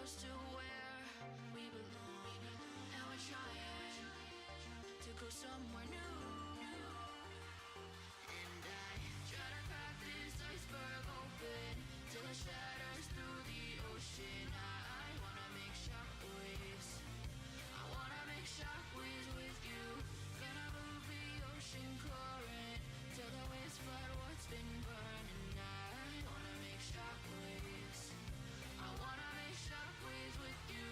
close to where we belong, and we're trying to go somewhere new. And I try to crack this iceberg open till it shatters through the ocean. I wanna make shockwaves. I wanna make shockwaves with you. Gonna move the ocean current till the waves flood what's been burning. I wanna make shockwaves. I wanna make shockwaves with you.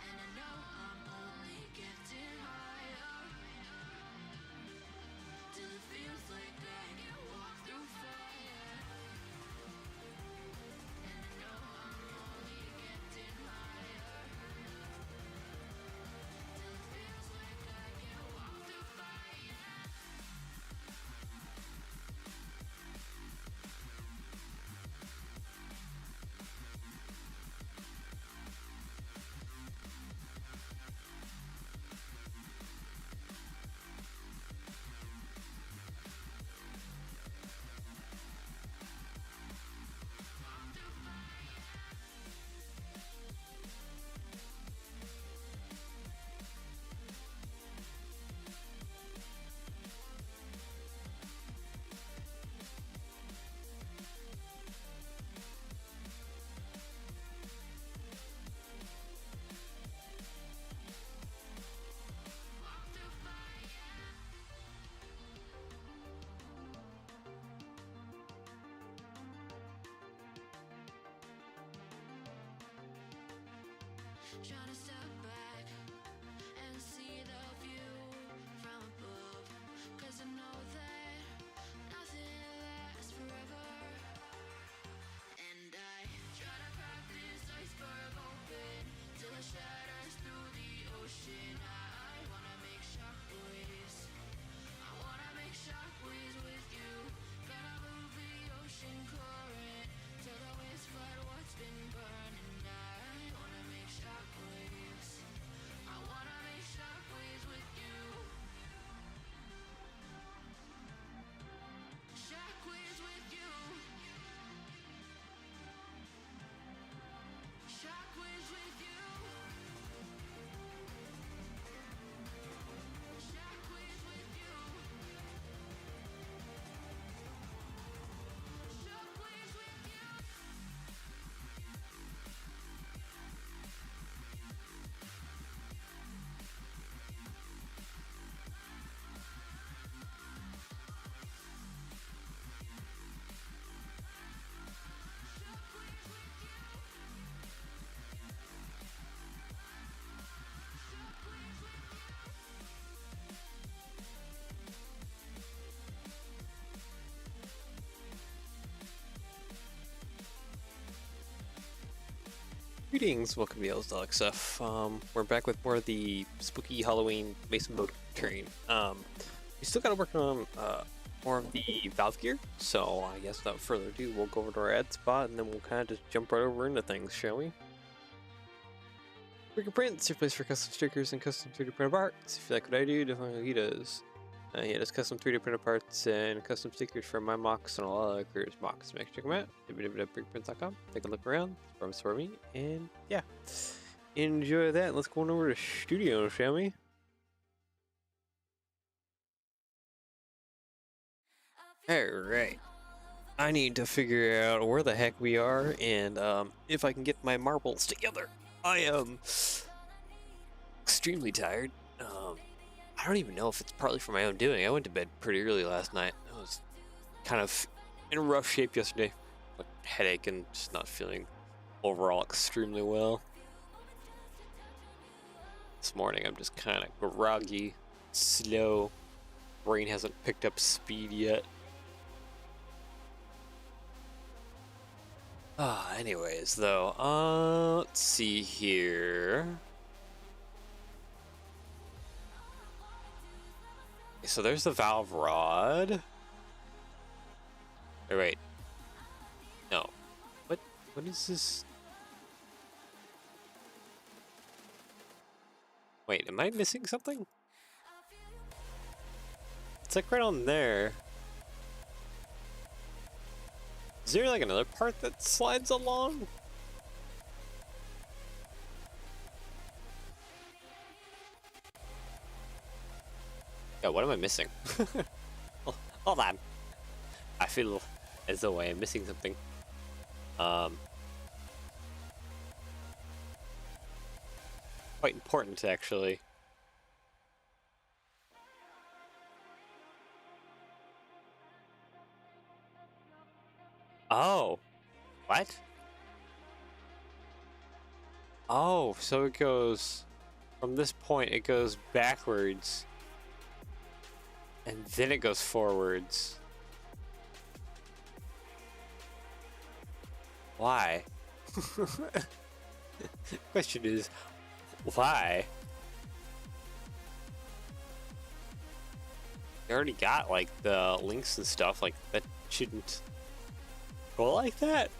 And I know I'm only getting higher till it feels like I can walk through fire. And I know I'm only getting higher till it feels like I can walk through fire. Trying to step back and see the view from above, 'cause I know that nothing lasts forever. And I try to crack this iceberg open till it shatters through the ocean. I wanna make shockwaves. I wanna make shockwaves with you. Gonna move the ocean current till the waves flood what's been burning. I wanna make shockwaves. I wanna make shockwaves with you. Shockwaves with you. Shockwaves with you. Shockwaves with you. Shockwaves with you. Greetings, welcome to LXF. We're back with more of the spooky Halloween Mason boat train. We still gotta work on more of the valve gear, so I guess without further ado, we'll go over to our ad spot and then we'll kind of just jump right over into things, shall we? Brick and Print's your place for custom stickers and custom 3D printed parts. If you like what I do, definitely like what he does. He does custom 3D printed parts and custom stickers for my mocks and a lot of other creators' mocks. Make sure to check them out. www.brickprints.com. Take a look around. It's for me. And yeah, enjoy that. Let's go on over to studio, shall we? Alright. I need to figure out where the heck we are and if I can get my marbles together. I am extremely tired. I don't even know if it's partly for my own doing. I went to bed pretty early last night. I was kind of in rough shape yesterday. Like headache and just not feeling overall extremely well. This morning I'm just kind of groggy, slow. Brain hasn't picked up speed yet. Anyways though, let's see here. So there's the valve rod. Wait. No. What is this? Wait, am I missing something? It's like right on there. Is there like another part that slides along? Yeah, what am I missing? Hold on. I feel as though I am missing something. Quite important, actually. Oh, what? Oh, so it goes from this point, it goes backwards, and then it goes forwards. Why? Question is, why? You already got like the links and stuff, like that shouldn't go like that.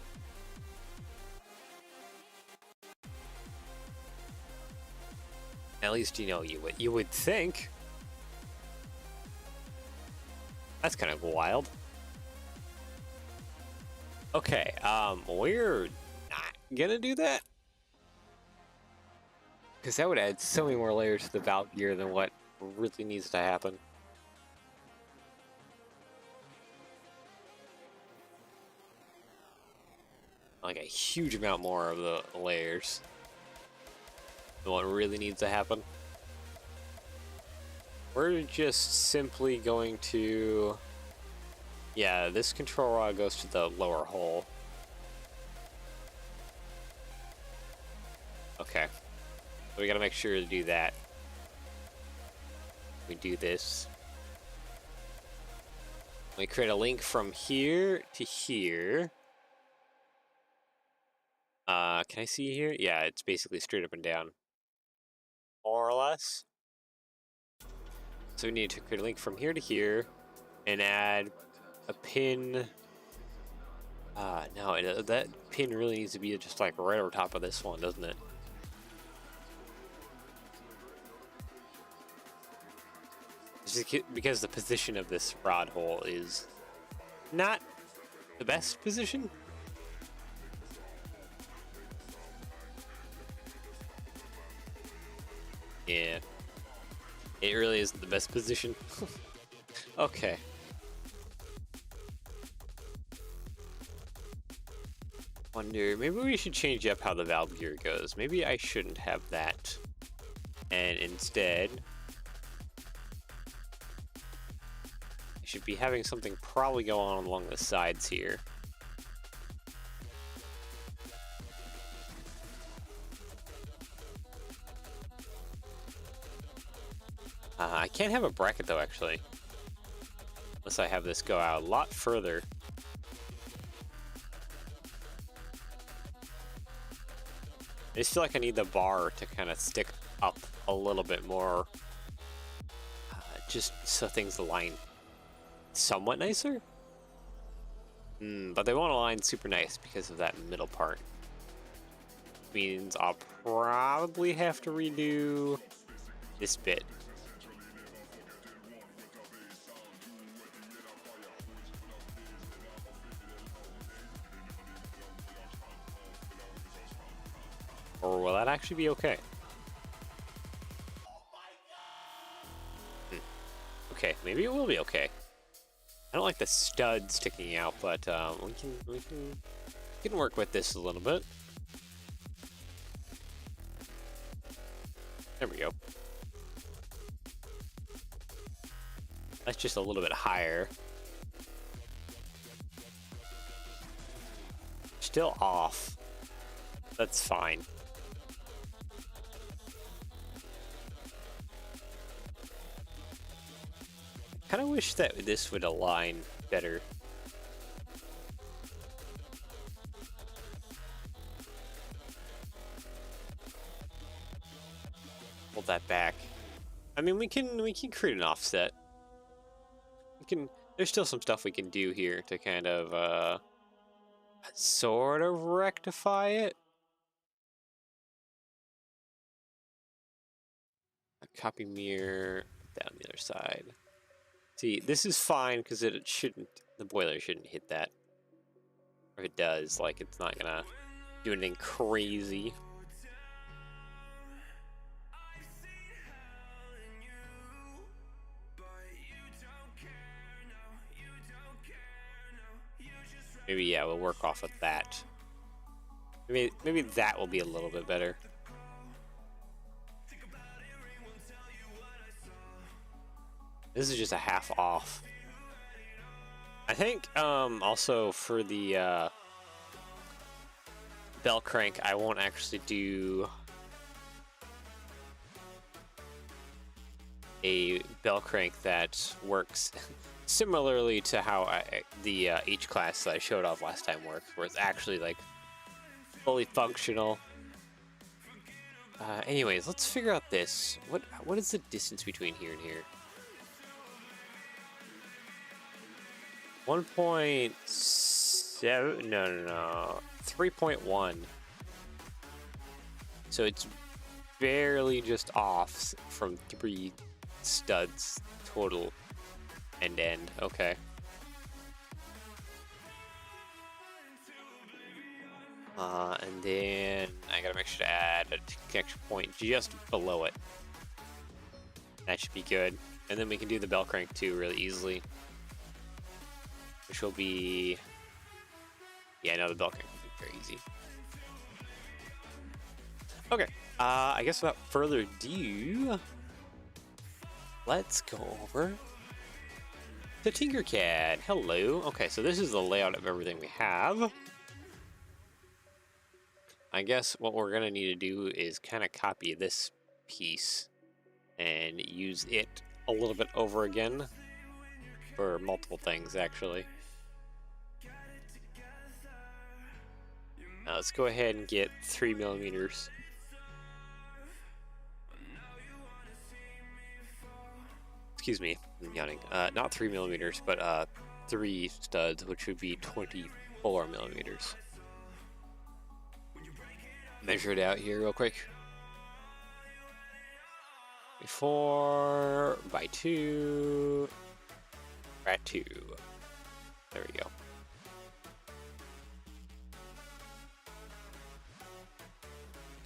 At least you would think. That's kind of wild. Okay, we're not gonna do that. Because that would add so many more layers to the valve gear than what really needs to happen. Like a huge amount more of the layers than what really needs to happen. We're just simply going to... Yeah, this control rod goes to the lower hole. Okay. So we gotta make sure to do that. We do this. We create a link from here to here. Can I see here? Yeah, it's basically straight up and down. More or less. So we need to create a link from here to here and add a pin. No, that pin really needs to be just like right over top of this one, doesn't it? Just because the position of this rod hole is not the best position. Yeah, it really isn't the best position. Okay. Wonder, maybe we should change up how the valve gear goes. Maybe I shouldn't have that. And instead, I should be having something probably go on along the sides here. I can't have a bracket though, actually. Unless I have this go out a lot further. I just feel like I need the bar to kind of stick up a little bit more. Just so things align somewhat nicer. But they won't align super nice because of that middle part. Means I'll probably have to redo this bit. Or will that actually be okay? Okay, maybe it will be okay. I don't like the stud sticking out, but we can work with this a little bit. There we go. That's just a little bit higher. Still off. That's fine. Kind of wish that this would align better. Hold that back. I mean, we can create an offset. There's still some stuff we can do here to kind of sort of rectify it. A copy mirror down the other side. See, this is fine because the boiler shouldn't hit that. Or if it does, like, it's not gonna do anything crazy. Maybe, yeah, we'll work off of that. Maybe that will be a little bit better. This is just a half off. I think also for the bell crank, I won't actually do a bell crank that works similarly to how the H class that I showed off last time works, where it's actually like fully functional. Anyways, let's figure out this. What is the distance between here and here? 1.7? No. 3.1. So it's barely just off from 3 studs total end to end. Okay. And then I gotta make sure to add a connection point just below it. That should be good. And then we can do the bell crank too really easily. Which will be... Yeah, no, the bell crank will be very easy. Okay, I guess without further ado, let's go over to Tinkercad. Hello. Okay, so this is the layout of everything we have. I guess what we're gonna need to do is kind of copy this piece and use it a little bit over again for multiple things, actually. Now let's go ahead and get 3mm. Excuse me, I'm yawning. Not 3mm, but 3 studs, which would be 24mm. Measure it out here real quick. 4 by 2 by 2. There we go.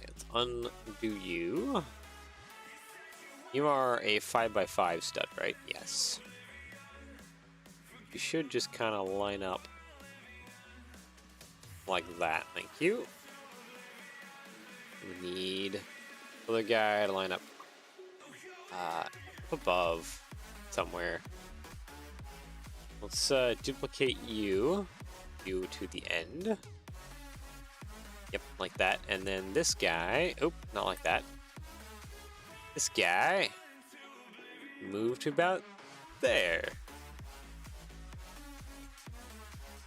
Let's undo you. You are a 5x5 stud, right? Yes. You should just kind of line up like that. Thank you. We need the other guy to line up above somewhere. Let's duplicate you to the end. Yep, like that. And then this guy, oh, not like that. This guy, move to about there.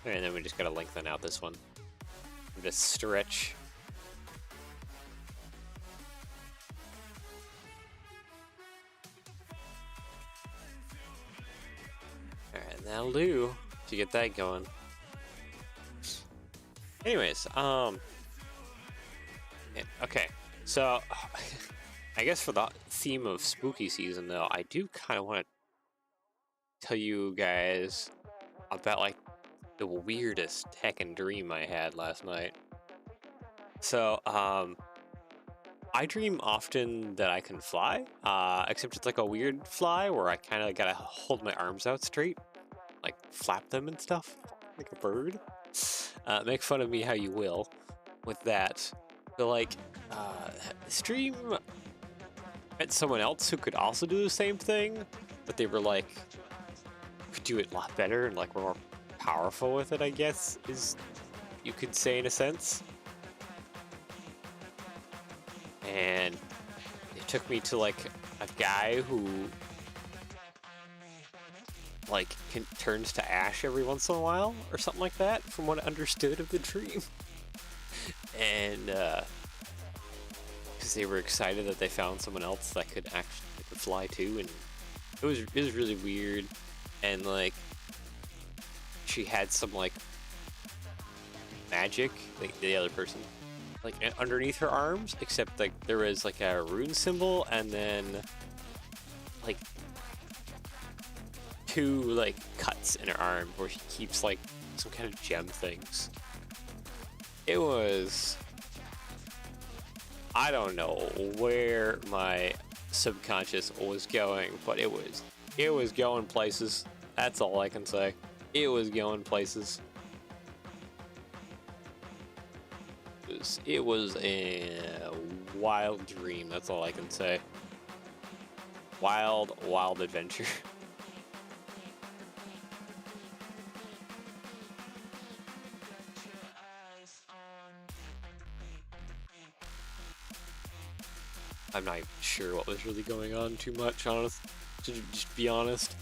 And then we just gotta lengthen out this one. This stretch. Alright, that'll do to get that going. Anyways, yeah, okay, so I guess for the theme of spooky season, though, I do kind of want to tell you guys about like the weirdest heckin' dream I had last night. So, I dream often that I can fly, except it's like a weird fly where I kind of gotta hold my arms out straight, like flap them and stuff, like a bird. Make fun of me how you will with that. But like, this dream met someone else who could also do the same thing, but they were like, could do it a lot better and like were more powerful with it, I guess, is you could say in a sense. And it took me to like a guy who like turns to ash every once in a while or something like that, from what I understood of the dream. And because they were excited that they found someone else that could actually fly too, and it was really weird. And like she had some like magic, like the other person, like underneath her arms, except like there was like a rune symbol and then like 2 like cuts in her arm where she keeps like some kind of gem things. It was, I don't know where my subconscious was going, but it was going places. That's all I can say. It was going places. it was a wild dream. That's all I can say. Wild adventure. I'm not even sure what was really going on too much, honest. To just be honest.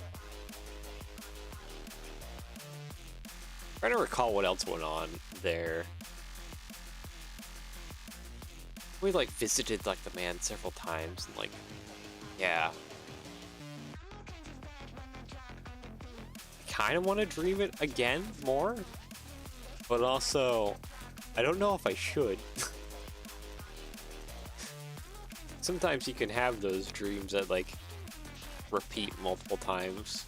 Trying to recall what else went on there. We like visited like the man several times and like, yeah. I kind of want to dream it again more, but also I don't know if I should. Sometimes you can have those dreams that like repeat multiple times,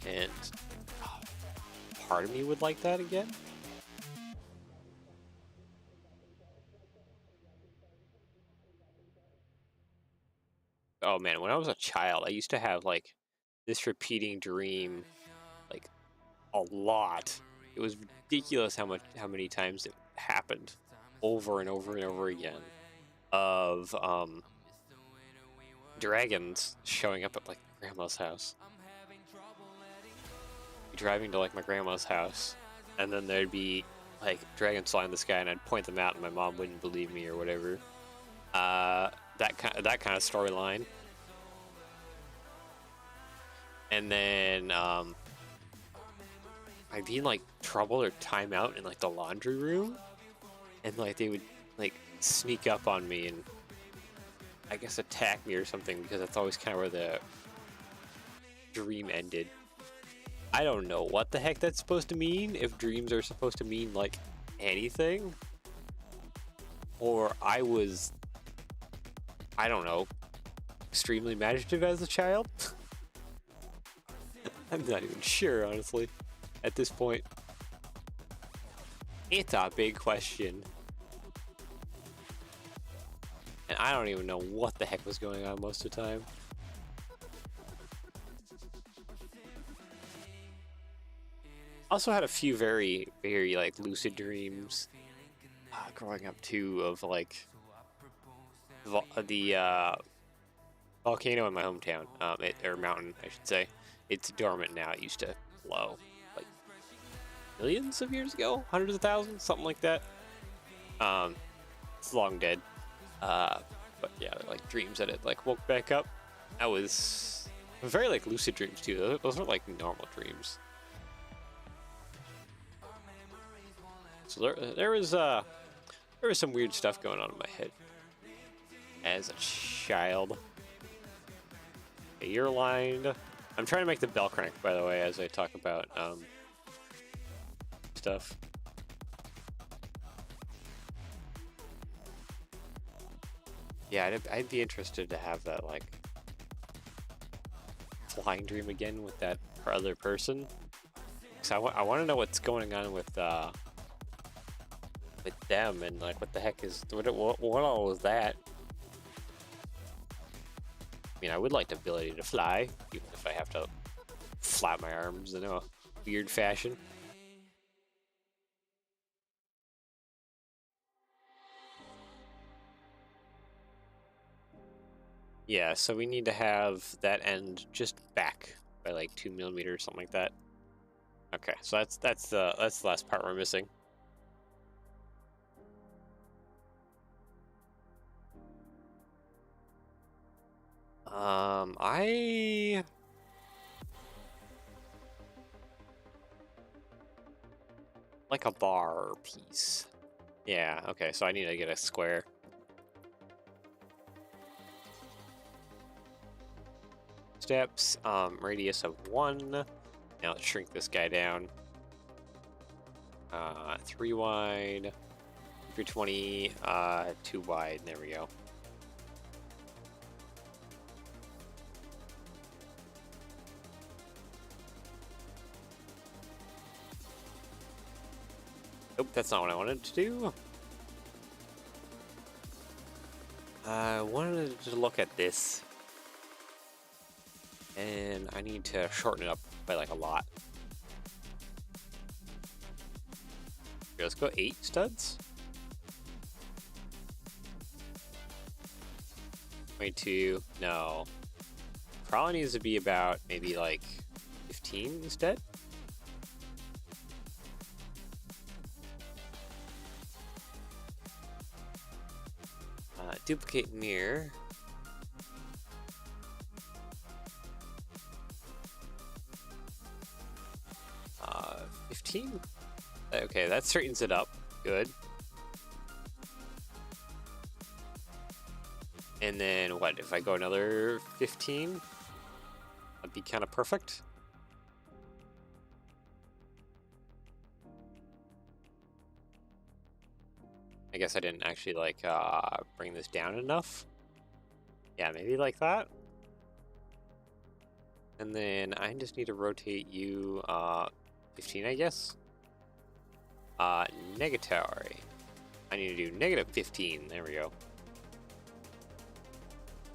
and part of me would like that again. Oh man, when I was a child, I used to have like this repeating dream like a lot. It was ridiculous how many times it happened over and over and over again of dragons showing up at like grandma's house. Driving to like my grandma's house, and then there'd be like dragons flying in the sky, and I'd point them out, and my mom wouldn't believe me or whatever. That kind of storyline. And then I'd be in like trouble or timeout in like the laundry room, and like they would like sneak up on me and I guess attack me or something, because that's always kind of where the dream ended. I don't know what the heck that's supposed to mean, if dreams are supposed to mean like anything, or I don't know, extremely imaginative as a child. I'm not even sure, honestly, at this point. It's a big question. And I don't even know what the heck was going on most of the time. Also had a few very, very like lucid dreams growing up too, of like the volcano in my hometown, or mountain, I should say. It's dormant now. It used to flow like millions of years ago, hundreds of thousands, something like that. It's long dead. But yeah, like dreams that it like woke back up. That was very like lucid dreams too. Those aren't like normal dreams. So there was some weird stuff going on in my head as a child. Okay, you're lined. I'm trying to make the bell crank, by the way, as I talk about stuff. Yeah, I'd be interested to have that like flying dream again with that other person. Cause I want to know what's going on with them, and like what the heck is what all was that? I mean, I would like the ability to fly, even if I have to flap my arms in a weird fashion. Yeah, so we need to have that end just back by like 2 millimeters, something like that. Okay, so that's the last part we're missing. I like a bar piece. Yeah, okay, so I need to get a square. Steps, radius of 1. Now let's shrink this guy down. 3 wide, 320, 2 wide, there we go. Nope, that's not what I wanted to do. I wanted to look at this. And I need to shorten it up by like a lot. Here, let's go 8 studs. 22. No. Probably needs to be about maybe like 15 instead. Duplicate mirror. 15? Okay, that straightens it up. Good. And then what, if I go another 15? That'd be kind of perfect. I guess I didn't actually like bring this down enough. Yeah, maybe like that. And then I just need to rotate you 15, I guess. Negatory. I need to do negative 15. There we go.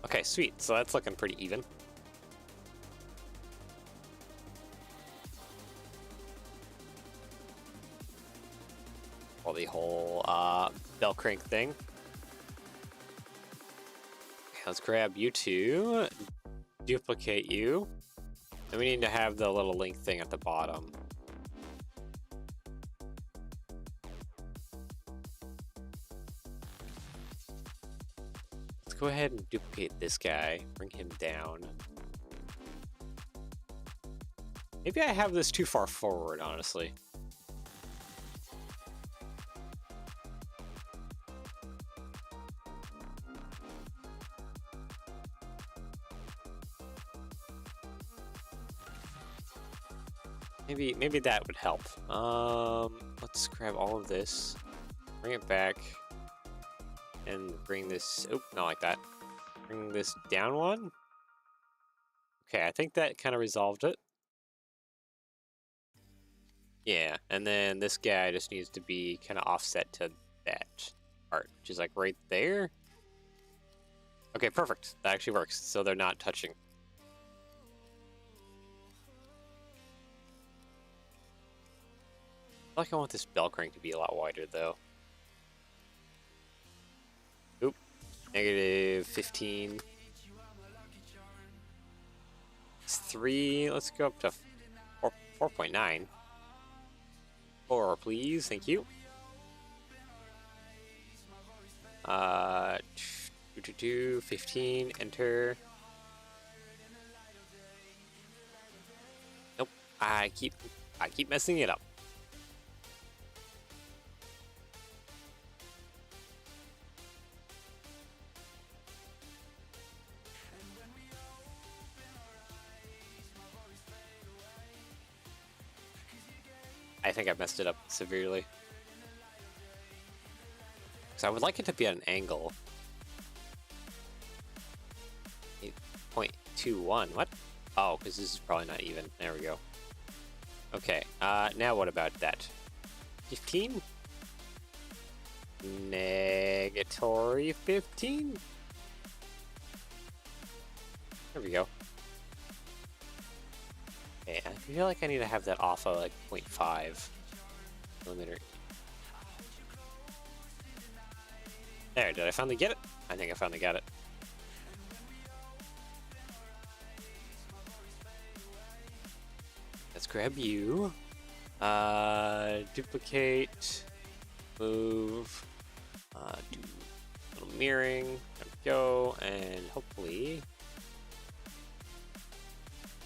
Okay, sweet. So that's looking pretty even. Well, the whole bell crank thing. Okay, let's grab you two, duplicate you, and we need to have the little link thing at the bottom. Let's go ahead and duplicate this guy, bring him down. Maybe I have this too far forward, honestly. Maybe that would help. Let's grab all of this, bring it back, and bring this. Oh, not like that. Bring this down one. Okay, I think that kind of resolved it. Yeah, and then this guy just needs to be kind of offset to that part, which is like right there. Okay, perfect. That actually works. So they're not touching. I feel like I want this bell crank to be a lot wider, though. Oop. Negative 15. It's 3. Let's go up to 4.9. 4, please. Thank you. 15. Enter. Nope. I keep messing it up. I think I messed it up severely. So I would like it to be at an angle. 8.21. What? Oh, because this is probably not even. There we go. Okay. Now what about that? 15? Negatory 15? There we go. Okay, I feel like I need to have that off of like 0.5 millimeter. There, did I finally get it? I think I finally got it. Let's grab you. Duplicate. Move. Do a little mirroring. There we go. And hopefully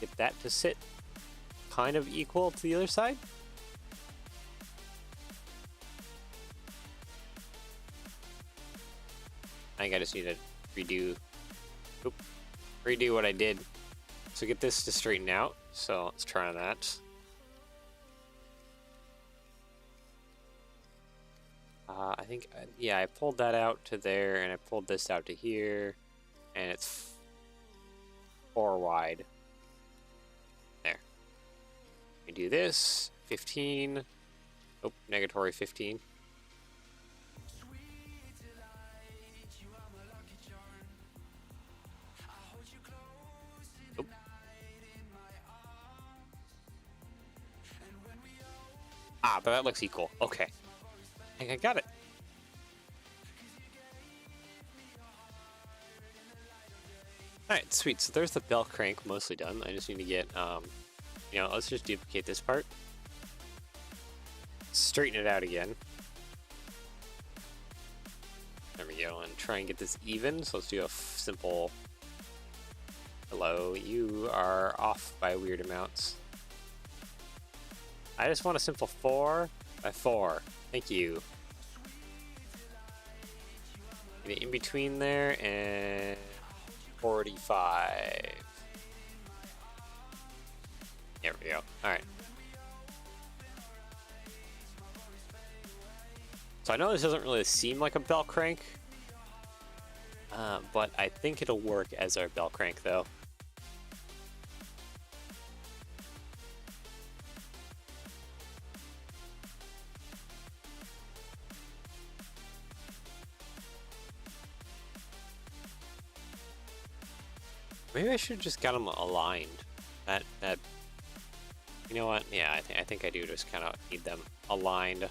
get that to sit kind of equal to the other side. I think I just need to redo what I did to get this to straighten out. So let's try that. I think, yeah, I pulled that out to there, and I pulled this out to here, and it's 4 wide. There. We do this, 15. Oh, negatory 15. Oh. Ah, but that looks equal. Okay. I think I got it. Alright, sweet. So there's the bell crank mostly done. I just need to get, you know, let's just duplicate this part. Straighten it out again. There we go, and try and get this even. So let's do a simple, hello, you are off by weird amounts. I just want a simple 4 by 4. Thank you. Get it in between there and 45. There we go. Alright. So I know this doesn't really seem like a bell crank, but I think it'll work as our bell crank though. Maybe I should have just got them aligned. That you know what? Yeah, I think I do just kind of need them aligned.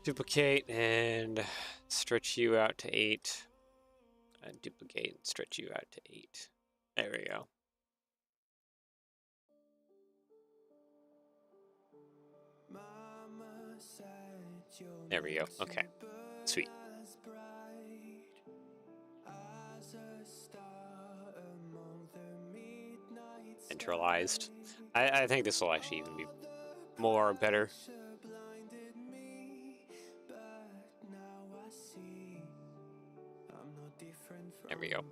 Duplicate and stretch you out to 8. And duplicate and stretch you out to 8. There we go. There we go. Okay. Sweet. Centralized. I think this will actually even be more better. There we go.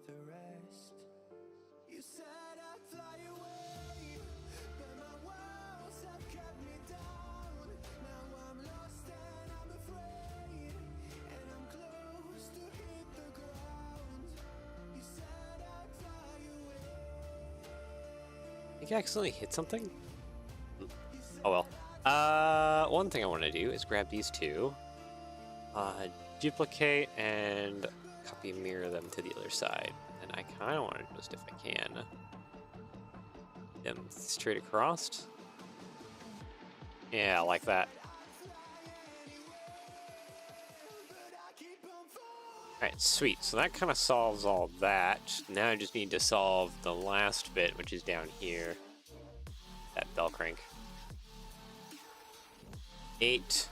I think I accidentally hit something? Oh well. One thing I want to do is grab these two, duplicate and copy and mirror them to the other side. And I kind of want to just, if I can, them straight across. Yeah, like that. Alright, sweet. So that kind of solves all that. Now I just need to solve the last bit, which is down here. That bell crank. 8.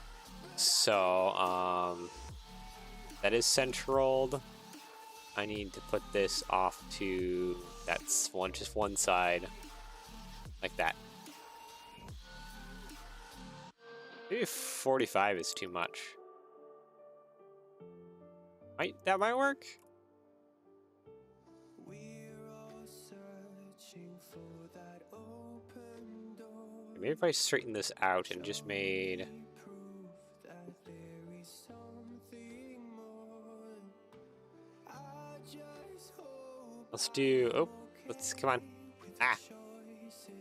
So, that is centraled. I need to put this off to, that's just one side. Like that. Maybe 45 is too much. That might work. Maybe if I straighten this out and just made... Let's do... Oh, come on. Ah!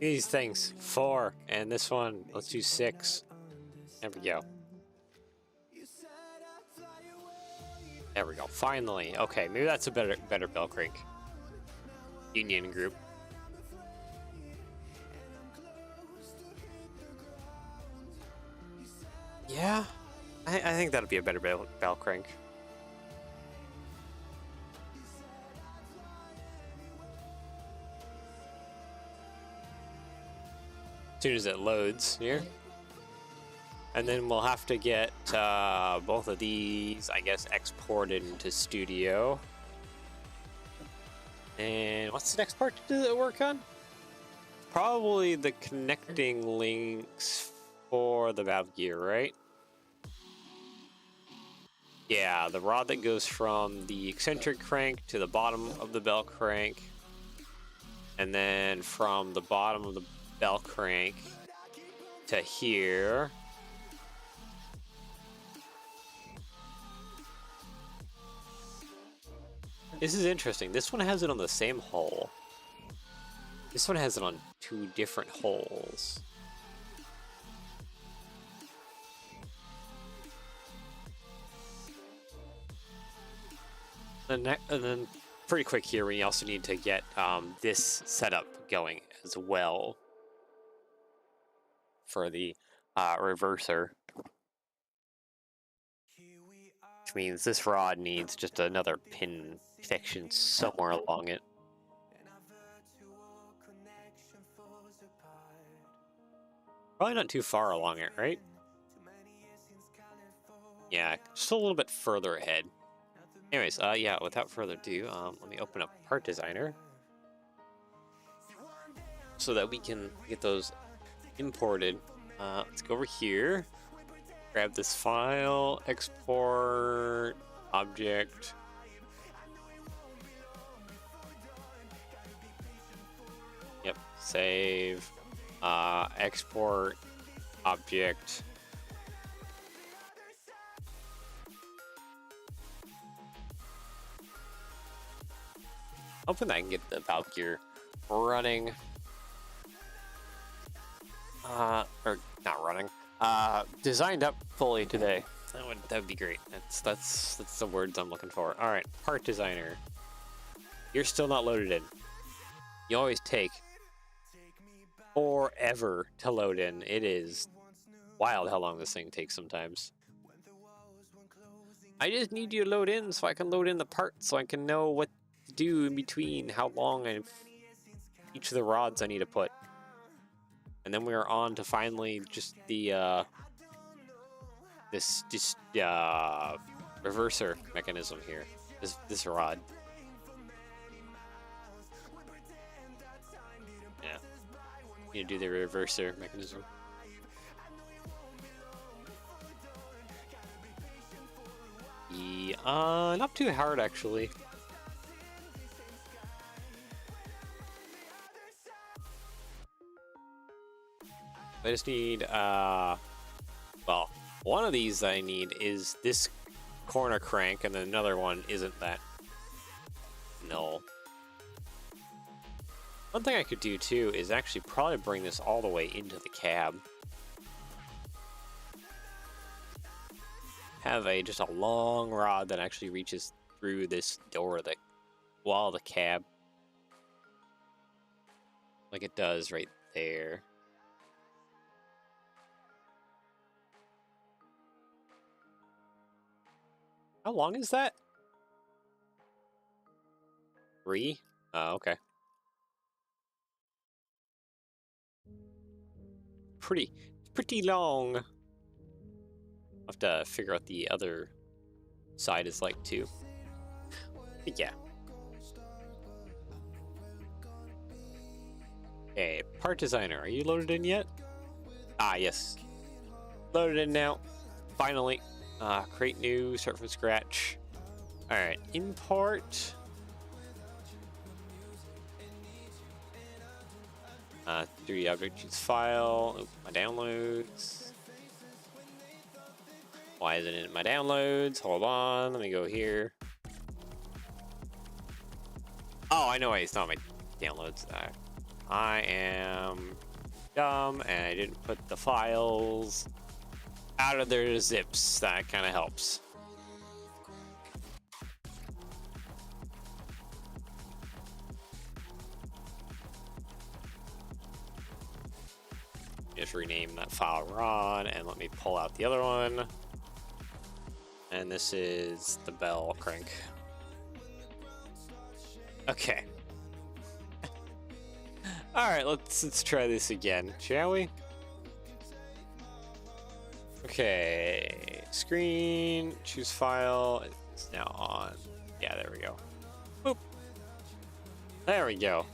These things. 4. And this one, let's do 6. There we go. There we go. Finally. Okay, maybe that's a better bell crank. Union group. Yeah, I think that'll be a better bell crank. As soon as it loads here. And then we'll have to get both of these, I guess, exported into Studio. And what's the next part to work on? Probably the connecting links for the valve gear, right? Yeah, the rod that goes from the eccentric crank to the bottom of the bell crank. And then from the bottom of the bell crank to here. This is interesting. This one has it on the same hole. This one has it on 2 different holes. And then pretty quick here, we also need to get this setup going as well for the reverser. which means this rod needs just another pin connection somewhere along it. Probably not too far along it, right? Yeah, just a little bit further ahead. Anyways, yeah, without further ado, let me open up Part Designer so that we can get those imported. Let's go over here, grab this file, export, object. Yep, save, export, object. Hoping I can get the valve gear running. Or not running. Designed up fully today. That would be great. That's the words I'm looking for. All right, Part Designer. You're still not loaded in. You always take forever to load in. It is wild how long this thing takes sometimes. I just need you to load in so I can load in the parts so I can know what to do in between, how long and each of the rods I need to put. And then we are on to finally just the this reverser mechanism here. This rod. Yeah. You need to do the reverser mechanism. Yeah, not too hard actually. I just need well, one of these I need is this corner crank, and then another one isn't that. No. One thing I could do too is actually probably bring this all the way into the cab. Have just a long rod that actually reaches through this door, the wall of the cab. Like it does right there. How long is that? 3? Oh, okay. Pretty long. I'll have to figure out the other side is like too. But yeah. Okay, Part Designer, are you loaded in yet? Ah, yes. Loaded in now. Finally. Create new, start from scratch. Alright, import. 3D object, choose file. Oop, my downloads. Why isn't it in my downloads? Hold on, let me go here. Oh, I know why it's not my downloads. I am dumb and I didn't put the files out of their zips. That kind of helps. Just rename that file rod and let me pull out the other one. And this is the bell crank. Okay. All right, let's try this again, shall we? Okay, screen, choose file. It's now on. Yeah, there we go. Boop. There we go.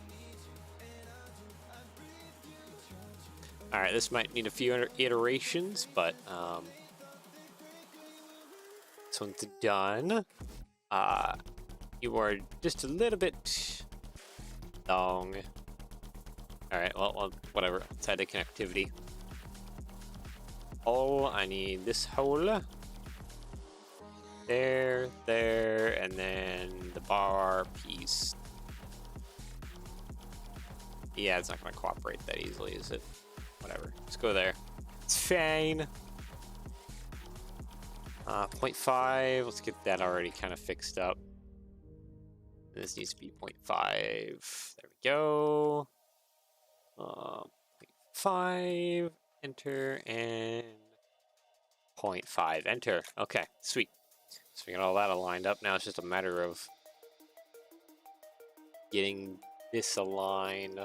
All right, this might need a few iterations, but this one's done. You are just a little bit long. All right, well, whatever. Let's add the connectivity. Oh, I need this hole. There, and then the bar piece. Yeah, it's not gonna cooperate that easily, is it? Whatever, let's go there. It's fine. 0.5, let's get that already kind of fixed up. This needs to be 0.5. There we go. 0.5, enter, and 0.5, enter. Okay, sweet. So we got all that aligned up. Now it's just a matter of getting this aligned.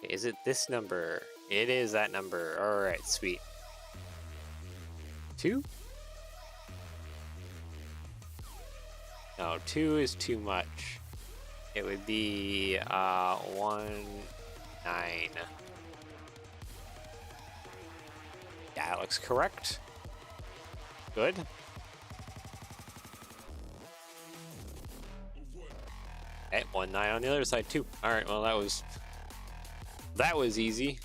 Is it this number? It is that number. All right, sweet. 2? No, 2 is too much. It would be 1, 9. Yeah, that looks correct. Good. Okay, 1, 9 on the other side too. All right, well that was easy.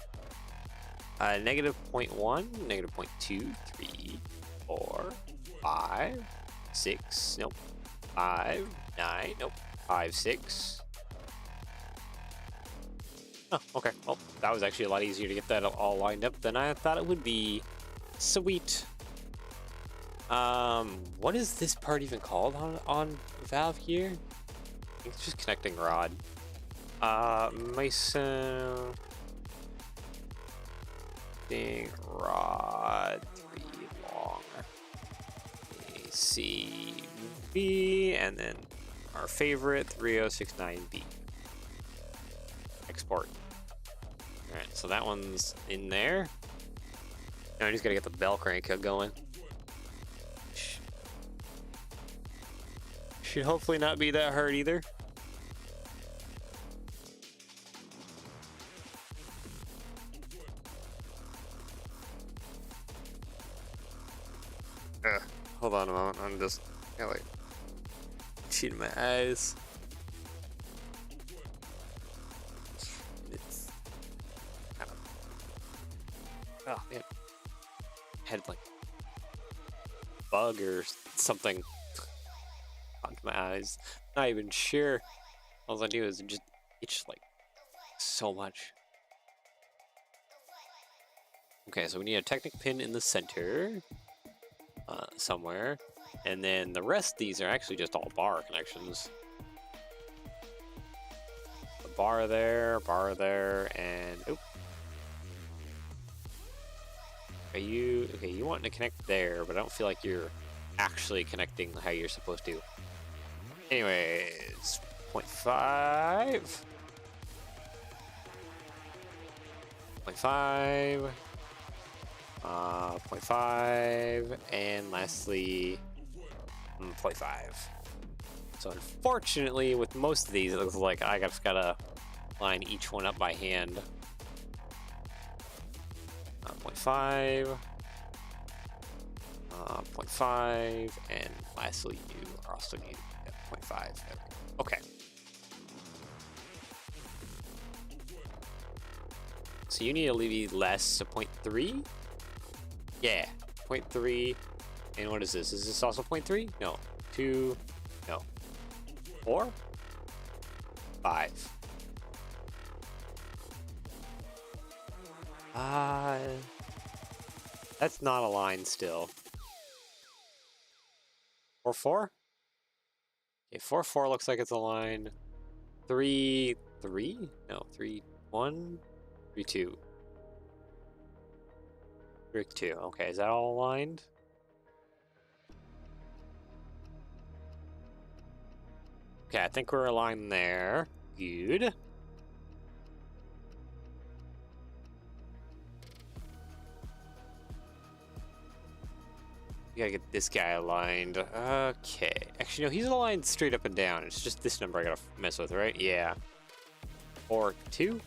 Negative 0.1, negative 0.2, 3, 4, 5, 6, nope. 5, 9, nope. 5, 6. Oh, okay. Well, that was actually a lot easier to get that all lined up than I thought it would be. Sweet. What is this part even called on Valve here? I think it's just connecting rod. Mason rod 3 long. ACB, and then our favorite 3069B. Export. Alright, so that one's in there. Now I just gotta get the bell crank going. Should hopefully not be that hard either. Hold on a moment, I'm just like cheating my eyes. It's kind of, oh man, had like bug or something onto my eyes. Not even sure. All I do is just itch like so much. Okay, so we need a Technic pin in the center. Somewhere, and then the rest of these are actually just all bar connections. A bar there, and oop. Are you okay? You want to connect there, but I don't feel like you're actually connecting how you're supposed to. Anyways, 0.5, 0.5. 0.5, and lastly 0.5. So unfortunately, with most of these, it looks like I just gotta line each one up by hand. 0.5, 0.5, and lastly, you also need 0.5. Okay. So you need to leave less, so 0.3. Yeah, 0.3, and what is this? Is this also 0.3? No. 2, no. 4? 5. That's not aligned still. 4, 4? Okay, 4, 4 looks like it's aligned. 3, 3? No, 3, 1, 3, 2. 2. Okay, is that all aligned? Okay, I think we're aligned there. Good. You gotta get this guy aligned. Okay. Actually, no, he's aligned straight up and down. It's just this number I gotta mess with, right? Yeah. 4, 2?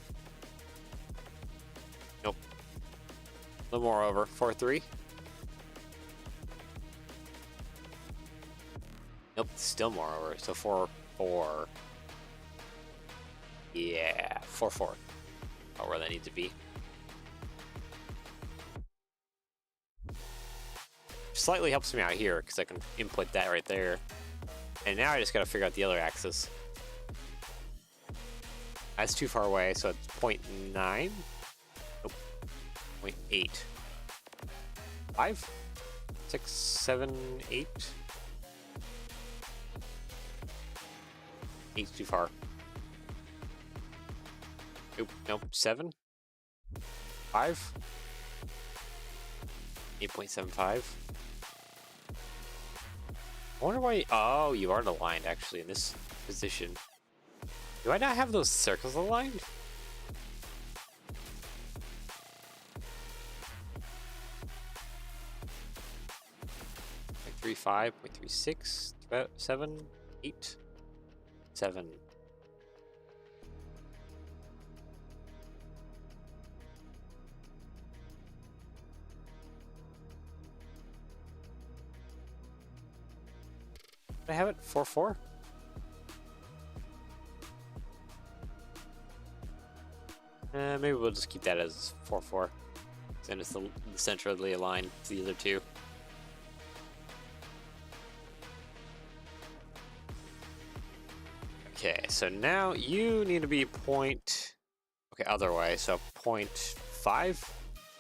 Nope. A little more over. 4, 3? Nope, still more over. So 4, 4. Yeah, 4, 4. About where that needs to be. Slightly helps me out here because I can input that right there. And now I just gotta figure out the other axis. That's too far away, so it's 0.9. Nope. 0.8. 5? 6, 7, 8. 8's too far. Nope. 7. 5. 8.75. I wonder why. Oh, you aren't aligned actually in this position. Do I not have those circles aligned? Point 0.35, 0.36, 7, 8, 7. I have it 4-4. Maybe we'll just keep that as 4-4. Then it's the centrally aligned to the other two. Okay, so now you need to be point. Okay, other way. So 0.5,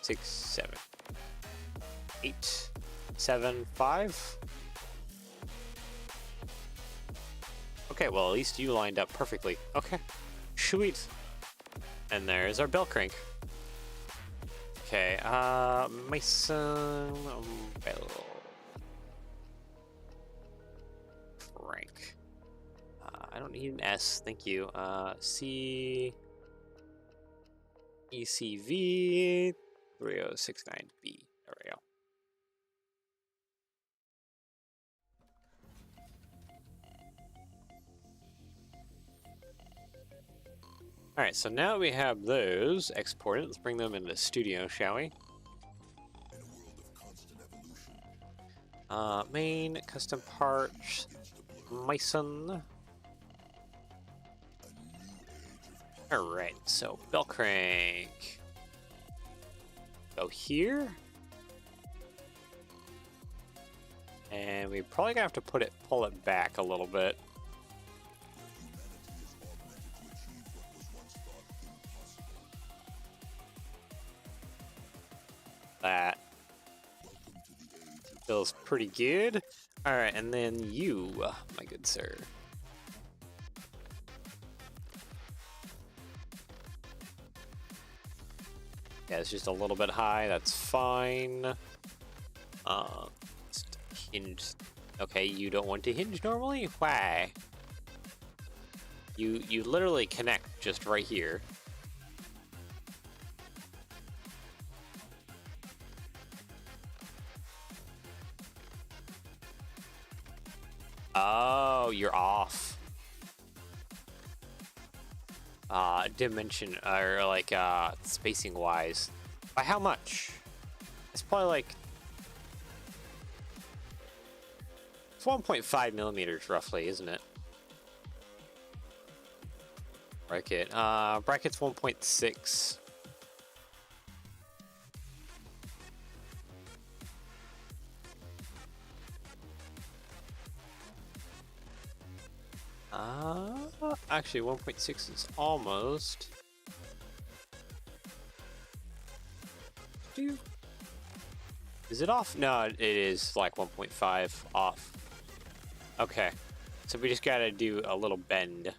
6, 7, 8, 7, 5. Okay, well, at least you lined up perfectly. Okay, sweet. And there's our bell crank. Okay, Mason bell crank. I don't need an S, thank you. C ECV 3069B. There we go. All right, so now we have those exported. Let's bring them into the studio, shall we? Main, custom parts, Mason. All right, so bell crank. Go here. And we probably gonna have to pull it back a little bit. That feels pretty good. All right, and then you, my good sir. Yeah, it's just a little bit high. That's fine. Just hinge. Okay, you don't want to hinge normally? Why? You literally connect just right here. Oh, you're off. Dimension or like spacing wise. By how much? It's probably like it's 1.5 millimeters roughly, isn't it? Bracket. Bracket's 1.6. Actually 1.6 is almost. Is it off? No, it is like 1.5 off. Okay, so we just gotta do a little bend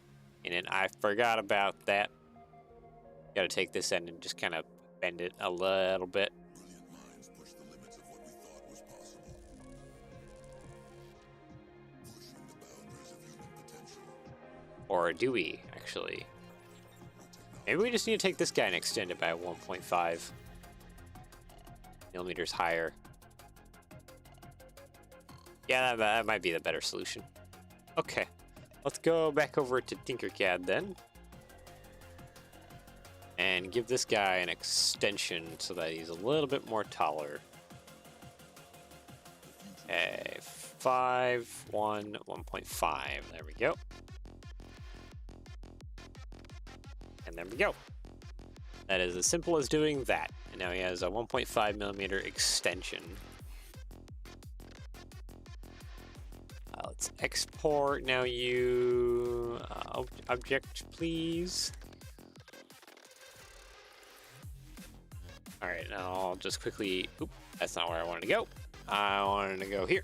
in it. I forgot about that. Gotta take this end and just kind of bend it a little bit. Or do we, actually? Maybe we just need to take this guy and extend it by 1.5 millimeters higher. Yeah, that might be the better solution. Okay, let's go back over to Tinkercad then. And give this guy an extension so that he's a little bit more taller. Okay, 5, 1, 1.5. There we go. And there we go. That is as simple as doing that. And now he has a 1.5 millimeter extension. Let's export. Now you object, please. All right, now I'll just quickly. Oop, that's not where I wanted to go. I wanted to go here.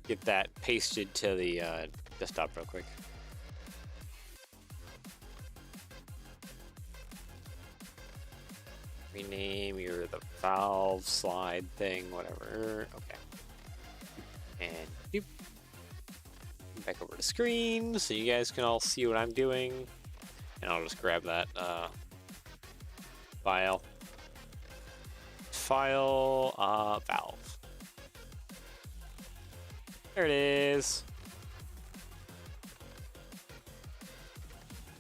Get that pasted to the desktop real quick. Rename your the valve slide thing, whatever. Okay. And doop. the screen so you guys can all see what I'm doing. And I'll just grab that file. Valve. There it is.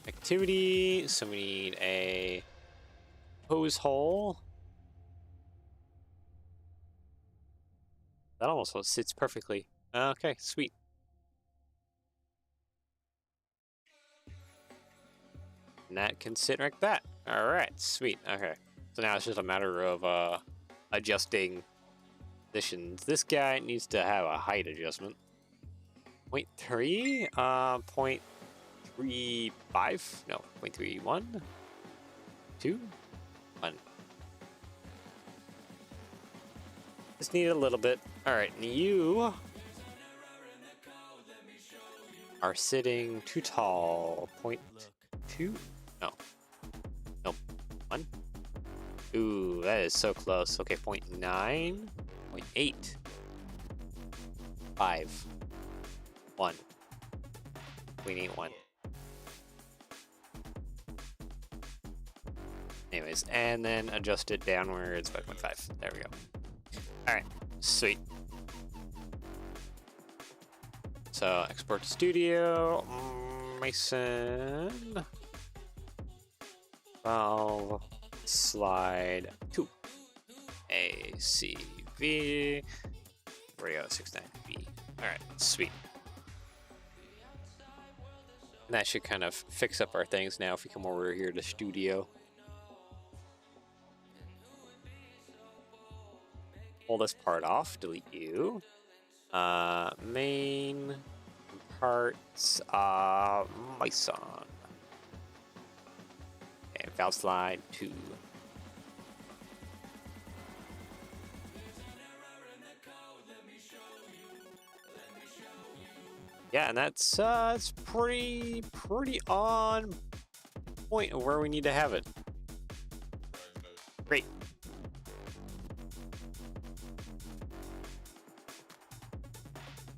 Activity. So we need a hose hole. That almost sits perfectly. Okay, sweet. And that can sit like that. All right, sweet. Okay. So now it's just a matter of adjusting positions. This guy needs to have a height adjustment. 0.3? 0.35? No, 0.31? 2? 1. Just need a little bit. All right, and you are sitting too tall. 0.2? No. Nope. 1? Ooh, that is so close. Okay, 0.9, 0.8, 5, 1, 0.81. Anyways, and then adjust it downwards by 0.5. There we go. All right, sweet. So export to studio, Mason, valve, slide 2, ACV, Rio 69B. All right, sweet. And that should kind of fix up our things now if we come over here to studio. Pull this part off, delete you. Main parts, Mason. And valve slide 2. Yeah, and that's it's pretty on point of where we need to have it. Great.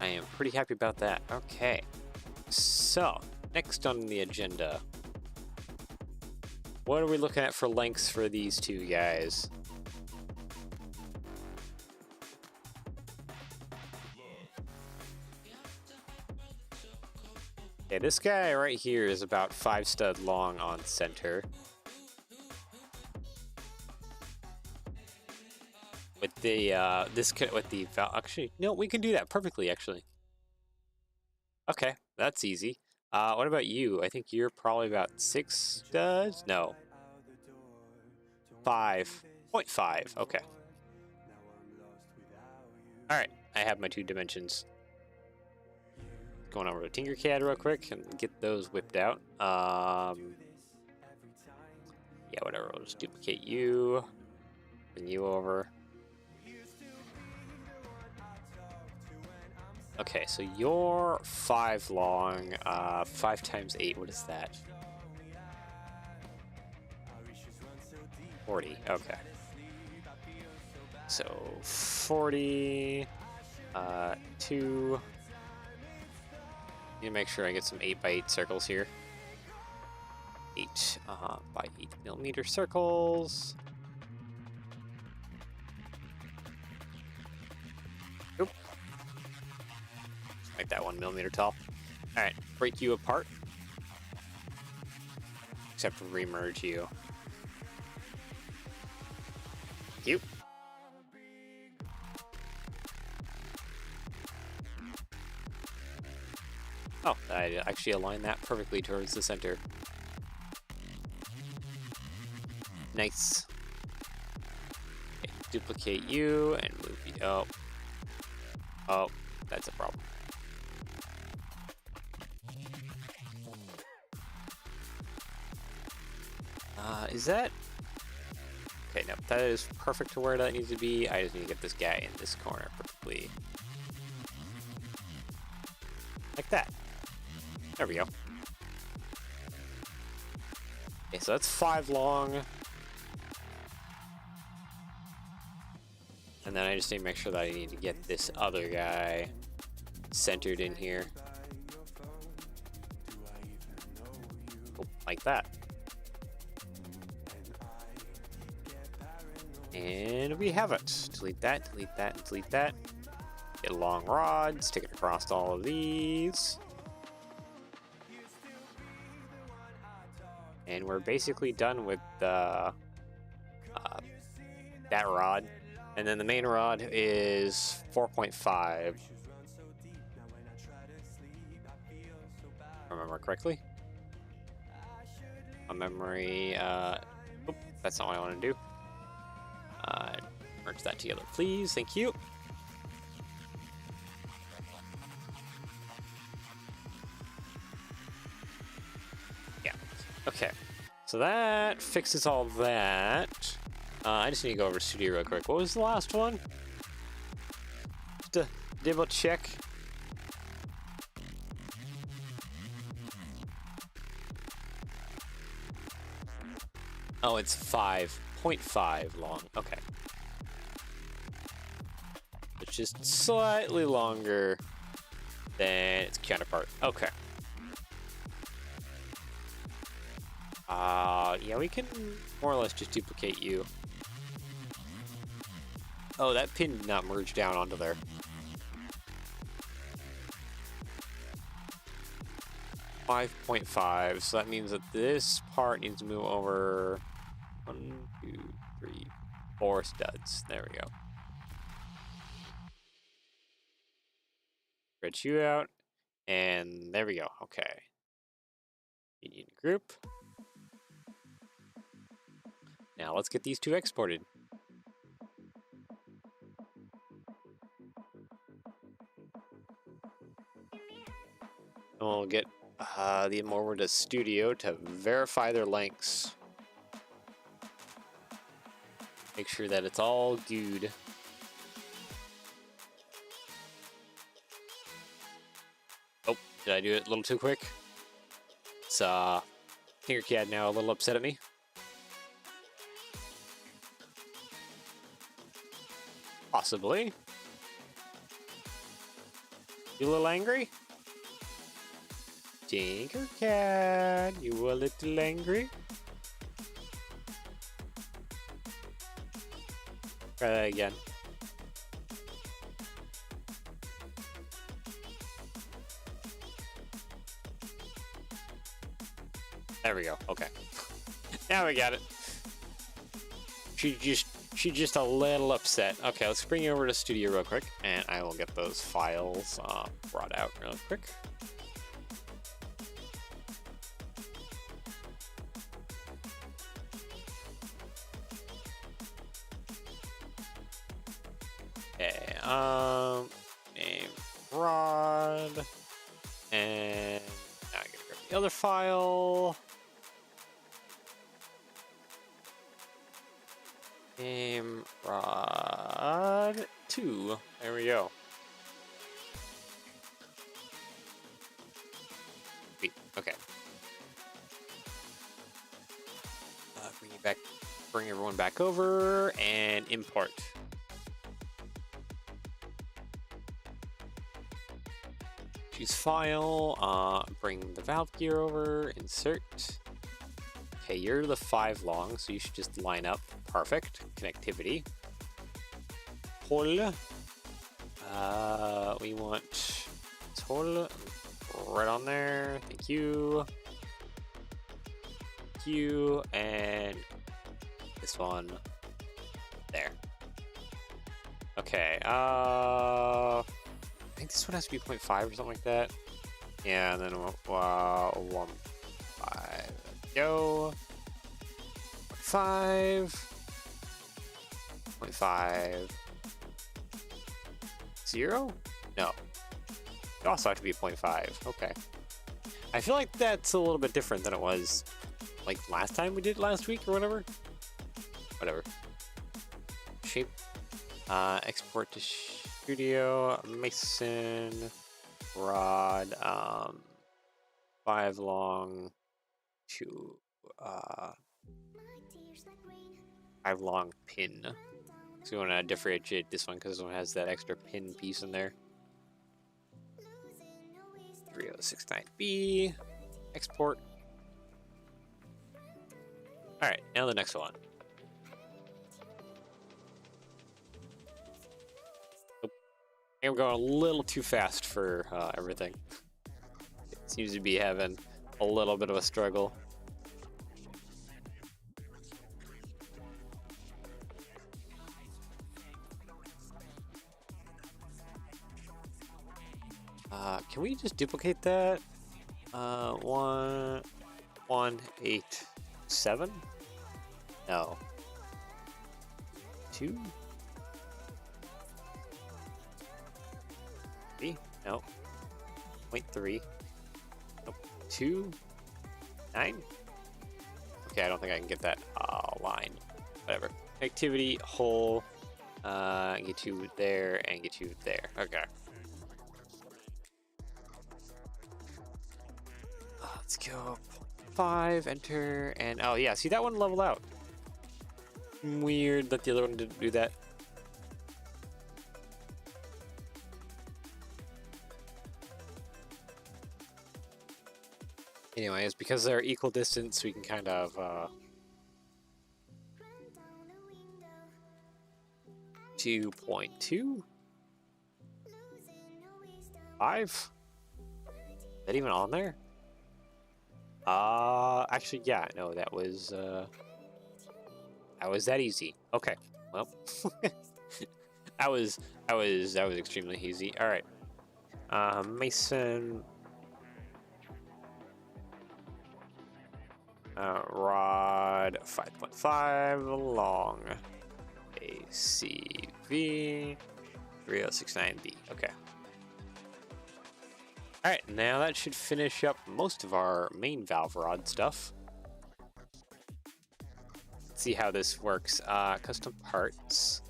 I am pretty happy about that. Okay. So, next on the agenda. What are we looking at for lengths for these two guys? Okay, this guy right here is about 5 stud long on center. With the actually, no, we can do that perfectly actually. Okay, that's easy. What about you? I think you're probably about 6 studs? No. 5.5. Okay. All right, I have my 2 dimensions. Going over to Tinkercad real quick and get those whipped out. Yeah, whatever. I'll just duplicate you. Bring you over. Okay, so you're 5 long. 5 times 8. What is that? 40. Okay. So 40. 2. Need to make sure I get some 8x8 circles here. 8 by 8mm circles. Oop. Make that 1mm tall. All right, break you apart. Except for remerge you. Cute. Oh, I actually aligned that perfectly towards the center. Nice. Okay, duplicate you and move you. Oh. Oh, that's a problem. Is that... Okay, no, that is perfect to where that needs to be. I just need to get this guy in this corner perfectly. Like that. There we go. Okay, so that's 5 long. And then I just need to make sure that I need to get this other guy centered in here. like that. And we have it. Delete that, delete that, and delete that. Get a long rod, stick it across all of these. And we're basically done with that rod. And then the main rod is 4.5. Remember correctly? My memory, oop, that's not what I want to do. Merge that together, please. Thank you. Yeah. Okay. So that fixes all that. I just need to go over to Studio real quick. What was the last one? Just to double check. Oh, it's 5.5 long. Okay. It's just slightly longer than its counterpart. Okay. Yeah, we can more or less just duplicate you. Oh, that pin did not merge down onto there. .5, so that means that this part needs to move over 1, 2, 3, 4 studs. There we go. Spread you out, and there we go. Okay. Union group. Now let's get these two exported. And we'll get them over to Studio to verify their lengths. Make sure that it's all good. Oh, did I do it a little too quick? It's Tinkercad now a little upset at me. Possibly. You a little angry? Tinkercad, you a little angry? Try that again. There we go. Okay. Now we got it. She's just a little upset. Okay, let's bring you over to Studio real quick, and I will get those files brought out real quick. Okay, name rod, and now I gotta grab the other file. Name rod 2. There we go. Sweet. Okay. Bring everyone back over and import. Choose file, bring the valve gear over, insert. Okay, you're the 5 long, so you should just line up. Perfect. Connectivity. Pull. We want pull right on there. Thank you. Thank you. And this one there. Okay. I think this one has to be 0.5 or something like that. Yeah, and then 1.5. Go. 0.5. 0.5. 0? No. It also have to be 0.5. Okay. I feel like that's a little bit different than it was like last time we did it last week or whatever. Whatever. Shape. Export to Studio. Mason. Rod. 5 long. 2. 5 long pin. So we want to differentiate this one because this one has that extra pin piece in there. 3069B. Export. All right, now the next one. Nope. I'm going a little too fast for everything. It seems to be having a little bit of a struggle. Can we just duplicate that? 1, 1, 8, 7? No. 2? 3? No. 0.3. Nope. 2? 9? Okay, I don't think I can get that line. Whatever. Connectivity, hole, get you there, and get you there. Okay. Let's go 5, enter, and oh yeah, see that one leveled out. Weird that the other one didn't do that. Anyways, because they're equal distance, we can kind of 2.2 5. Is that even on there? Actually, yeah, no, that was that easy. Okay, well, that was extremely easy. All right, Mason, rod 5.5 long, ACV 3069B. Okay. All right, now that should finish up most of our main valve rod stuff. Let's see how this works. Custom parts.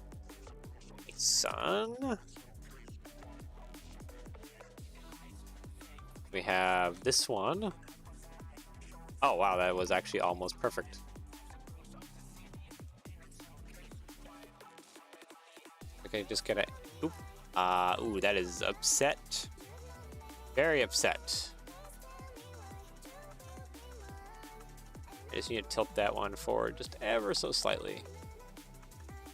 Son. We have this one. Oh wow, that was actually almost perfect. Okay, just get it. Oop. Ooh, that is upset. Very upset. I just need to tilt that one forward just ever so slightly.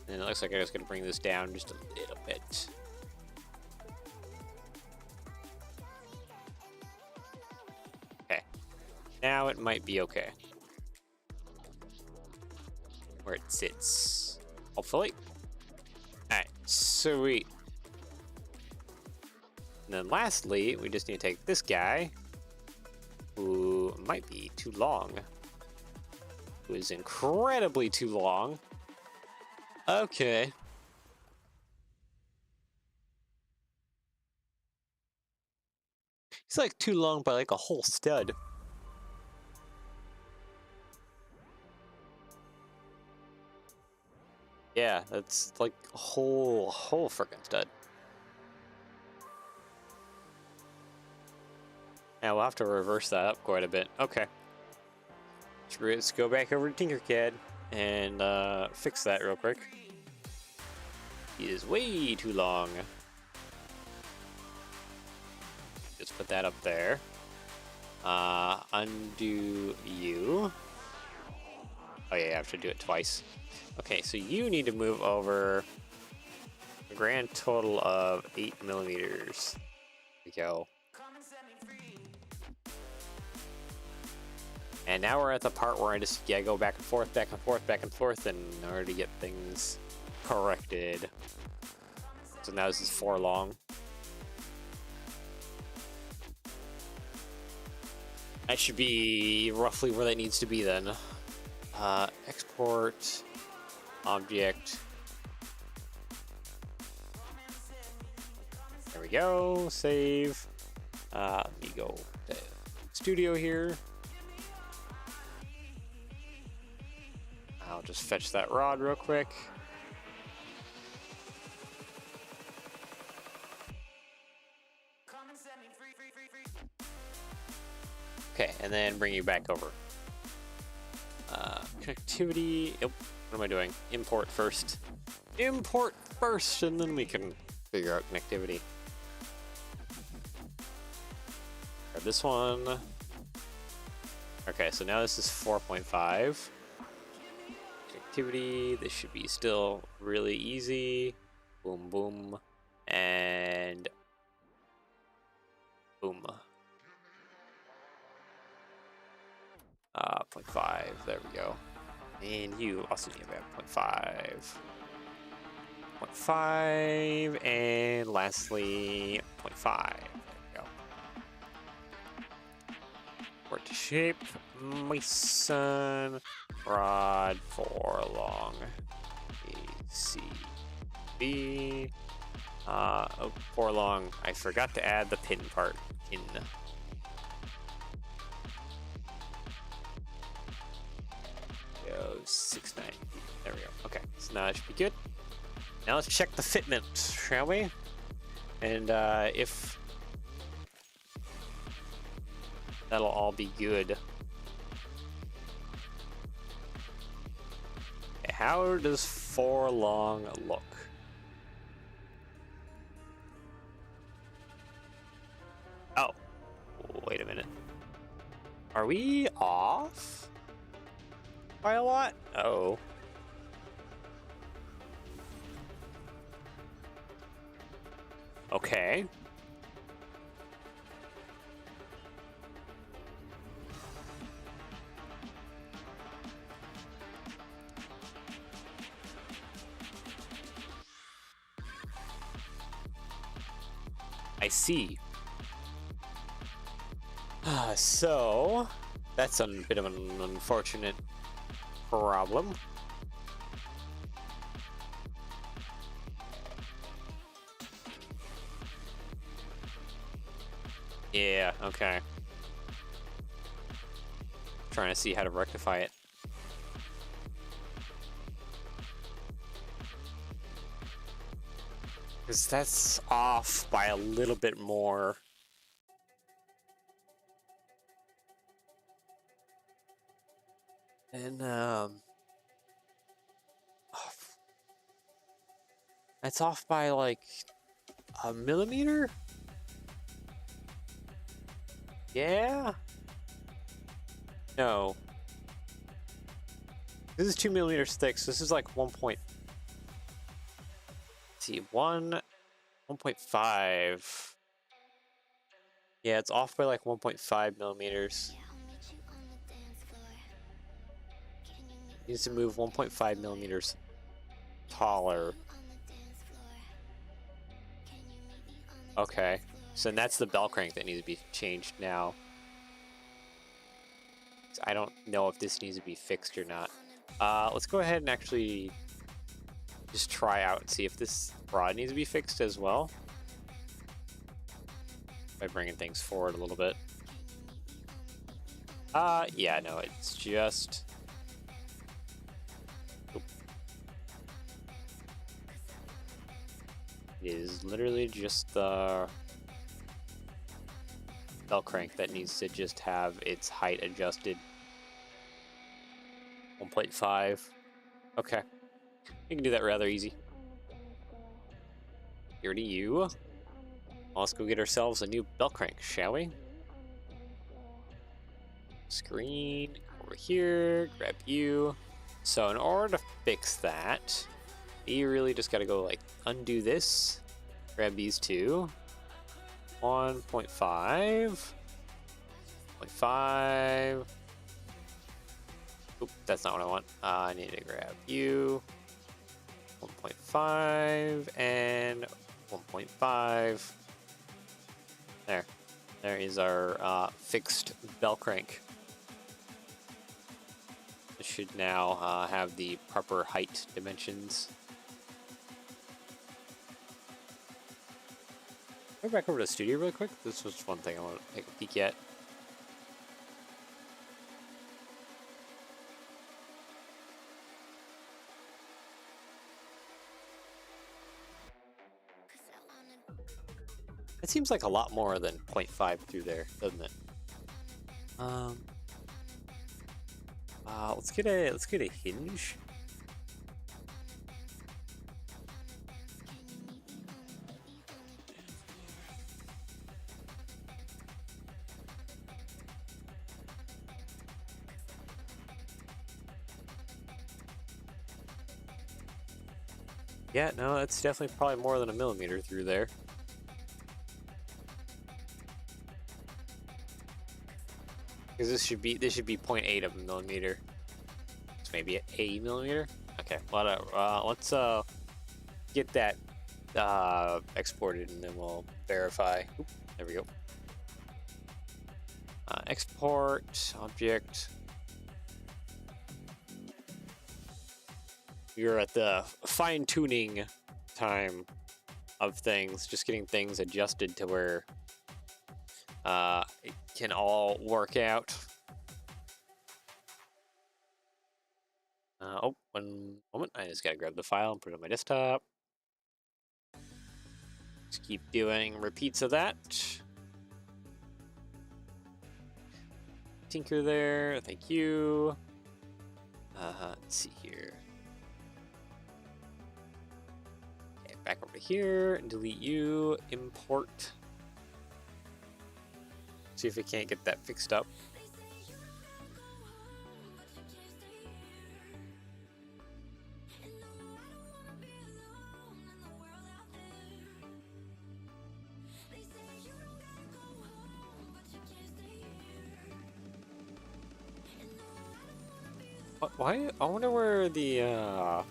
And it looks like I'm just gonna bring this down just a little bit. Okay. Now it might be okay. Where it sits. Hopefully. Alright, sweet. And then lastly, we just need to take this guy, who might be too long, who is incredibly too long. Okay. He's like too long by like a whole stud. Yeah, that's like a whole freaking stud. Now we'll have to reverse that up quite a bit. Okay. Let's go back over to Tinkercad and fix that real quick. He is way too long. Just put that up there. Undo you. Oh yeah, I have to do it twice. Okay, so you need to move over a grand total of 8 millimeters. There we go. And now we're at the part where I just go back and forth, back and forth, back and forth in order to get things corrected. So now this is 4 long. That should be roughly where that needs to be then. Export, object. There we go, save. Let me go to studio here. I'll just fetch that rod real quick. Okay, and then bring you back over. Connectivity. Yep. What am I doing? Import first. Import first, and then we can figure out connectivity. Grab this one. Okay, so now this is 4.5. activity. This should be still really easy. Boom, boom, and boom. 0.5, there we go. And you also need to have 0.5. 0.5, and lastly, 0.5. There we go. Work to shape, Mason, rod for long. A, C, B. Oh, for long. I forgot to add the pin part. Pin. Go 690. There we go. Okay, so now it should be good. Now let's check the fitment, shall we? And if that'll all be good. Okay, how does for long look? Oh, wait a minute. Are we off by a lot? Oh. Okay. I see. So, that's a bit of an unfortunate problem. Yeah, okay. Trying to see how to rectify it. Because that's off by a little bit more. And, that's off by like a millimeter? Yeah? No. This is 2 millimeters thick, so this is like 1 point. Let's see, 1.5. Yeah, it's off by like 1.5 millimeters. Needs to move 1.5 millimeters taller. Okay, so that's the bell crank that needs to be changed now. I don't know if this needs to be fixed or not. Let's go ahead and actually just try out and see if this rod needs to be fixed as well. By bringing things forward a little bit. Yeah, no, it's just... Oop. It is literally just the bell crank that needs to just have its height adjusted. 1.5. Okay. We can do that rather easy. Here to you. Well, let's go get ourselves a new bell crank, shall we? Screen, over here, grab you. So in order to fix that, you really just gotta go like undo this, grab these two. 1.5, 0.5. Oop, that's not what I want. I need to grab you. 1.5 and 1.5. There. There is our fixed bell crank. It should now have the proper height dimensions. Go back over to the studio really quick. This was one thing I want to take a peek at. It seems like a lot more than 0.5 through there, doesn't it? Let's get a hinge. Yeah, no, that's definitely probably more than a millimeter through there. Because this should be 0.8 of a millimeter. It's maybe a millimeter. Okay, whatever. Let's get that exported and then we'll verify. Oop, there we go. Export object. You're at the fine-tuning time of things, just getting things adjusted to where it can all work out. Oh, one moment. I just gotta grab the file and put it on my desktop. Just keep doing repeats of that. Tinker there. Thank you. Let's see here. Okay, back over here and delete you. Import. See if we can't get that fixed up. Why? I wonder where the I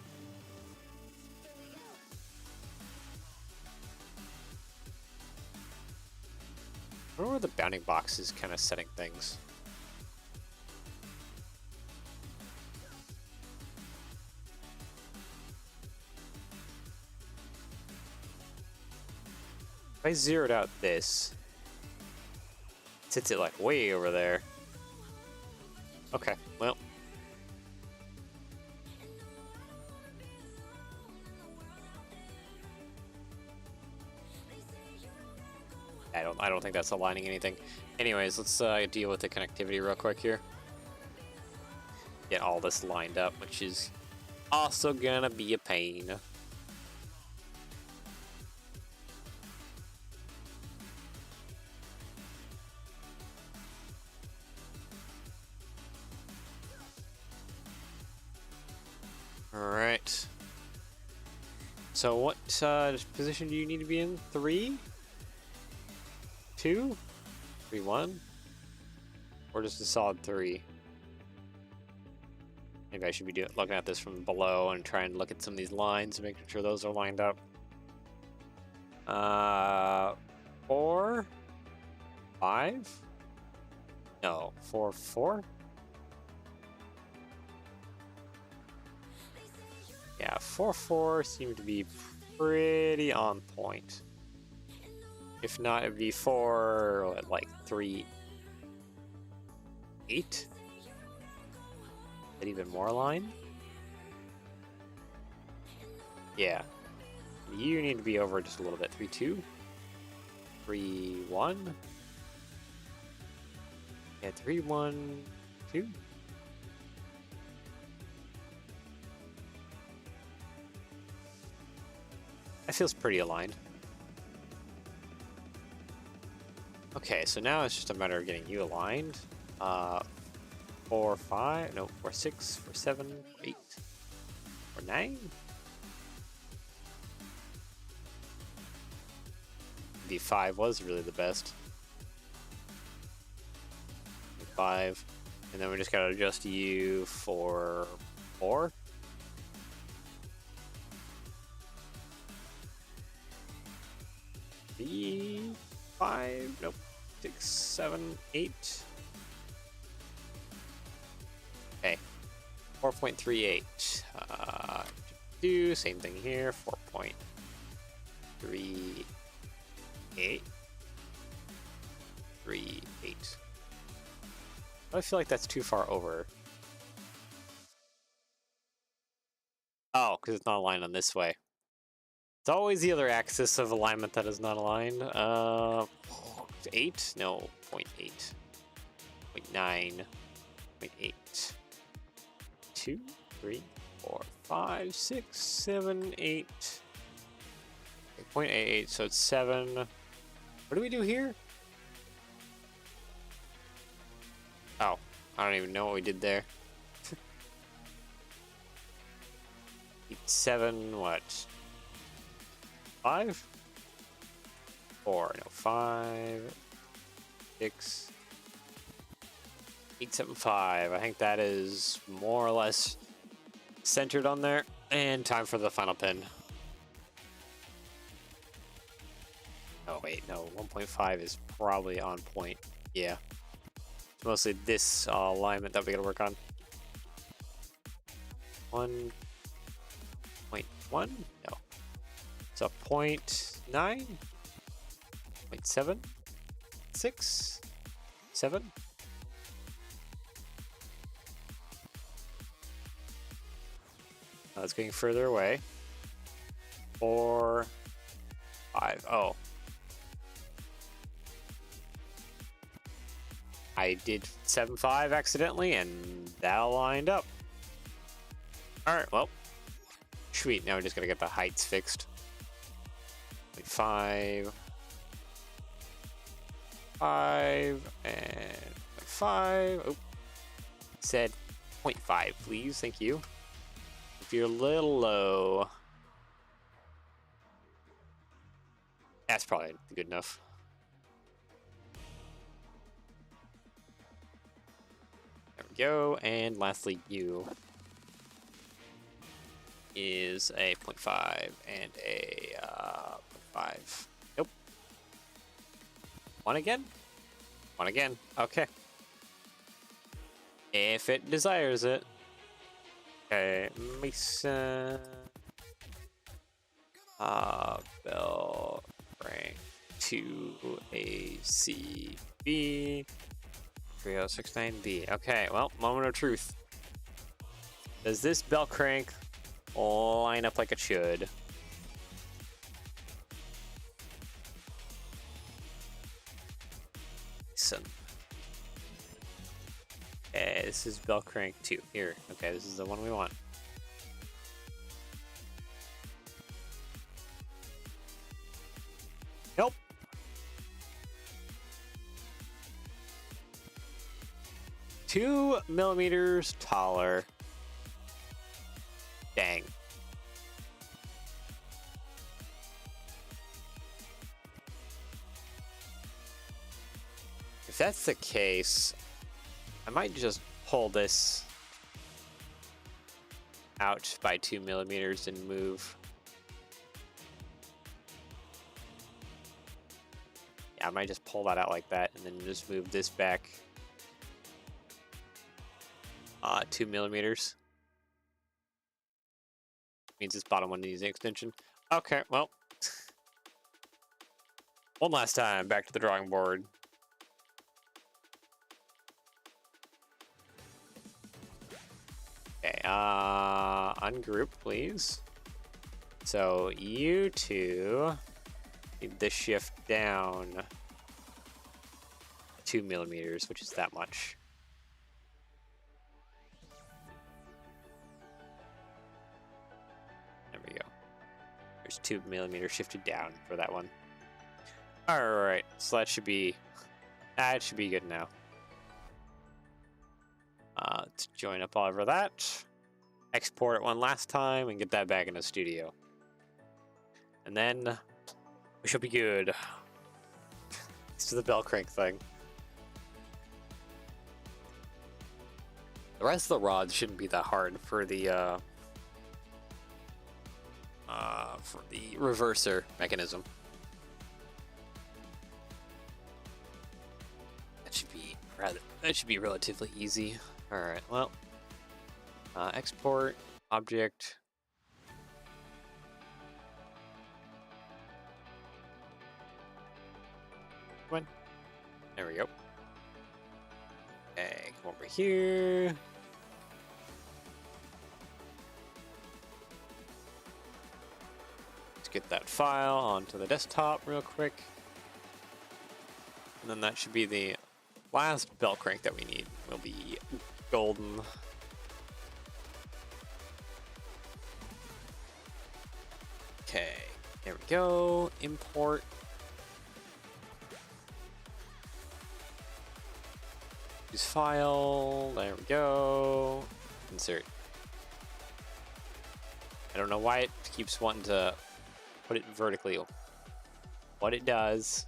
wonder where the bounding box is kind of setting things. If I zeroed out this, it sits it like way over there. Okay, well. I don't think that's aligning anything. Anyways, let's deal with the connectivity real quick here. Get all this lined up, which is also gonna be a pain. Alright. So what position do you need to be in? 3? 2? 3, 1? Or just a solid 3? Maybe I should be looking at this from below and trying to look at some of these lines and making sure those are lined up. 4? 5? No, 4, 4? Yeah, 4, 4 seem to be pretty on point. If not, it'd be 4, like 3, 8? Is that even more aligned? Yeah. You need to be over just a little bit. 3, 2? 3, 1? Yeah, 3, 1, 2? That feels pretty aligned. Okay, so now it's just a matter of getting you aligned. 4, 5, no, 4, 6, 4, 7, 8, 4, 9. V5 was really the best. 5, and then we just gotta adjust you for 4. V5, nope. 6, 7, 8. Okay, 4.38. Do same thing here. 4.38. 38. I feel like that's too far over. Oh, because it's not aligned on this way. It's always the other axis of alignment that is not aligned. 8? No, 0.8. 0.9. 0.8. 2, 3, 4, 5, 6, 7, 8. 0.88, so it's 7. What do we do here? Oh, I don't even know what we did there. 7, what? 5, 4, no, 5, 6, 8, 7, 5. I think that is more or less centered on there. And time for the final pin. Oh, wait, no. 1.5 is probably on point. Yeah. It's mostly this alignment that we gotta work on. 1.1? No. So 0.9? 0.7? 6? 7? It's getting further away. 4, 5. Oh. I did 7.5 accidentally, and that lined up. Alright, well. Sweet, now we're just gonna get the heights fixed. 5, 5, and 5. Oh. Said 0.5, please. Thank you. If you're a little low, that's probably good enough. There we go. And lastly, you is a 0.5 and a 0.5. Nope. 1 again? 1 again. Okay. If it desires it. Okay, Mason. Bell rank 2 ACB 3069B. Okay, well, moment of truth. Does this bell crank line up like it should? Mason. Okay, this is bell crank 2. Here. Okay, this is the one we want. Nope. Two millimeters taller. Dang. If that's the case, I might just pull this out by 2 millimeters and move. Yeah, I might just pull that out like that and then just move this back 2 millimeters. Means this bottom one needs an extension. Okay, well. One last time, back to the drawing board. Okay, ungroup, please. So you two need this shift down 2 millimeters, which is that much. There we go. There's 2 millimeters shifted down for that one. All right, so that should be good now. Let's join up all over that. Export it one last time and get that back in the studio. And then we should be good. This is the bell crank thing. The rest of the rods shouldn't be that hard for the reverser mechanism. That should be relatively easy. All right. Well, export object. Come on. There we go. Okay, come over here. Let's get that file onto the desktop real quick. And then that should be the last bell crank that we need. Will be golden. Okay, there we go. Import. Use file. There we go. Insert. I don't know why it keeps wanting to put it vertically. What it does.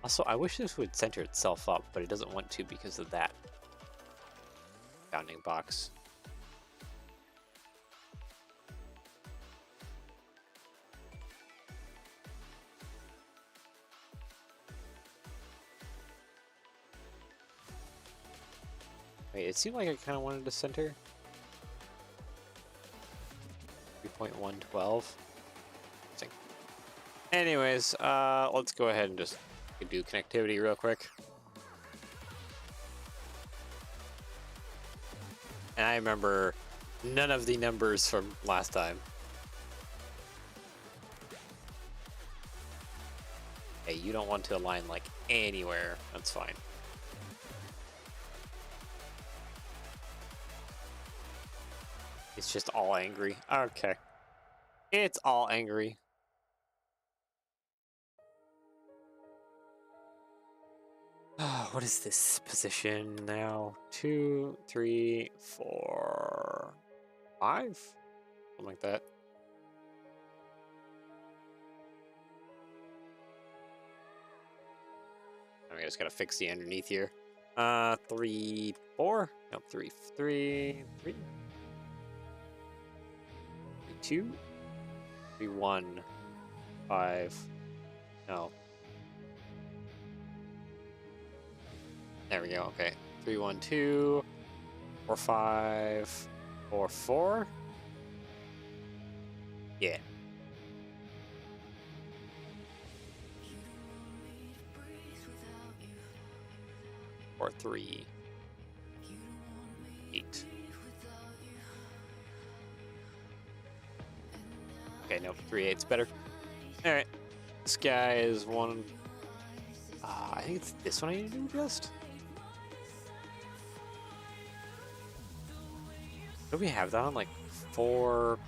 Also, I wish this would center itself up, but it doesn't want to because of that bounding box. Wait, it seemed like I kind of wanted to center. 3.112. Anyways, let's go ahead and just do connectivity real quick. And I remember none of the numbers from last time. Hey, you don't want to align like anywhere. That's fine. It's just all angry. Okay. It's all angry. What is this position now? 2, 3, 4, 5? Something like that. I just gotta fix the underneath here. 3, 4? Nope, 3, 3, 3. 2, 3, 1, 5. No. There we go. Okay. 3, 1, 2, 4, 5, 4, 4. Yeah. 4, 3, 8. Okay, nope. 3, 8's better. All right. This guy is one. I think it's this one I need to adjust. Do we have that on like 4,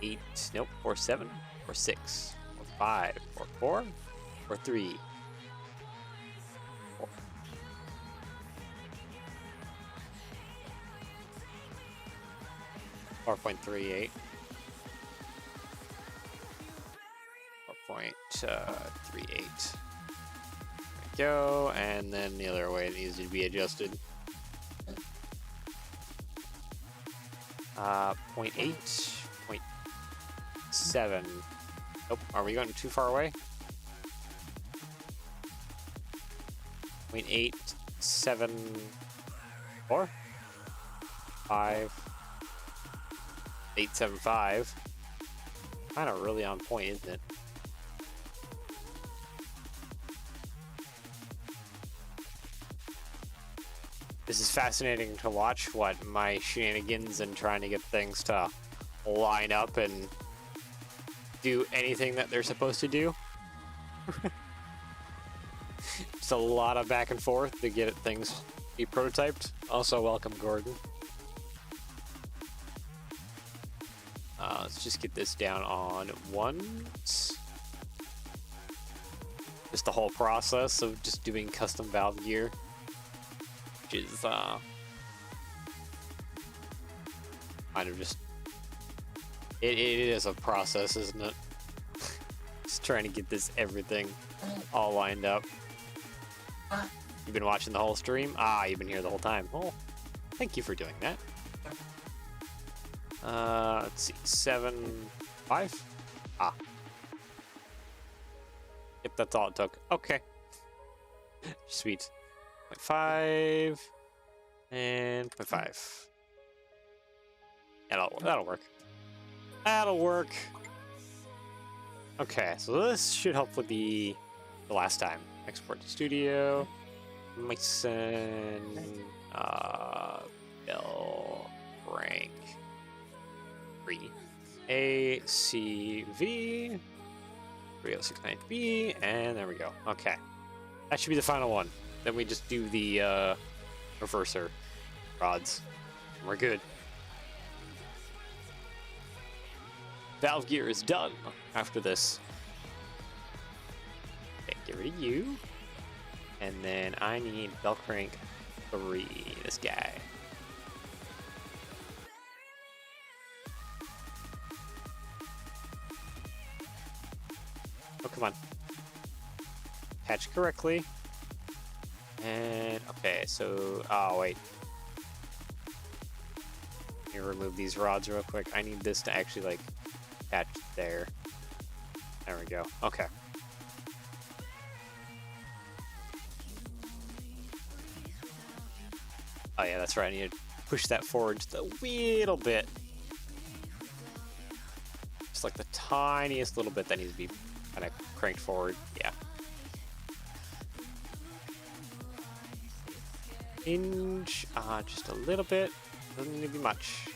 8? Nope. 4, 7, 4, 6, 4, 5, 4, 4, 4, 3. 4.38. 4.38. Go, and then the other way it needs to be adjusted. 0.8, 0.7. Nope, are we going too far away? 0.874, 5, 875. Kind of really on point, isn't it? This is fascinating to watch, what my shenanigans and trying to get things to line up and do anything that they're supposed to do. It's a lot of back and forth to get things be prototyped. Also, welcome, Gordon. Let's just get this down on ones. Just the whole process of just doing custom valve gear. Which is kind of just it is a process, isn't it? Just trying to get this everything all lined up. You've been watching the whole stream? You've been here the whole time. Oh, thank you for doing that. Let's see, 7, 5. Yep, that's all it took. Okay. Sweet. 0.5 and 0.5. That'll work. That'll work. Okay, so this should hopefully be the last time. Export to studio. Mason. Bill. Rank. 3. ACV. 3069B. And there we go. Okay. That should be the final one. Then we just do the reverser rods. And we're good. Valve gear is done after this. Okay, get rid of you. And then I need belt crank 3, this guy. come on. Attach correctly. And, okay, so, oh, wait. Let me remove these rods real quick. I need this to actually, like, attach there. There we go. Okay. Oh, yeah, that's right. I need to push that forward just a little bit. Just like the tiniest little bit that needs to be kind of cranked forward. Yeah. Inch, just a little bit. Doesn't need to be much.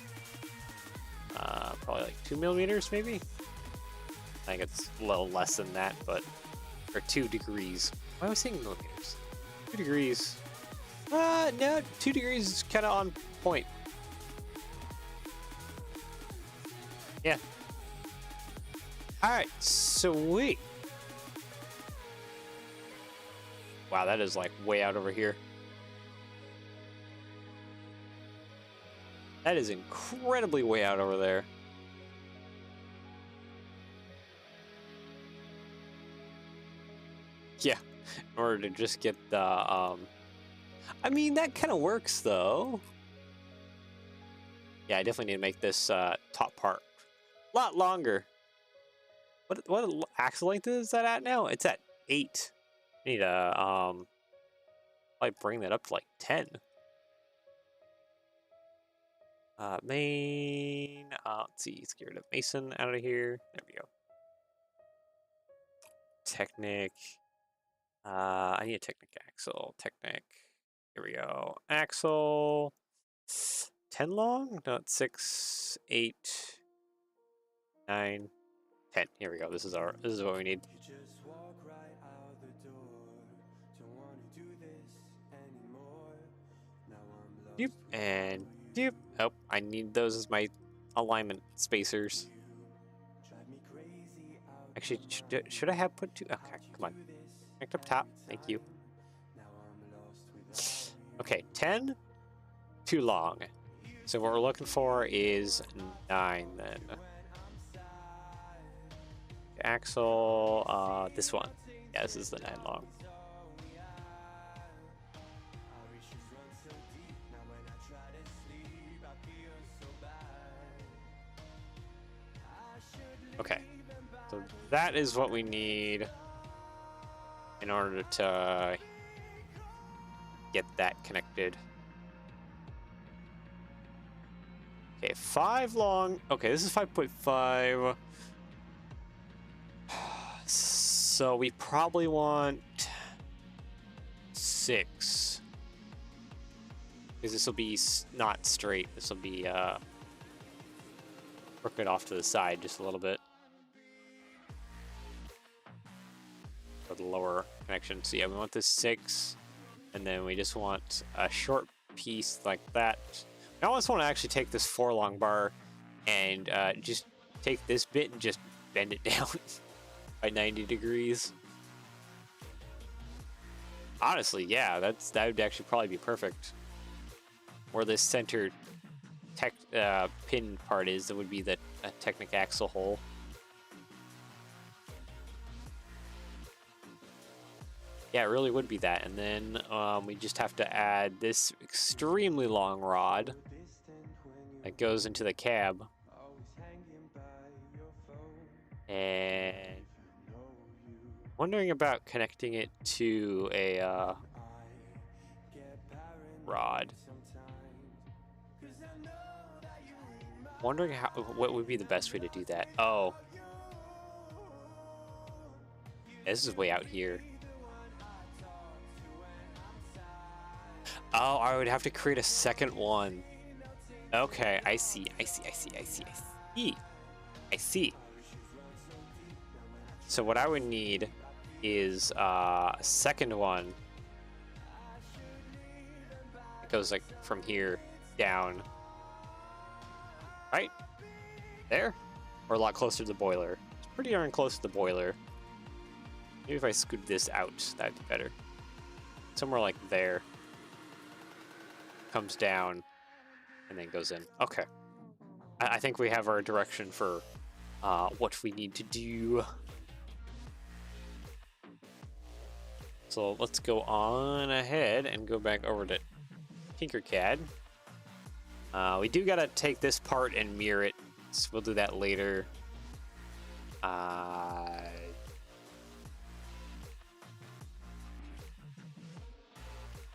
Probably like 2 millimeters, maybe. I think it's a little less than that, but or 2 degrees. Why was I saying millimeters? 2 degrees. No, 2 degrees is kind of on point. Yeah. All right, sweet. Wow, that is like way out over here. That is incredibly way out over there. Yeah, in order to just get the, I mean, that kind of works though. Yeah, I definitely need to make this top part a lot longer. What axle length is that at now? It's at 8. I need to probably bring that up to like 10. Main, let's see, let's get rid of Mason out of here. There we go. Technic. I need a Technic axle. Technic. Here we go. Axle. 10 long? No, it's 6, 8, 9, 10. Here we go. This is what we need. Doop and doop. Oh, I need those as my alignment spacers. Actually, should I have put 2? Okay, come on. Connect up top. Thank you. Okay, 10. Too long. So what we're looking for is 9 then. Axle, this one. Yeah, this is the 9 long. Okay, so that is what we need in order to get that connected. Okay, 5 long. Okay, this is 5.5. So we probably want 6. Because this will be not straight. This will be work it off to the side just a little bit. For the lower connection. So yeah, we want this 6. And then we just want a short piece like that. I almost want to actually take this 4 long bar and just take this bit and just bend it down by 90 degrees. Honestly, yeah, that would actually probably be perfect. Where this center pin part is, that would be the Technic axle hole. Yeah, it really would be that. And then we just have to add this extremely long rod that goes into the cab. And wondering about connecting it to a rod. Wondering what would be the best way to do that. Oh. This is way out here. Oh, I would have to create a second one. Okay, I see. I see. So what I would need is a second one. It goes like from here down. Right? There? Or a lot closer to the boiler. It's pretty darn close to the boiler. Maybe if I scoot this out, that'd be better. Somewhere like there. Comes down and then goes in. Okay. I think we have our direction for what we need to do. So let's go on ahead and go back over to Tinkercad. We do gotta take this part and mirror it. So we'll do that later.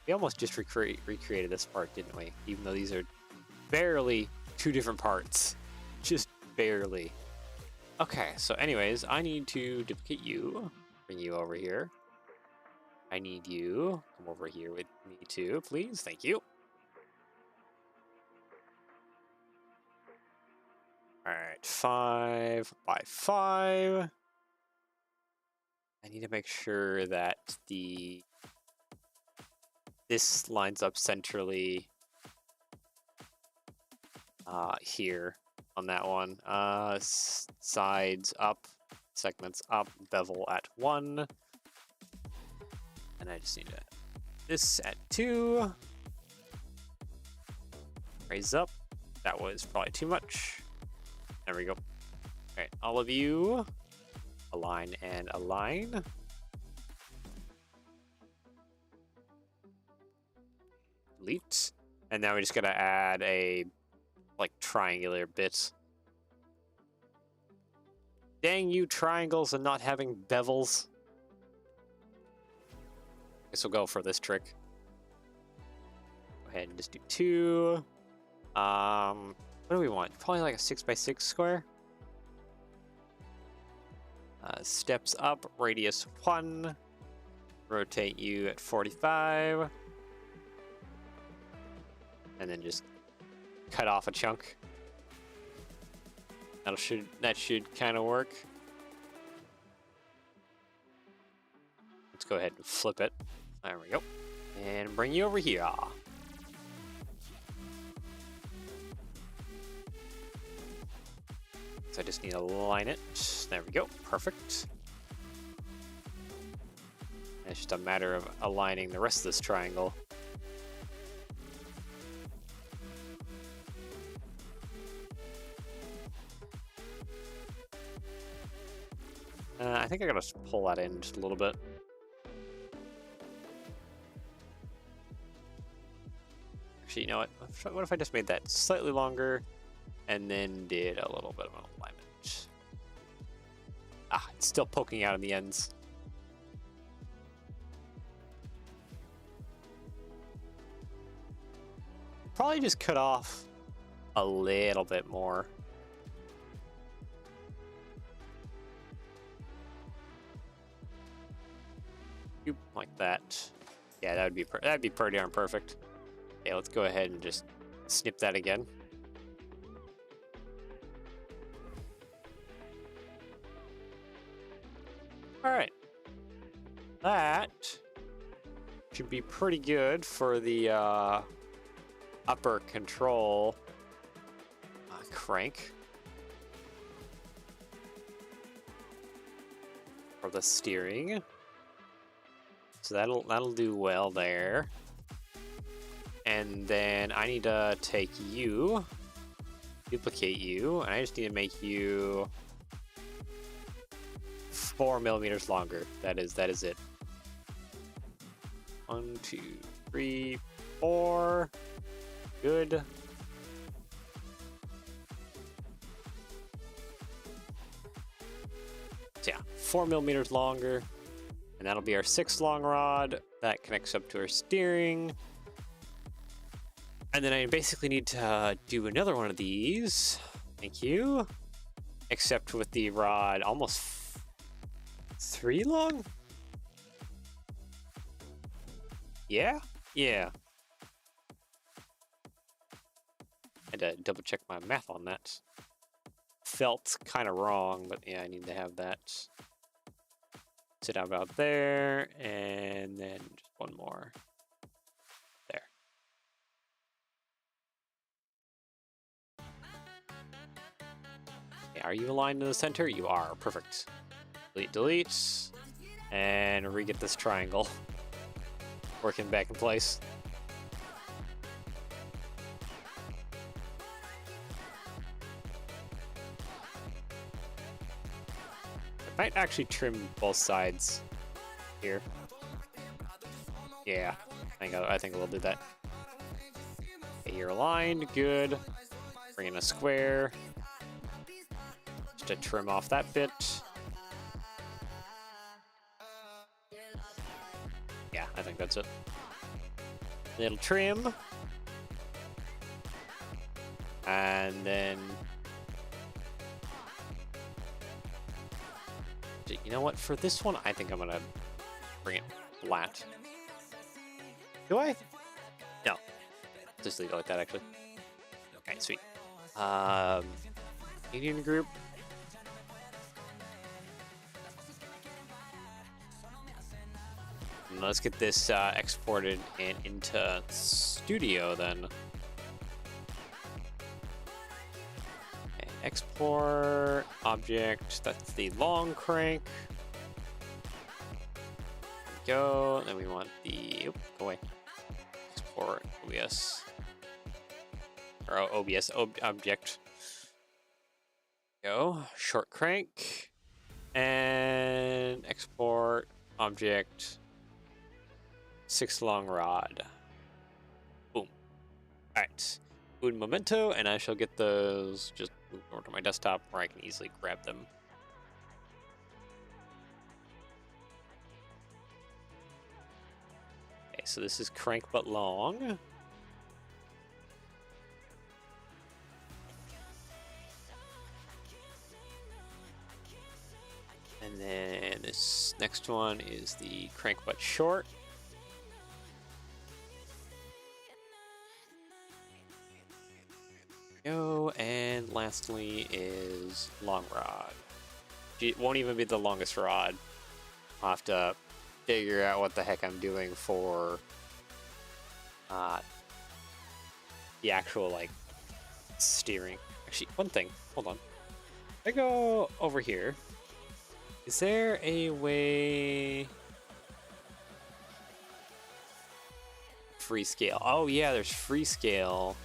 We almost just recreated this part, didn't we? Even though these are barely two different parts. Just barely. Okay, so anyways, I need to duplicate you. Bring you over here. I need you. Come over here with me too, please. Thank you. Alright, 5 by 5. I need to make sure that this lines up centrally here on that one. Sides up, segments up, bevel at 1. And I just need to this at 2. Raise up. That was probably too much. There we go. Alright, all of you align and align. Delete. And now we just gotta add a like triangular bit. Dang you triangles and not having bevels. Guess we'll go for this trick. Go ahead and just do 2. What do we want? Probably like a 6x6 square. Steps up, radius 1. Rotate you at 45. And then just cut off a chunk. That should kind of work. Let's go ahead and flip it. There we go. And bring you over here. So I just need to align it. There we go. Perfect. And it's just a matter of aligning the rest of this triangle. I think I gotta pull that in just a little bit. Actually, you know what? What if I just made that slightly longer and then did a little bit of an alignment? Ah, it's still poking out in the ends. Probably just cut off a little bit more. Like that. Yeah, that'd be pretty darn perfect. Okay, let's go ahead and just snip that again. All right, that should be pretty good for the upper control crank for the steering. So that'll do well there. And then I need to take you, duplicate you, and I just need to make you 4 millimeters longer. That is it. 1, 2, 3, 4. Good. So yeah, 4 millimeters longer. And that'll be our 6 long rod. That connects up to our steering. And then I basically need to do another one of these. Thank you. Except with the rod almost 3 long? Yeah? Yeah. I had to double check my math on that. Felt kind of wrong, but yeah, I need to have that. Sit about there, and then just one more there. Okay, are you aligned in the center? You are. Perfect. Delete, delete, and re-get this triangle working back in place. Might actually trim both sides here. Yeah, I think we'll do that. Okay, you're aligned, good. Bring in a square. Just to trim off that bit. Yeah, I think that's it. Little trim. And then... You know what? For this one, I think I'm gonna bring it flat. Do I? No. Just leave it like that, actually. Okay, sweet. Union group. And let's get this exported and into Studio then. Okay, export object. That's the long crank. There we go. Then we want the go away. Export OBS or OBS object. Go short crank and export object 6 long rod. Boom. All right. Boot memento, and I shall get those just moved over to my desktop where I can easily grab them. Okay, so this is crank but long. And then this next one is the crank but short. Go, and lastly is long rod. It won't even be the longest rod. I'll have to figure out what the heck I'm doing for the actual like steering. Actually, one thing, hold on. If I go over here, is there a way? Free scale. Oh yeah, there's free scale.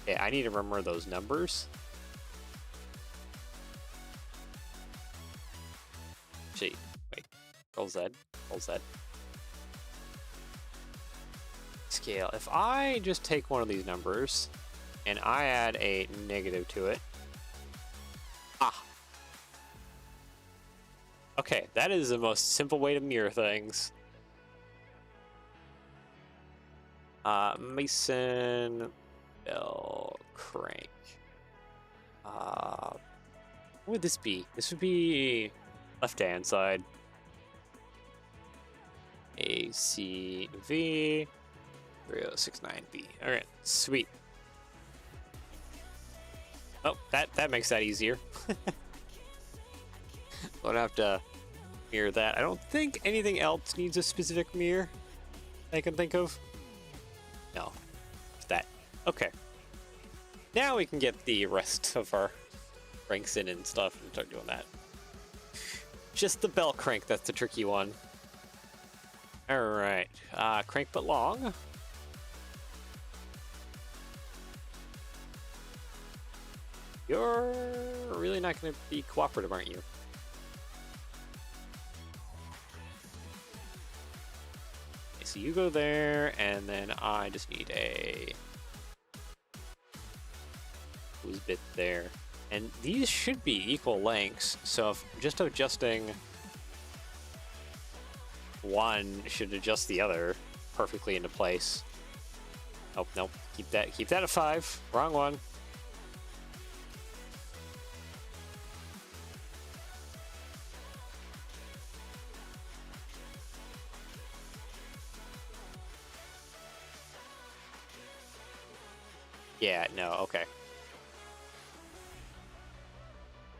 Okay, I need to remember those numbers. Gee, wait. Control Z. Control Z. Scale. If I just take one of these numbers and I add a negative to it. Ah. Okay, that is the most simple way to mirror things. Mason bell crank. What would this be? This would be left-hand side. ACV 3069B. All right, sweet. Oh, that makes that easier. I'll have to mirror that. I don't think anything else needs a specific mirror I can think of. No, it's that. Okay. Now we can get the rest of our cranks in and stuff and start doing that. Just the bell crank, that's the tricky one. Alright, crank but long. You're really not going to be cooperative, aren't you? Okay, so you go there, and then I just need a loose bit there. And these should be equal lengths, so if just adjusting one should adjust the other perfectly into place. Oh, nope. Keep that at 5. Wrong one. Yeah, no, okay.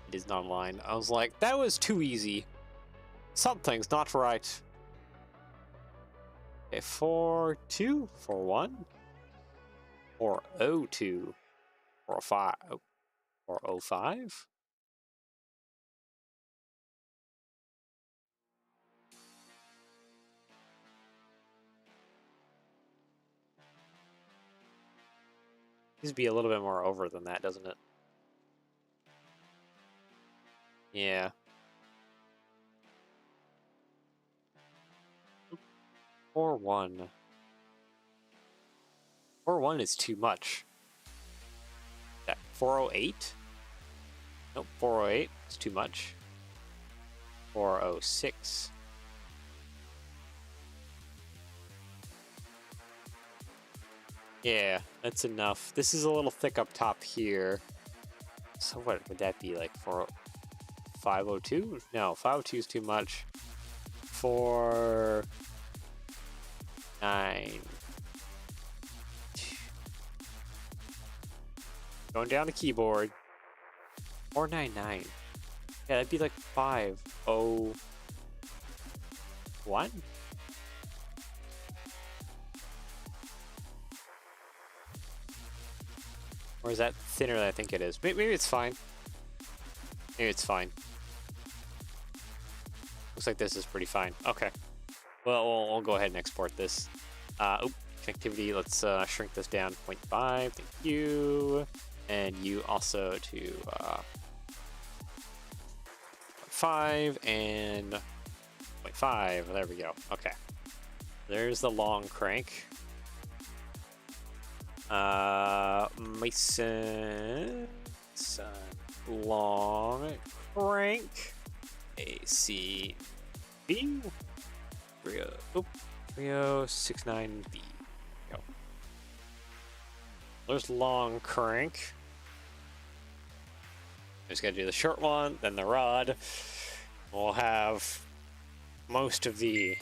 It is not aligned. I was like, that was too easy. Something's not right. Okay, 4-2, 4-1, 4-0-2, 4-5, 4-0-5. Needs to be a little bit more over than that, doesn't it? Yeah. 4-1. 4-1 is too much. That 408? Nope, 408 is too much. 406. Yeah, that's enough. This is a little thick up top here. So what would that be, like 502? No, 502 is too much. 4-9. Going down the keyboard. 499. Yeah, that'd be like 501. Or is that thinner than I think it is? Maybe it's fine. Maybe it's fine. Looks like this is pretty fine. Okay. Well, we'll go ahead and export this. Connectivity. Let's shrink this down 0.5. Thank you. And you also to 0.5 and 0.5. There we go. Okay. There's the long crank. Mason long crank. AC B 3069B. Go. There's long crank. Just gotta do the short one, then the rod. We'll have most of the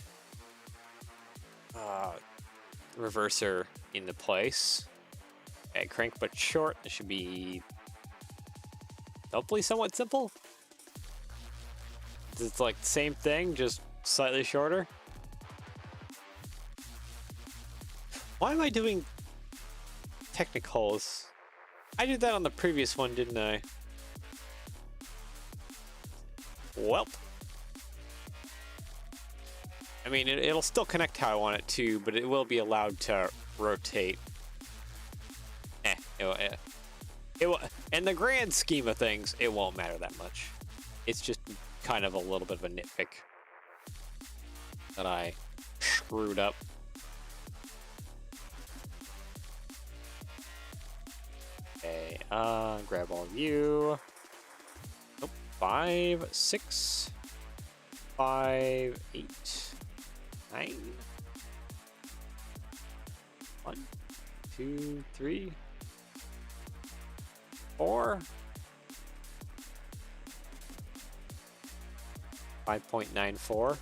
reverser into place. Okay, crank but short. This should be hopefully somewhat simple. It's like the same thing, just slightly shorter. Why am I doing technicals? I did that on the previous one, didn't I? Welp. I mean, it'll still connect how I want it to, but it will be allowed to rotate. It will, in the grand scheme of things, it won't matter that much. It's just kind of a little bit of a nitpick that I screwed up. Okay, grab all of you. Nope, 5, 6, 5, 8, 9. 1, 2, 3, 4. 5.94. I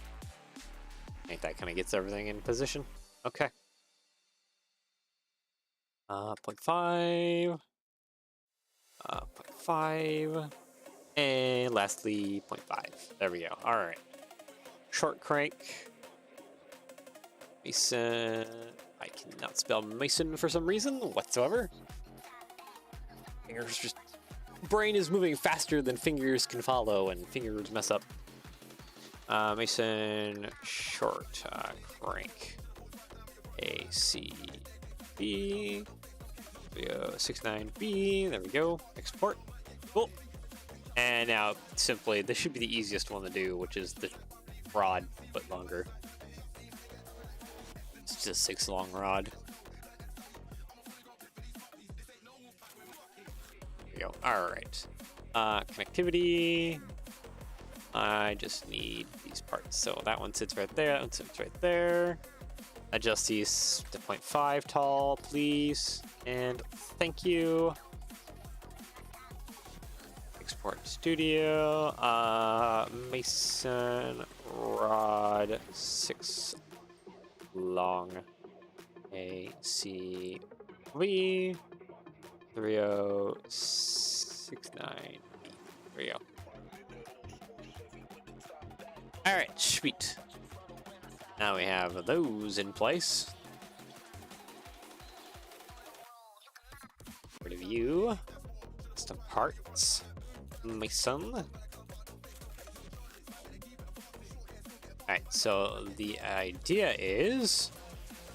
think that kind of gets everything in position. Okay. 0.5. 0.5. And lastly, 0.5. There we go. All right. Short crank. Mason. I cannot spell Mason for some reason whatsoever. Fingers just. Brain is moving faster than fingers can follow, and fingers mess up. Mason short crank. ACB. 69B. There we go. Export. Cool. And now, simply, this should be the easiest one to do, which is the rod, but longer. It's just 6 long rod. There we go. All right. Connectivity. I just need these parts. So that one sits right there. That one sits right there. Adjust these to 0.5 tall, please. And thank you. Export studio. Mason rod 6 long. ACV 3069. There we go. All right, sweet. Now we have those in place. Rid of you. Custom parts. Mason. Alright, so the idea is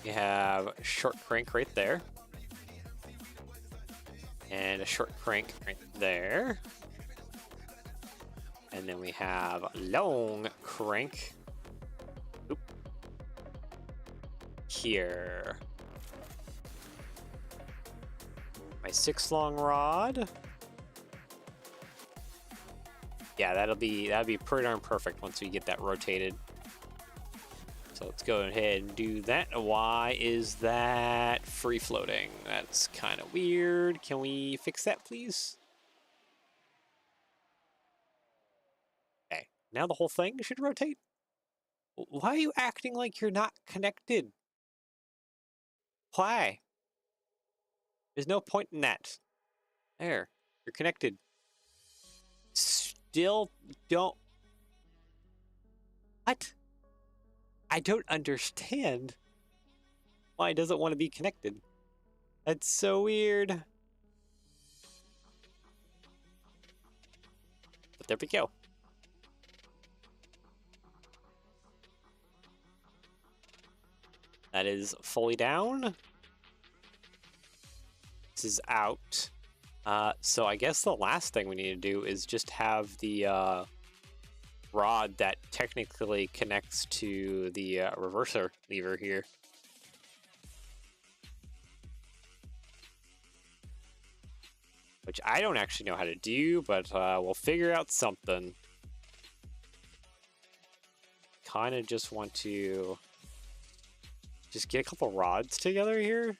you have a short crank right there. And a short crank right there. And then we have a long crank. Oop. here. My 6 long rod. Yeah, that'd be pretty darn perfect once we get that rotated. So let's go ahead and do that. Why is that free floating? That's kind of weird. Can we fix that, please? Okay, now the whole thing should rotate. Why are you acting like you're not connected? Why? There's no point in that. There, you're connected. Still don't... What? I don't understand why it doesn't want to be connected. That's so weird. But there we go. That is fully down. This is out. So I guess the last thing we need to do is just have the rod that technically connects to the reverser lever here. Which I don't actually know how to do, but we'll figure out something. Kind of just want to just get a couple rods together here.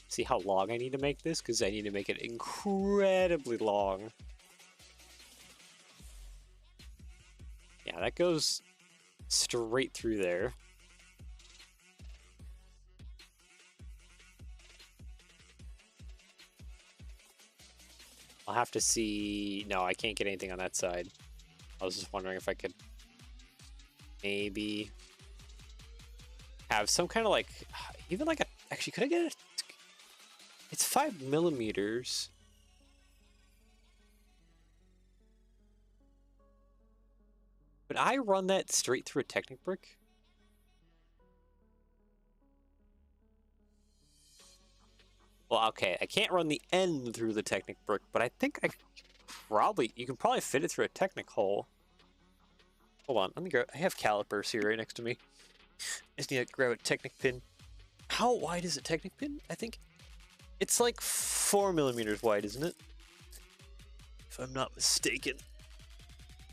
See how long I need to make this, because I need to make it incredibly long. Yeah, that goes straight through there. I'll have to see... No, I can't get anything on that side. I was just wondering if I could maybe have some kind of like... Even like a... Actually, could I get it? It's 5 millimeters. Would I run that straight through a Technic brick? Well, okay, I can't run the end through the Technic brick, but I think you can probably fit it through a Technic hole. Hold on, let me grab, I have calipers here right next to me. I just need to grab a Technic pin. How wide is a Technic pin? I think it's like 4 millimeters wide, isn't it? If I'm not mistaken.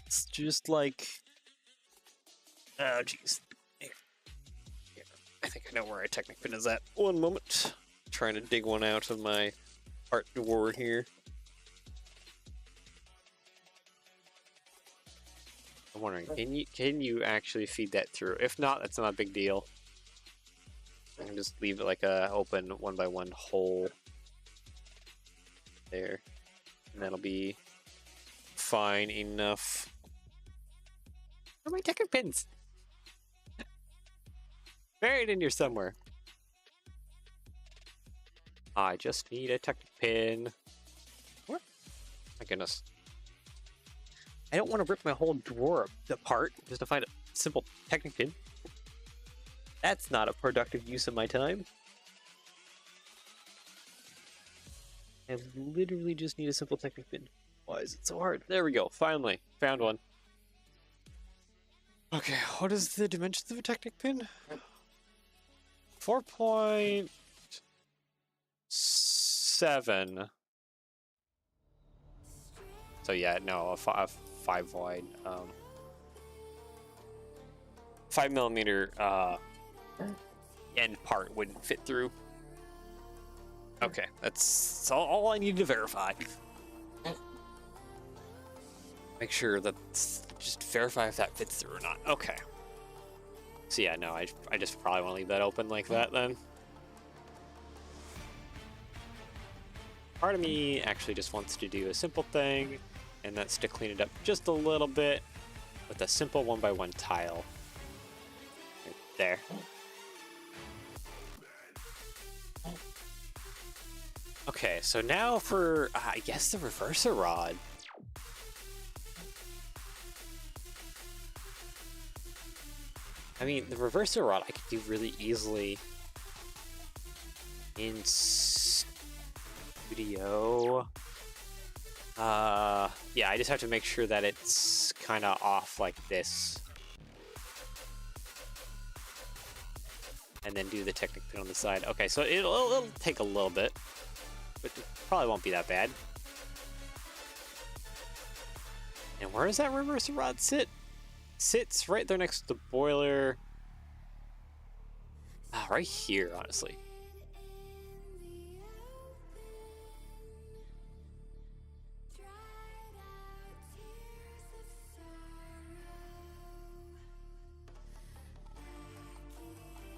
It's just like... Oh, jeez. Here. I think I know where a Technic pin is at. One moment. Trying to dig one out of my art drawer here. I'm wondering, can you actually feed that through? If not, that's not a big deal. I can just leave it like a open 1x1 hole there, and that'll be fine enough. Where are my Technic pins? Buried in here somewhere. I just need a Technic pin. What? My goodness. I don't want to rip my whole drawer apart just to find a simple Technic pin. That's not a productive use of my time. I literally just need a simple Technic pin. Why is it so hard? There we go. Finally. Found one. Okay, what is the dimensions of a Technic pin? 4.7. So yeah, no, a 5 wide. 5 millimeter end part wouldn't fit through. Okay, that's all I need to verify. Make sure that just verify if that fits through or not. Okay. So yeah, no, I just probably want to leave that open like that then. Part of me actually just wants to do a simple thing, and that's to clean it up just a little bit with a simple 1x1 tile. Right there. Okay, so now for, I guess, the reverser rod. I mean, the reverser rod I could do really easily in Studio. Yeah, I just have to make sure that it's kind of off like this. and then do the Technic pin on the side. Okay, so it'll take a little bit, but it probably won't be that bad. And where does that reverser rod sit? Sits right there next to the boiler. Right here, honestly.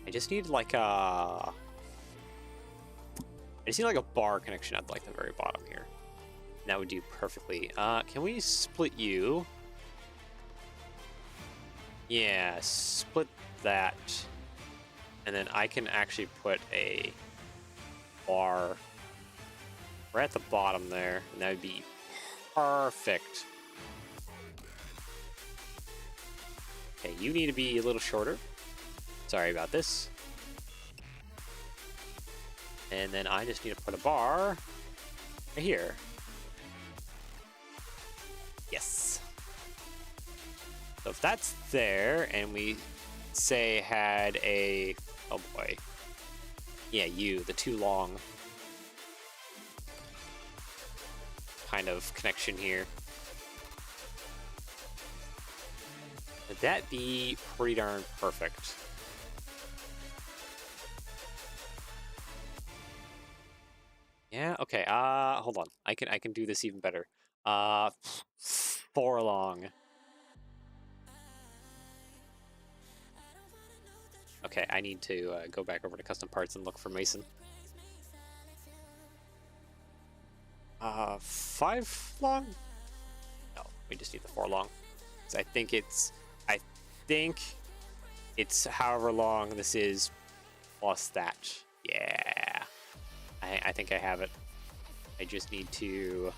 I just need like a bar connection at like the very bottom here. And that would do perfectly. Can we split you? Yeah, split that. And then I can actually put a bar right at the bottom there, and that would be perfect. Okay, you need to be a little shorter. Sorry about this. And then I just need to put a bar right here. Yes. So if that's there, and we say had a, oh boy, yeah, the too long kind of connection here. Would that be pretty darn perfect? Yeah, okay, hold on. I can do this even better. 4 long. Okay, I need to go back over to custom parts and look for Mason. 5 long? No, we just need the 4 long. So I think it's however long this is plus that. Yeah. I think I have it. I just need to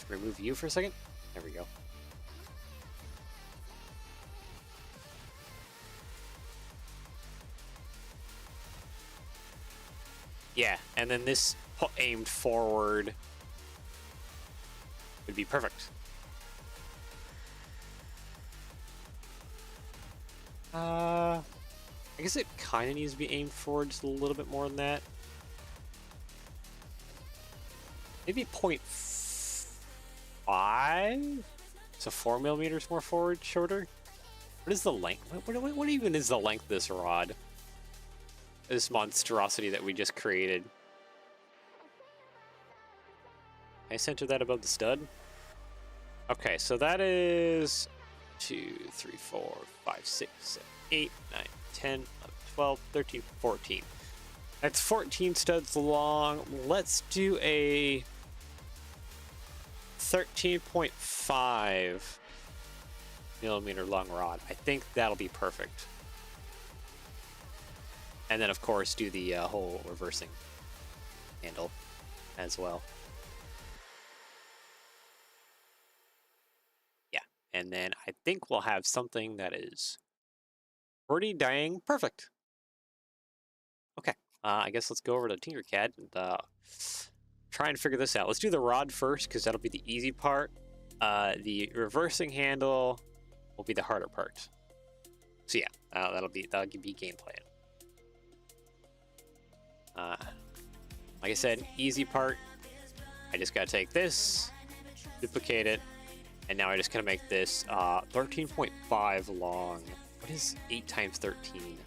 remove you for a second. There we go. Yeah, and then this aimed forward would be perfect. I guess it kind of needs to be aimed forward just a little bit more than that. Maybe 0.5? So 4 millimeters more forward, shorter? What is the length? What even is the length of this rod? This monstrosity that we just created. Can I center that above the stud? Okay, so that is 2, 3, 4, 5, 6, 7, 8, 9, 10, 11, 12, 13, 14. That's 14 studs long. Let's do a 13.5 millimeter long rod. I think that'll be perfect. And then, of course, do the whole reversing handle as well. Yeah, and then I think we'll have something that is pretty dang perfect. Okay, I guess let's go over to Tinkercad and try and figure this out. Let's do the rod first, because that'll be the easy part. The reversing handle will be the harder part. So yeah, that'll be game plan. Like I said, easy part. I just gotta take this, duplicate it, and now I just gotta make this 13.5 long. What is 8 times 13?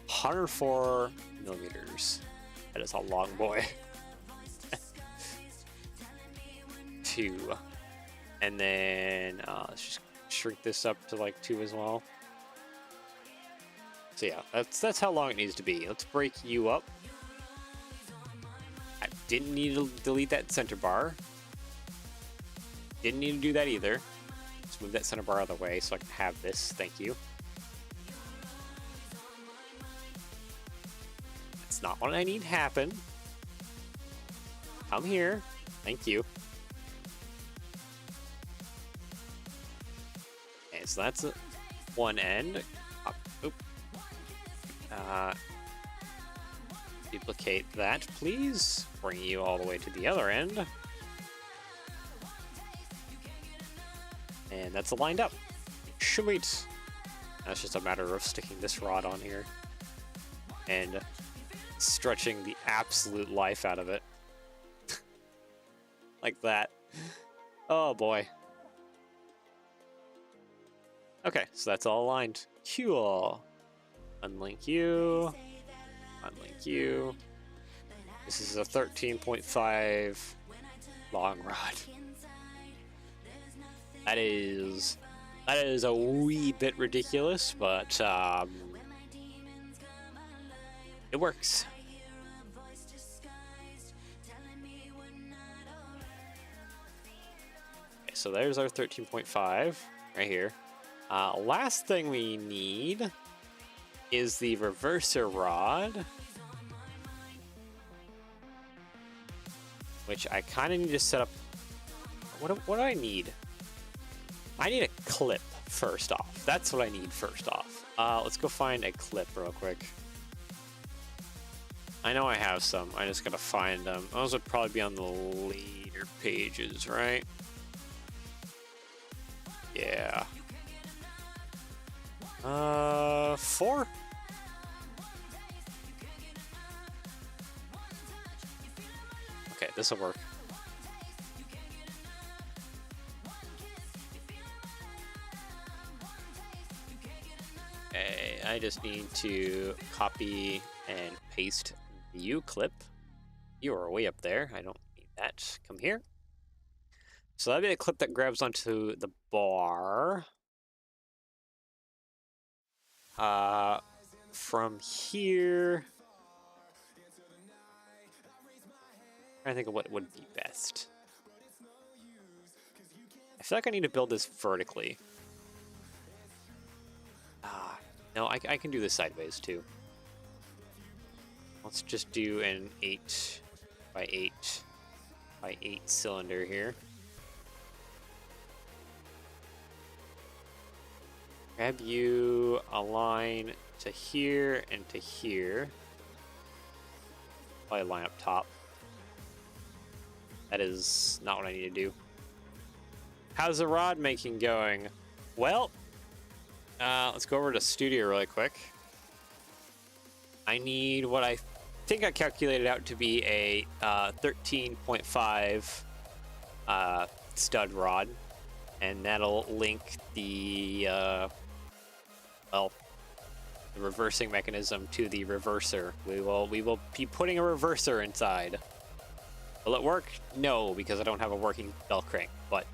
104 millimeters. That is a long boy. 2. And then let's just shrink this up to like 2 as well. So yeah, that's how long it needs to be. Let's break you up. I didn't need to delete that center bar. Didn't need to do that either. Let's move that center bar out of the way so I can have this. Thank you. That's not what I need to happen. Come here. Thank you. Okay, so that's one end. Oop. Duplicate that, please. Bring you all the way to the other end. And that's lined up. Sweet. That's just a matter of sticking this rod on here and stretching the absolute life out of it. Like that. Oh boy. Okay, so that's all aligned. Cool. Unlink you. Unlink you. This is a 13.5 long rod. That is a wee bit ridiculous, but it works. Okay, so there's our 13.5 right here. Last thing we need is the reverser rod, which I kind of need to set up. What do I need? I need a clip first off. That's what I need first off. Let's go find a clip real quick. I know I have some. I just gotta find them. Those would probably be on the later pages, right? Yeah. 4? Okay, this'll work. Okay, I just need to copy and paste the U clip. You are way up there. I don't need that. Come here. So that'd be a clip that grabs onto the bar. From here, I think of what would be best. I feel like I need to build this vertically. No, I can do this sideways too. Let's just do an 8 by 8 by 8 cylinder here. Grab you, align to here and to here. Probably line up top. That is not what I need to do. How's the rod making going? Well, let's go over to Studio really quick. I need what I think I calculated out to be a 13.5 stud rod, and that'll link the the reversing mechanism to the reverser. We will be putting a reverser inside. Will it work? No, because I don't have a working bell crank. But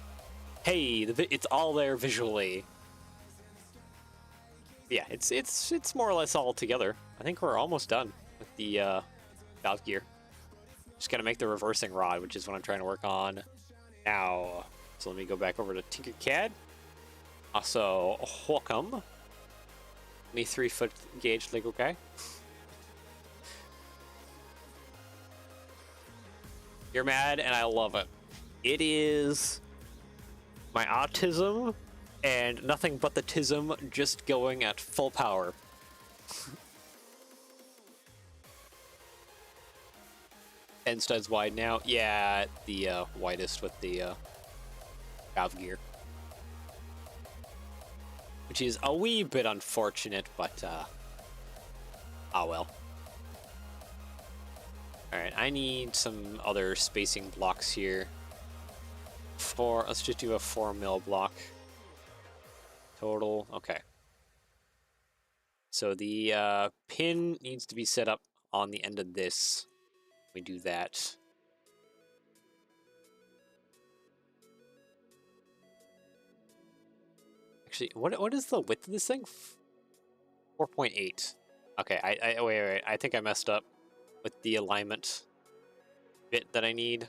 hey, it's all there visually. Yeah, it's more or less all together. I think we're almost done with the valve gear. Just gotta make the reversing rod, which is what I'm trying to work on now. So let me go back over to Tinkercad. Also, welcome. 23-foot gauge Lego guy. You're mad, and I love it. It is my autism and nothing but the tism just going at full power. And studs wide now. Yeah, the widest with the valve gear. Which is a wee bit unfortunate, but ah well. Alright, I need some other spacing blocks here. Let's just do a 4 mil block. Total, okay. So the pin needs to be set up on the end of this. We do that. Actually, what is the width of this thing? 4.8. Okay, wait. I think I messed up with the alignment bit that I need.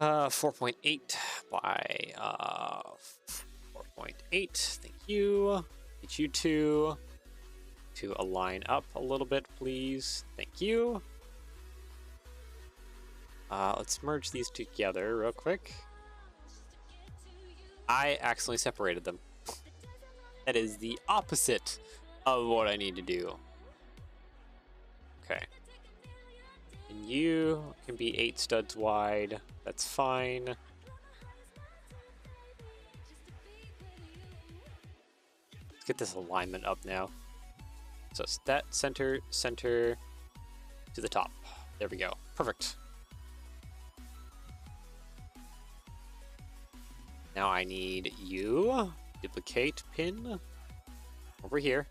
4.8 by 4.8. Thank you. Get you two to align up a little bit, please. Thank you. Let's merge these together real quick. I accidentally separated them. That is the opposite of what I need to do. Okay. And you can be 8 studs wide. That's fine. get this alignment up now. So it's that center, center to the top. There we go. Perfect. Now I need you. Duplicate pin over here.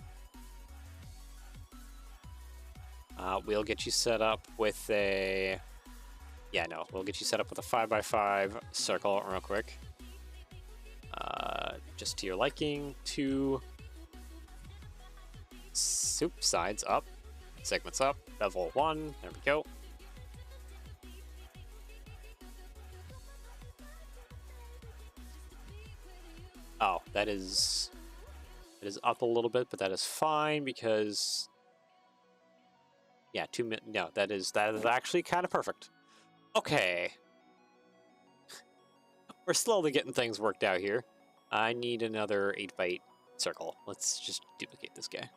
We'll get you set up with a... Yeah, no. We'll get you set up with a 5x5 circle real quick. Just to your liking. 2 soup sides up. Segments up. Bevel 1. There we go. Oh, that is up a little bit, but that is fine because... Yeah, no, that is actually kind of perfect. Okay. We're slowly getting things worked out here. I need another 8x8 circle. Let's just duplicate this guy.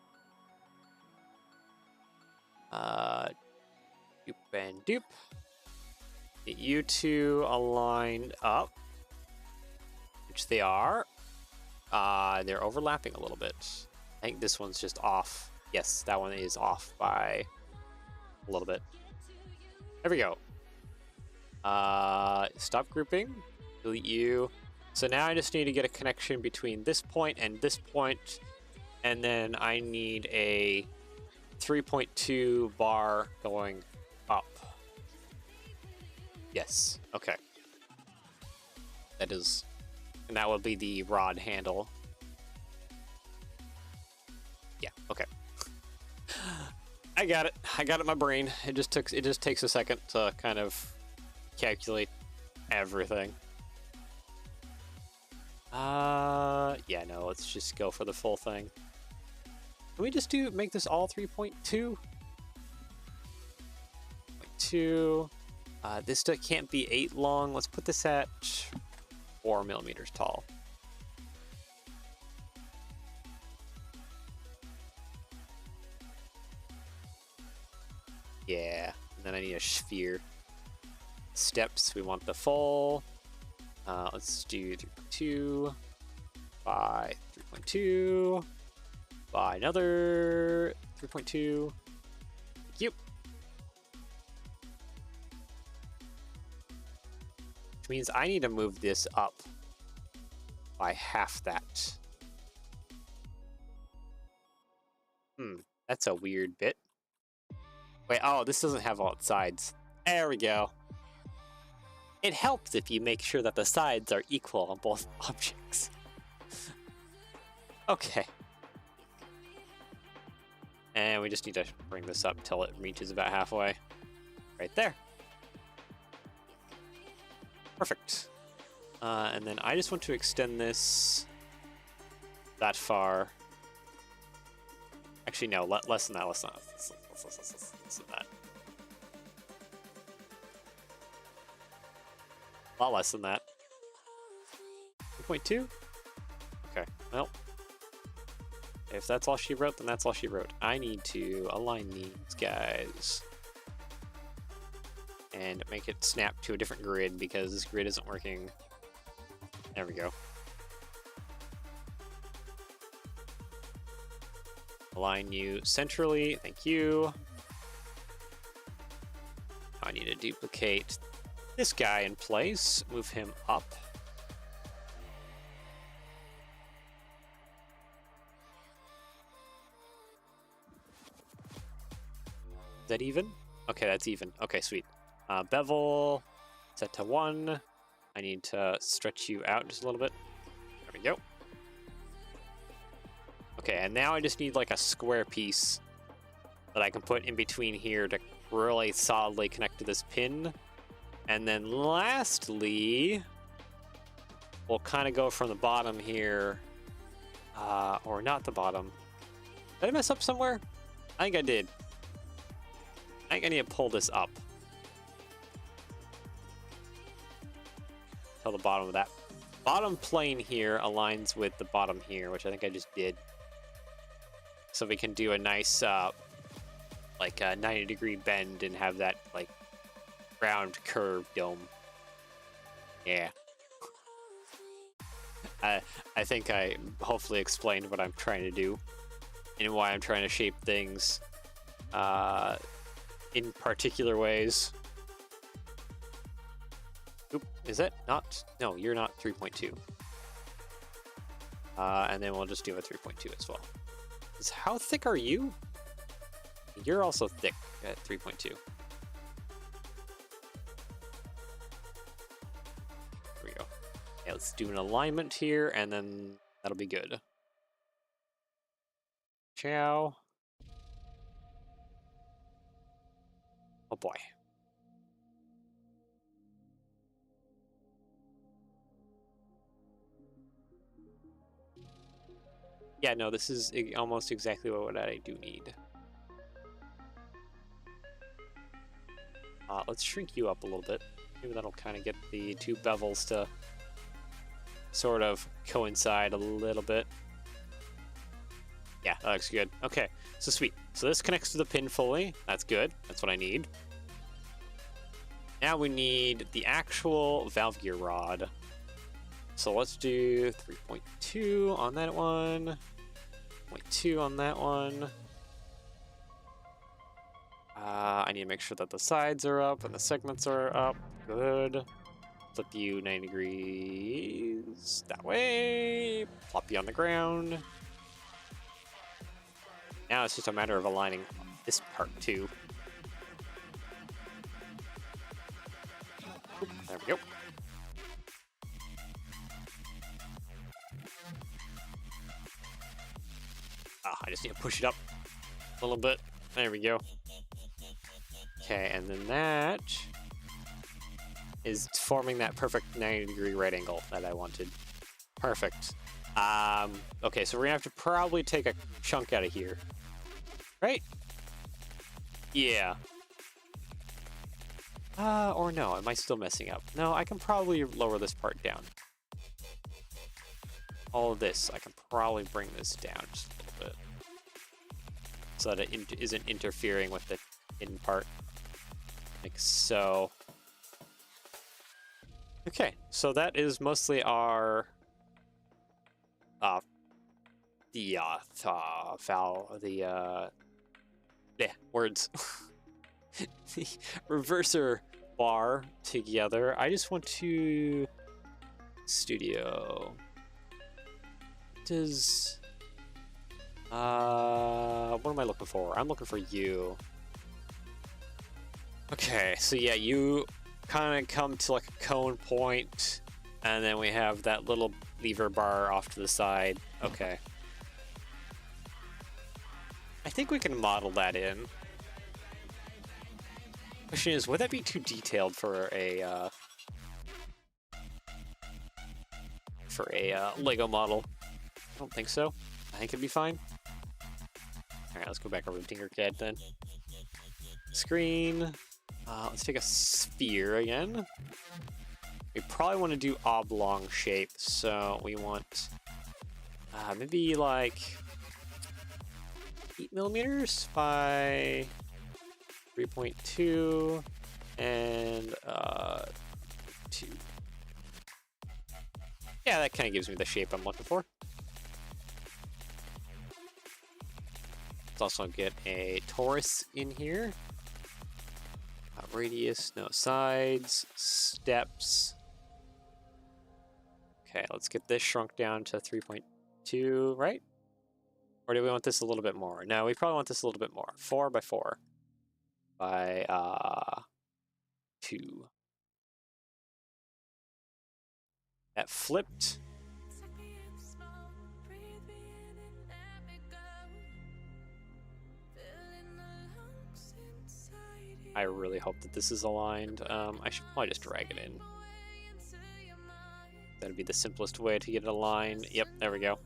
Dupe and dupe. Get you two aligned up, which they are. They're overlapping a little bit. I think this one's just off. Yes, that one is off by a little bit. There we go. Stop grouping. Delete you. So now I just need to get a connection between this point and this point, and then I need a 3.2 bar going up. Yes. Okay. That is, and that will be the rod handle. Yeah. Okay. I got it. I got it in my brain. It just takes a second to kind of calculate everything. Yeah, no, let's just go for the full thing. Can we just make this all 3.2? 2. This can't be 8 long. Let's put this at 4 millimeters tall. Yeah, and then I need a sphere. Steps, we want the full. Let's do 3.2 by 3.2 by another 3.2. Thank you. Which means I need to move this up by half that. That's a weird bit. Wait, oh, this doesn't have all its sides. There we go. It helps if you make sure that the sides are equal on both objects. Okay. And we just need to bring this up till it reaches about halfway. Right there. Perfect. And then I just want to extend this that far. Actually, no, less than that. Less than that. A lot less than that. 2.2? Okay, well. If that's all she wrote, then that's all she wrote. I need to align these guys. And make it snap to a different grid because this grid isn't working. There we go. Align you centrally, thank you. I need to duplicate this guy in place, move him up. Is that even? Okay, that's even. Okay, sweet. Bevel, set to 1. I need to stretch you out just a little bit. There we go. Okay, and now I just need like a square piece that I can put in between here to really solidly connect to this pin. And then lastly, we'll kind of go from the bottom here, or not the bottom. Did I mess up somewhere? I think I did. I think I need to pull this up till the bottom of that. Bottom plane here aligns with the bottom here, which I think I just did. So we can do a nice, like a 90-degree bend and have that like round curved dome. Yeah. I think I hopefully explained what I'm trying to do and why I'm trying to shape things in particular ways. Oop, is that not? No, you're not 3.2. And then we'll just do a 3.2 as well. How thick are you? You're also thick at 3.2. Here we go. Okay, let's do an alignment here, and then that'll be good. Ciao. Oh boy. Yeah, no, this is almost exactly what I do need. Let's shrink you up a little bit. Maybe that'll kind of get the two bevels to sort of coincide a little bit. Yeah, that looks good. Okay, so sweet. So this connects to the pin fully. That's good. That's what I need. Now we need the actual valve gear rod. So let's do 3.2 on that one. 0.2 on that one. I need to make sure that the sides are up and the segments are up. Good. Flip you 90 degrees that way. Plop you on the ground. Now it's just a matter of aligning this part too. Oop, there we go. I just need to push it up a little bit. There we go. Okay, and then that is forming that perfect 90-degree right angle that I wanted. Perfect. Okay, so we're gonna have to probably take a chunk out of here. Right? Yeah. Or no, am I still messing up? No, I can probably lower this part down. All of this, I can probably bring this down just a little bit. So that it isn't interfering with the hidden part. Like so. Okay, so that is mostly our words. The reverser bar together. I just want to studio. Does what am I looking for? I'm looking for you. Okay, so yeah, you kind of come to like a cone point, and then we have that little lever bar off to the side. Okay. I think we can model that in. Question is, would that be too detailed for a Lego model? I don't think so. I think it'd be fine. All right, let's go back over to Tinkercad then. Screen. Let's take a sphere again. We probably want to do oblong shape, so we want maybe like 8 millimeters by 3.2 and 2. Yeah, that kind of gives me the shape I'm looking for. Let's also get a torus in here. Radius, no sides, steps. Okay, let's get this shrunk down to 3.2, right? Or do we want this a little bit more? No, we probably want this a little bit more. 4 by 4 by 2. That flipped. I really hope that this is aligned. I should probably just drag it in. That'd be the simplest way to get it aligned. Yep, there we go.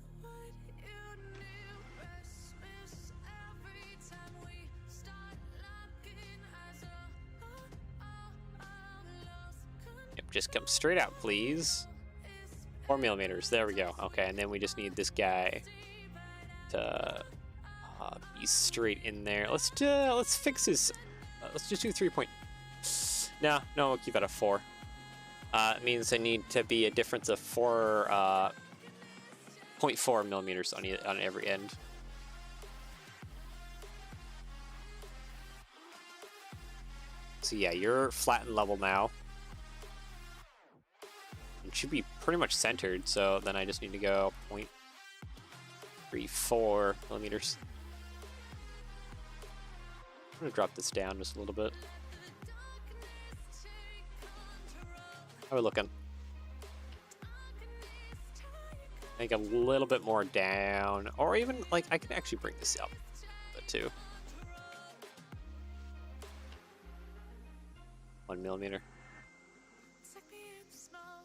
Yep, just come straight out, please. 4 millimeters. There we go. Okay, and then we just need this guy to be straight in there. Let's fix his. Let's just do 3 point. No, we'll keep it at 4. It means I need to be a difference of 4 0.4 millimeters on every end. So yeah, you're flat and level now. It should be pretty much centered, so then I just need to go 0.34 millimeters. I'm gonna drop this down just a little bit. How are we looking? Make a little bit more down, or even like I can actually bring this up a bit too. 1 millimeter.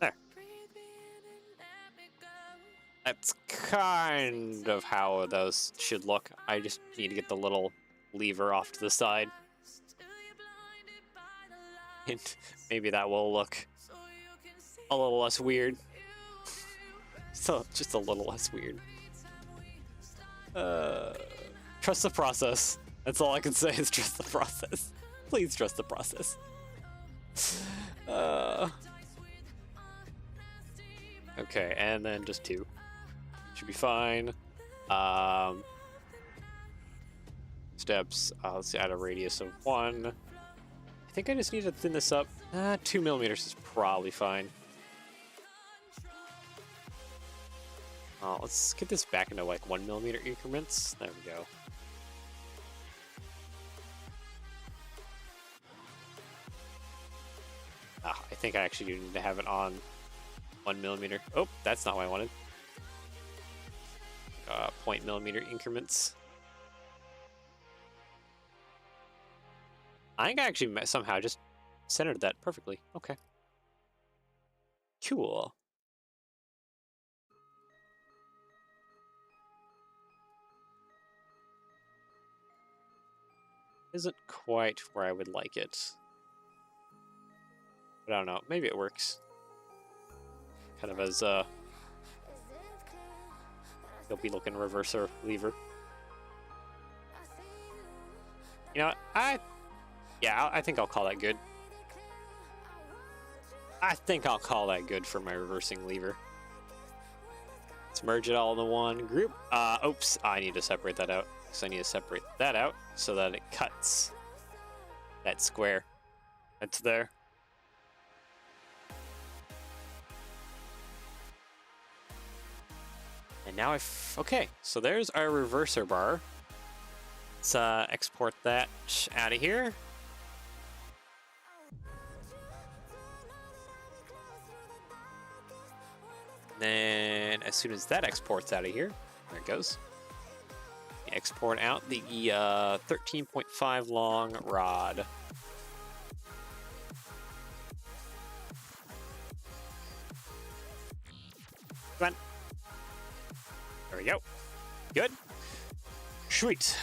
There. That's kind of how those should look. I just need to get the little lever off to the side. And maybe that will look a little less weird. So just a little less weird. Trust the process. That's all I can say is trust the process. Please trust the process. Okay, and then just 2. Should be fine. Steps. Let's add a radius of 1. I think I just need to thin this up. 2 millimeters is probably fine. Let's get this back into like 1 millimeter increments. There we go. I think I actually do need to have it on 1 millimeter. Oh, that's not what I wanted. 0.millimeter increments. I think I actually somehow just centered that perfectly. Okay. Cool. Isn't quite where I would like it. But I don't know. Maybe it works. Kind of as dopey looking reverser lever. You know what? I think I'll call that good. I think I'll call that good for my reversing lever. Let's merge it all into one group. Oops, I need to separate that out. So I need to separate that out so that it cuts that square that's there. And now okay, so there's our reverser bar. Let's export that out of here. Then as soon as that exports out of here, there it goes. Export out the 13.5 long rod. Come on. There we go. Good. Sweet.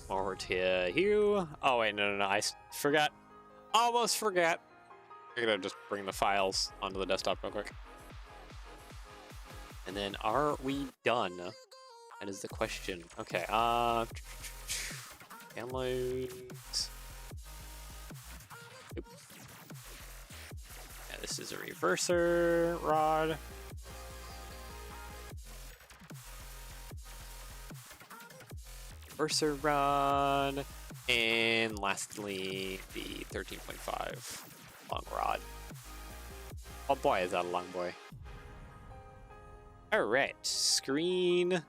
Over to you. Oh wait, no. I forgot. Almost forgot. I'm gonna just bring the files onto the desktop real quick. And then, are we done? That is the question. Okay, download. Oop. Yeah, this is a reverser rod. Reverser rod. And lastly, the 13.5 long rod. Oh boy, is that a long boy. Alright, screen.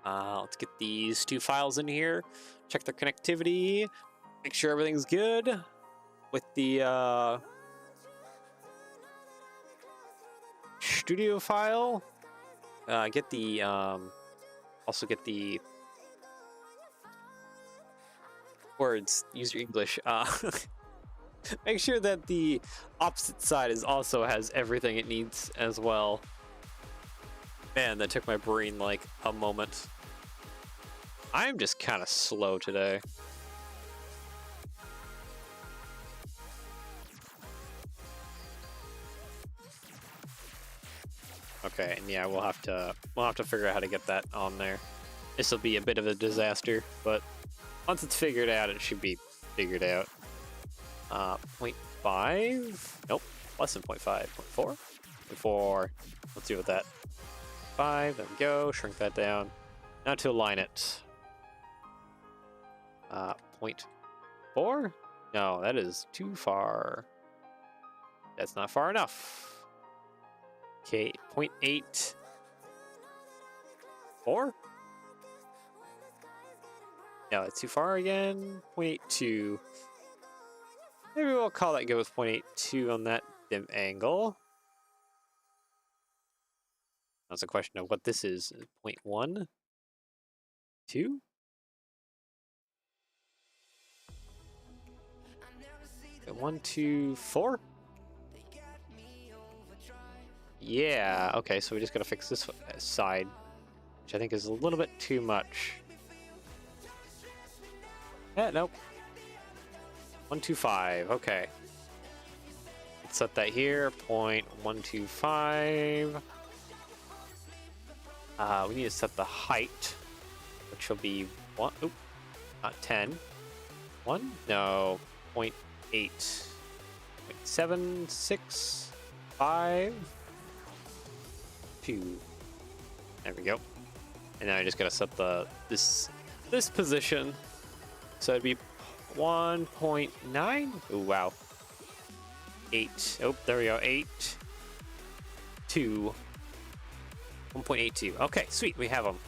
Let's get these 2 files in here, check their connectivity, make sure everything's good with the studio file. Get the also get the words. Use your English. Make sure that the opposite side also has everything it needs as well. Man, that took my brain like a moment. I'm just kind of slow today. Okay, and yeah, we'll have to figure out how to get that on there. This will be a bit of a disaster, but once it's figured out, it should be figured out. 0.5? Nope, less than 0.5. 0.4? 0.4. Let's see what that. 5. There we go. Shrink that down. Now to align it. 0.4? No, that is too far. That's not far enough. Okay, 0.8. 4? No, that's too far again. 0.82. Maybe we'll call that good with 0.82 on that dim angle. That's a question of what this is. 0.1? 2? Okay, 1, 2, 4? Yeah, okay, so we just gotta fix this side, which I think is a little bit too much. Yeah, nope. 125, okay. Let's set that here, 0.125. We need to set the height, which will be 1, oop, not 10. 1? No, 0.8. 0.7, 6, 5, 2. There we go. And now I just gotta set this position. So it'd be 1.9. Oh wow. 8. Oh, there we go. 8. 2. 1.82. Okay, sweet. We have them.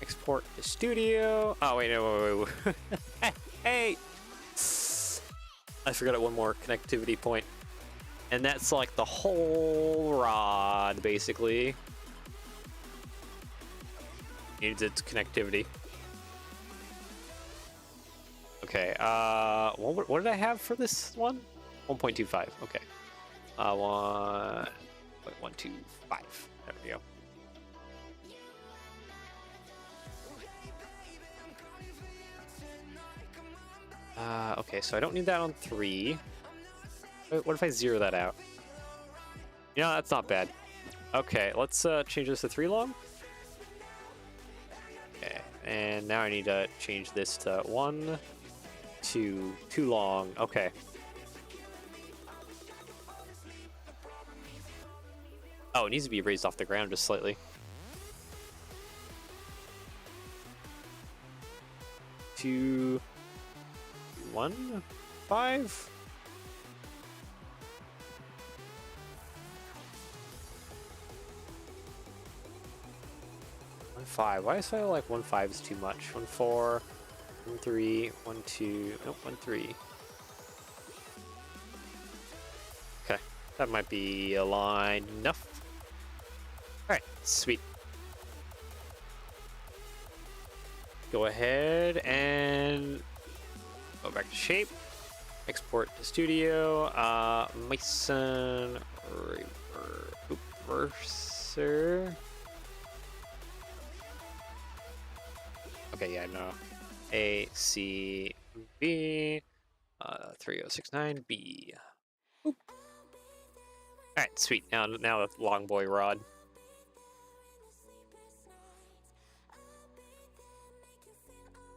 Export to studio. Oh wait, no, wait. Hey. I forgot one more connectivity point. And that's like the whole rod, basically. Needs its connectivity. Okay, what did I have for this one? 1.25, okay. 1.125, there we go. Okay, so I don't need that on 3. What if I zero that out? You know, that's not bad. Okay, let's change this to 3 long. Okay, and now I need to change this to 1, 2, 2 long. Okay. Oh, it needs to be raised off the ground just slightly. 2, 1, 5. 1.5. Why is I like 1.5 is too much? 1.4, 1.3, 1.2. Nope, 1.3. Okay, that might be aligned enough. All right, sweet. Go ahead and go back to shape. Export to studio. Mason reverser. Okay, yeah, no. A, C, B, 3069, B. Boop. Alright, sweet. Now the long boy rod.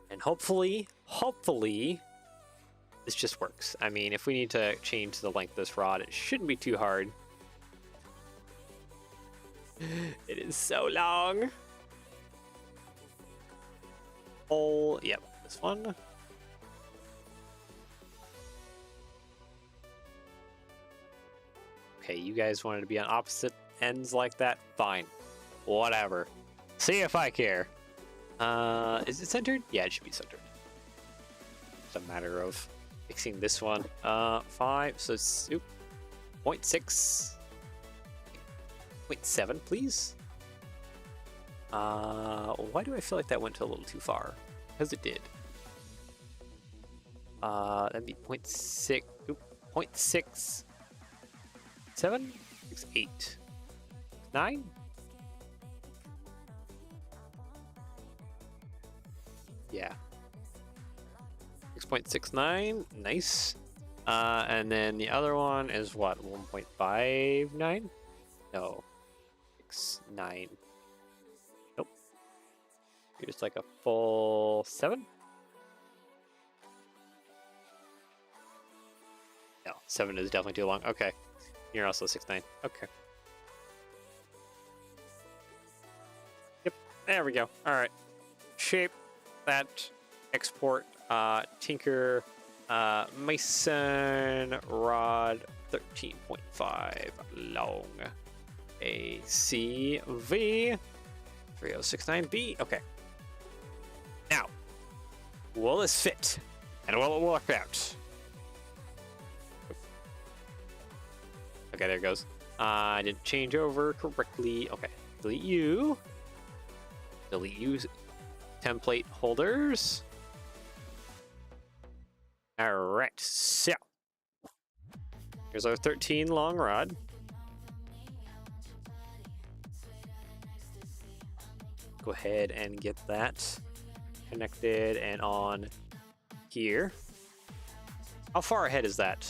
And hopefully, this just works. I mean, if we need to change the length of this rod, it shouldn't be too hard. It is so long. Oh, yep, this one. Okay, you guys wanted to be on opposite ends like that? Fine. Whatever. See if I care. Is it centered? Yeah, it should be centered. It's a matter of fixing this one. 5, so it's 0.6. 0.7, please. Why do I feel like that went a little too far? Because it did. That'd be 0.6. 0.6. 7? 6, 8. 9? Yeah. 6.69. Nice. And then the other one is what? 1.59? No. 6.9. Nope. Just like a full 7? No, 7 is definitely too long. Okay. You're also 6.9. Okay. There we go. All right. Shape that. Export. Tinker. Mason rod 13.5 long. ACV 3069B. Okay. Now, will this fit? And will it work out? Okay, there it goes. I didn't change over correctly. Okay, delete you. Delete you. Template holders. All right, so here's our 13 long rod. Go ahead and get that connected and on here. How far ahead is that?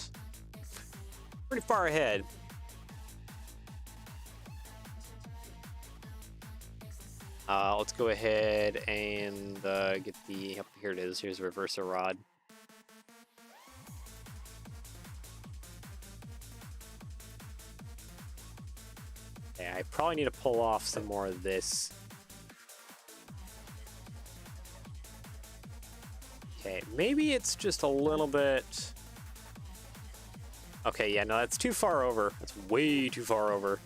Pretty far ahead. Let's go ahead and get the, yep, here it is. Here's a reverser rod. Yeah, I probably need to pull off some more of this. Okay, maybe it's just a little bit... Okay, yeah, no, that's too far over. That's way too far over.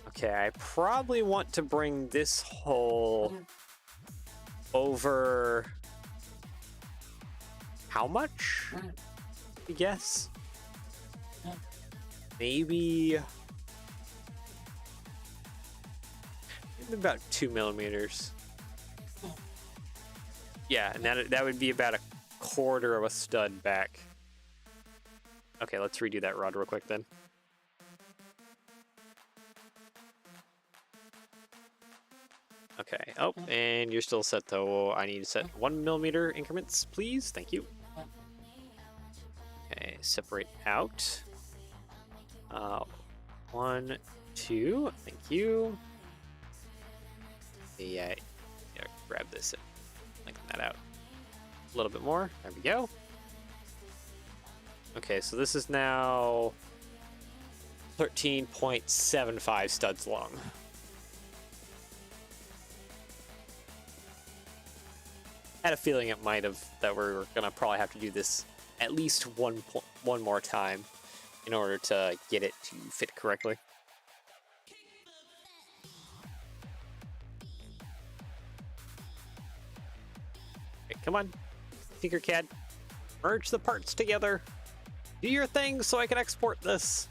Okay, I probably want to bring this hole over... How much? I guess? Maybe about 2 millimeters. Yeah, and that would be about a quarter of a stud back. Okay, let's redo that rod real quick then. Okay, oh, and you're still set though. I need to set 1 millimeter increments, please. Thank you. Okay, separate out. 1, 2, thank you. Yeah, grab this and lengthen that out a little bit more. There we go. Okay, so this is now 13.75 studs long. I had a feeling it might have, that we're gonna probably have to do this at least one more time in order to get it to fit correctly. Okay, come on, Tinkercad, merge the parts together. Do your thing so I can export this.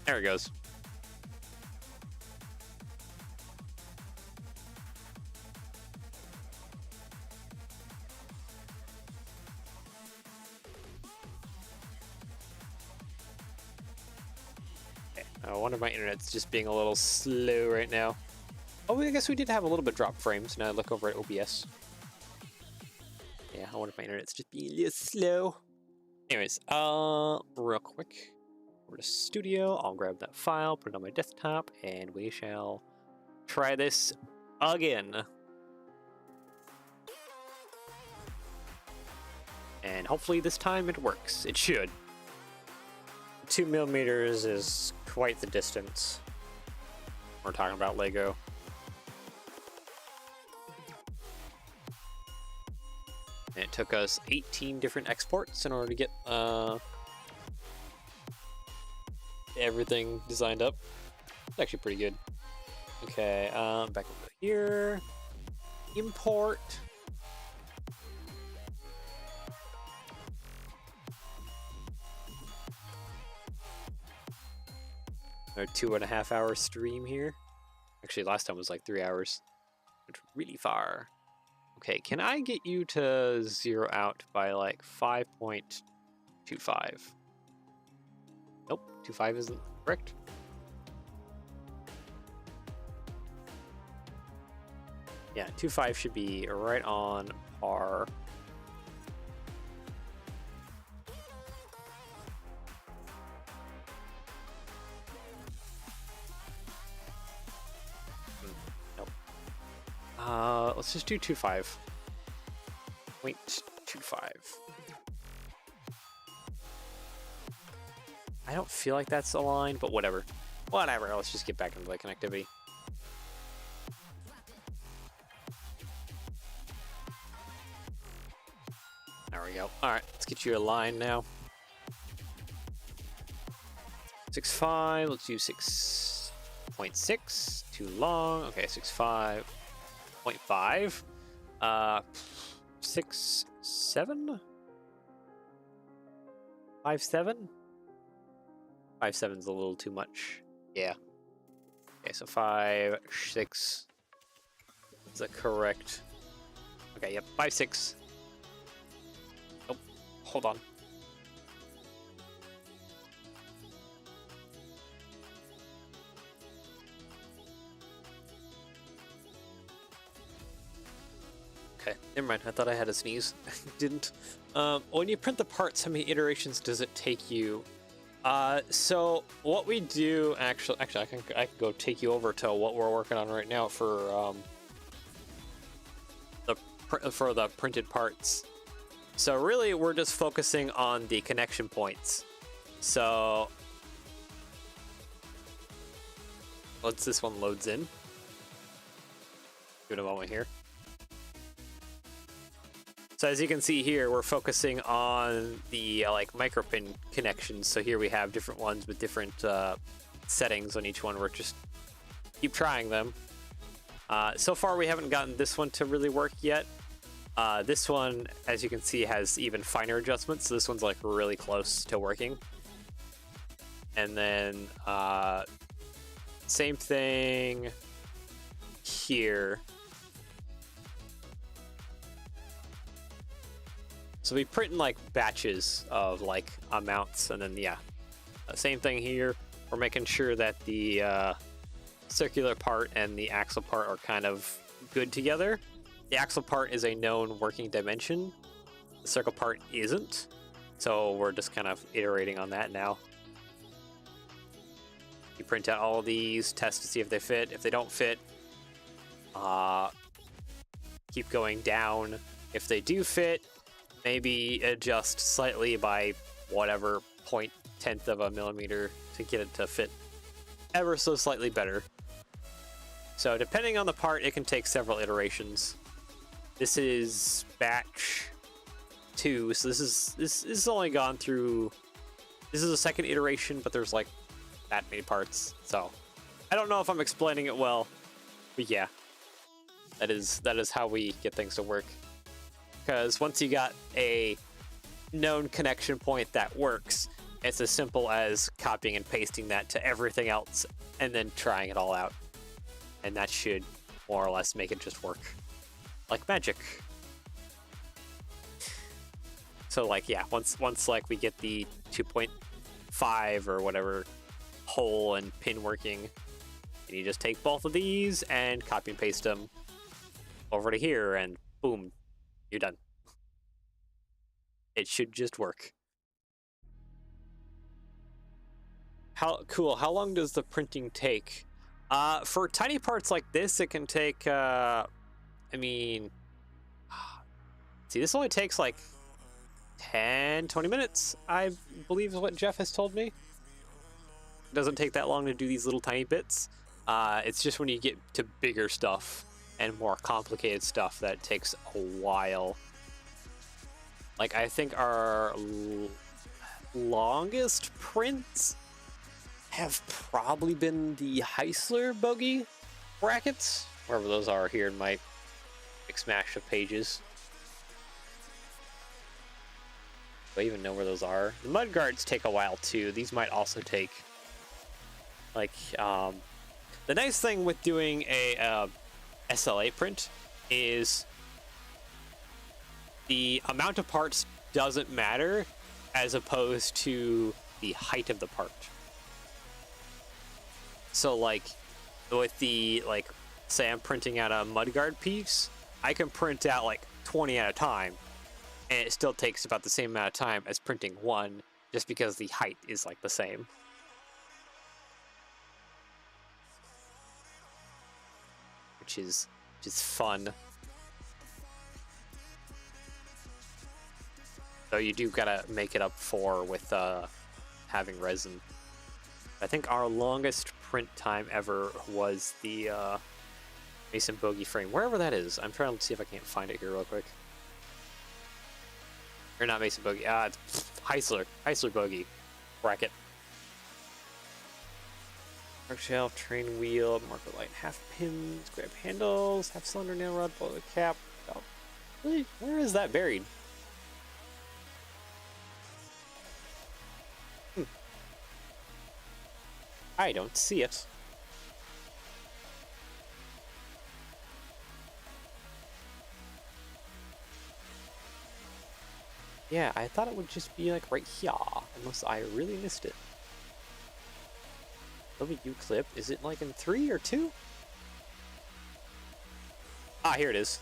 There it goes. I wonder if my internet's just being a little slow right now. Oh, I guess we did have a little bit drop frames. Now I look over at OBS. Yeah, I wonder if my internet's just being a little slow. Anyways, real quick. Over to Studio. I'll grab that file, put it on my desktop, and we shall try this again. And hopefully this time it works. It should. 2 millimeters is quite the distance. We're talking about Lego. And it took us 18 different exports in order to get everything designed up. It's actually pretty good. Okay, back over here. Import. Our 2.5 hour stream here. Actually, last time was like 3 hours. Went really far. Okay, can I get you to zero out by like 5.25? Nope, 2.5 isn't correct. Yeah, 2.5 should be right on par. Let's just do 2.5. 0.25. I don't feel like that's aligned, but whatever. Whatever, let's just get back into the connectivity. There we go. All right, let's get you aligned now. 6.5, let's do 6.6, too long. Okay, 6.5.5. 6.7? 5.7? 5.7's a little too much. Yeah. Okay, so 5.6. Is that correct? Okay, yep, 5.6. Oh, hold on. Okay, never mind. I thought I had a sneeze. Didn't. When you print the parts, how many iterations does it take you? So what we do, actually, I can go take you over to what we're working on right now for the printed parts. So really, we're just focusing on the connection points. So once this one loads in, give it a moment here. So as you can see here, we're focusing on the like micropin connections. So here we have different ones with different settings on each one. We're just keep trying them. So far, we haven't gotten this one to really work yet. This one, as you can see, has even finer adjustments. So this one's like really close to working. And then same thing here. So we print in like batches of like amounts, and then yeah, same thing here. We're making sure that the circular part and the axle part are kind of good together. The axle part is a known working dimension. The circle part isn't. So we're just kind of iterating on that now. You print out all of these, test to see if they fit. If they don't fit, keep going down. If they do fit, maybe adjust slightly by whatever 0.1 of a millimeter to get it to fit ever so slightly better. So depending on the part, it can take several iterations. This is batch 2, so this is only gone through. This is a second iteration, but there's like that many parts. So I don't know if I'm explaining it well, but yeah, that is how we get things to work. Because once you got a known connection point that works, it's as simple as copying and pasting that to everything else and then trying it all out. And that should more or less make it just work like magic. So like, yeah, once like we get the 2.5 or whatever hole and pin working, and you just take both of these and copy and paste them over to here, and boom, you're done. It should just work. How cool. How long does the printing take? For tiny parts like this, it can take, I mean, see, this only takes like 10-20 minutes, I believe is what Jeff has told me. It doesn't take that long to do these little tiny bits. It's just when you get to bigger stuff and more complicated stuff that takes a while. Like, I think our longest prints have probably been the Heisler bogey brackets, wherever those are here in my mix mash of pages. Do I even know where those are? The mud guards take a while too. These might also take, like, the nice thing with doing a SLA print is the amount of parts doesn't matter as opposed to the height of the part. So like with the, like, say I'm printing out a mudguard piece, I can print out like 20 at a time, and it still takes about the same amount of time as printing one, just because the height is like the same. Which is fun. So you do gotta make it up for with having resin. I think our longest print time ever was the Mason Bogey frame, wherever that is. I'm trying to see if I can't find it here real quick. Or not Mason Bogey. It's Heisler Bogey bracket. Arc shelf, train wheel, marker light, half pins, grab handles, half cylinder nail rod, boiler cap. Oh, really? Where is that buried? I don't see it. Yeah, I thought it would just be like right here, unless I really missed it. W clip, is it like in 3 or 2? Ah, here it is.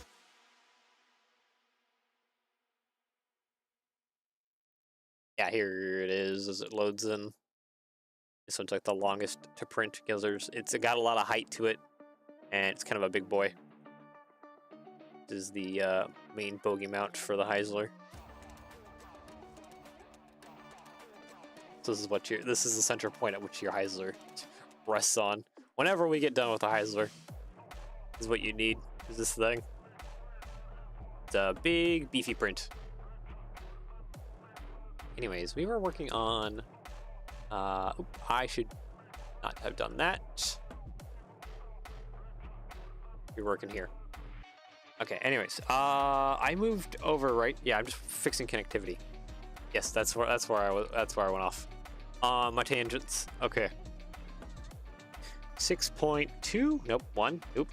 Yeah, here it is as it loads in. This one's like the longest to print because it's got a lot of height to it, and it's kind of a big boy. This is the main bogey mount for the Heisler. So this is the center point at which your Heisler rests on. Whenever we get done with the Heisler, this is what you need. Is this thing? It's a big beefy print. Anyways, we were working on. I should not have done that. You're working here. Okay. Anyways, I moved over, right? Yeah, I'm just fixing connectivity. Yes, that's where I was. That's where I went off. My tangents. Okay. 6.2. Nope. 1. Nope.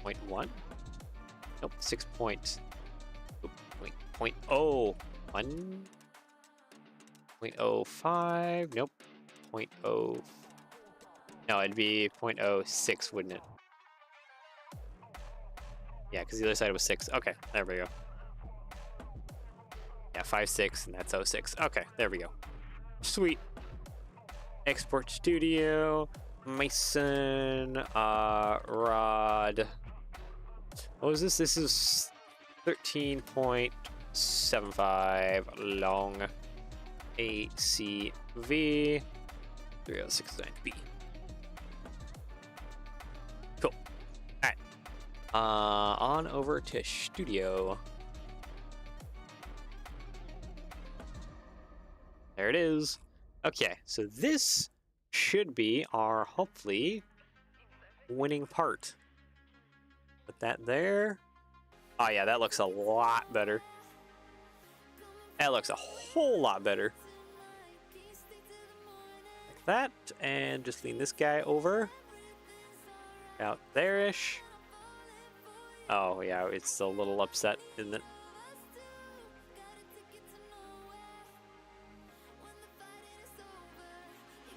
0.1. Nope. 6. Nope. 0.0. 1. 0.05. Nope. 0.0. No, it'd be 0.06, wouldn't it? Yeah, because the other side was 6. Okay, there we go. Yeah, 5.6, and that's 0.6. Okay, there we go. Sweet. Export Studio, Mason, rod. What was this? This is 13.75 long. ACV 3069B. Cool. Alright. On over to Studio. There it is. Okay, so this should be our, hopefully, winning part. Put that there. Oh yeah, that looks a lot better. That looks a whole lot better. Like that, and just lean this guy over. Out there-ish. Oh yeah, it's a little upset, isn't it?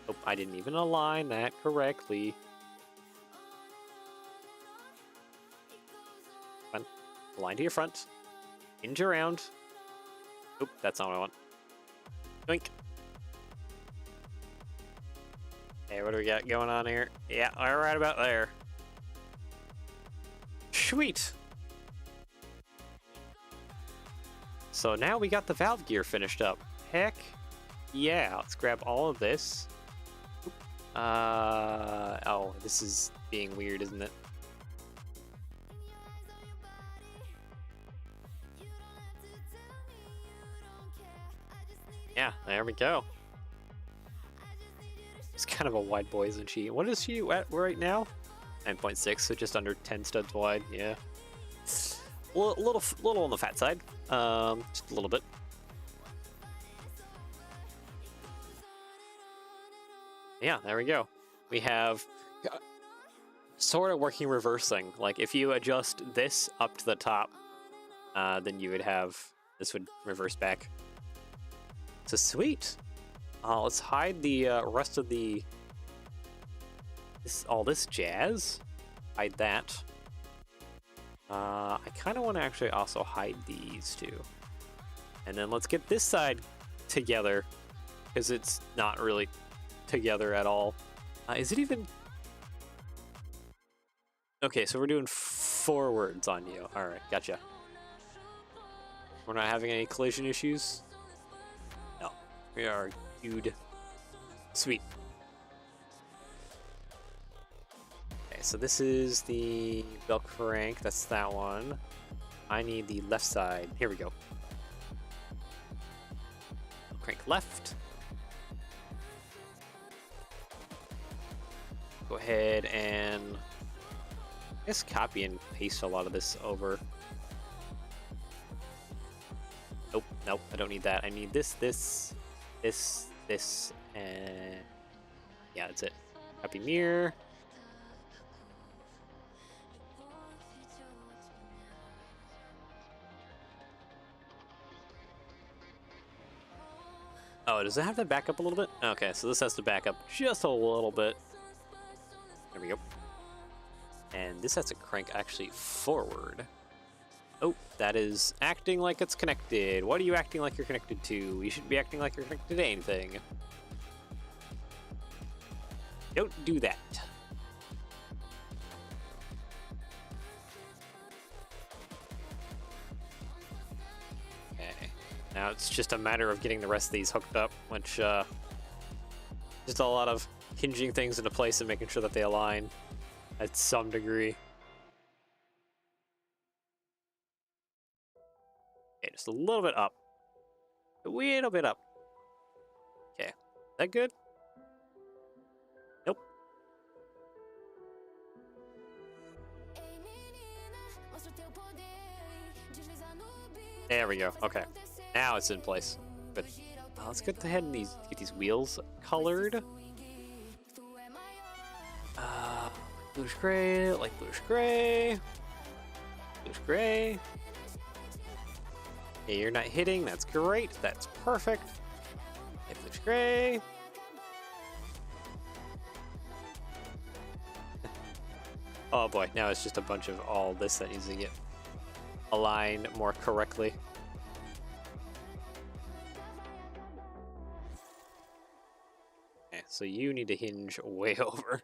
Oh, I didn't even align that correctly. Come on. Align to your front. Hinge around. Oop, that's not what I want. Doink. Hey, what do we got going on here? Yeah, all right about there. Sweet. So now we got the valve gear finished up. Heck yeah. Let's grab all of this. Oh, this is being weird, isn't it? Yeah, there we go. It's kind of a wide boy, isn't she? What is she at right now? 9.6, so just under 10 studs wide. Yeah, a little on the fat side. Just a little bit. Yeah, there we go. We have sort of working reversing. Like if you adjust this up to the top, then you would have this would reverse back. So sweet. Let's hide the rest of the all this jazz. Hide that. I kind of want to actually also hide these two, and then let's get this side together because it's not really together at all. Is it even? Okay, so we're doing forwards on you. All right, gotcha. We're not having any collision issues. No, we are good. Sweet. Okay, so this is the belt crank. That's that one. I need the left side. Here we go. Crank left. Go ahead and I guess copy and paste a lot of this over. Nope, nope, I don't need that. I need this, and yeah, that's it. Copy mirror. Oh, does it have to back up a little bit? Okay, so this has to back up just a little bit. There we go. And this has to crank actually forward. Oh, that is acting like it's connected. What are you acting like you're connected to? You shouldn't be acting like you're connected to anything. Don't do that. Okay. Now it's just a matter of getting the rest of these hooked up, which, just a lot of hinging things into place and making sure that they align at some degree. Okay, just a little bit up. A little bit up. Okay. Is that good? Nope. There we go. Okay. Now it's in place. Good. Let's get ahead and get these wheels colored. Bluish gray, like bluish gray. Bluish gray. Okay, you're not hitting. That's great. That's perfect. Okay, bluish gray. Oh boy, now it's just a bunch of all this that needs to get aligned more correctly. Okay, so you need to hinge way over.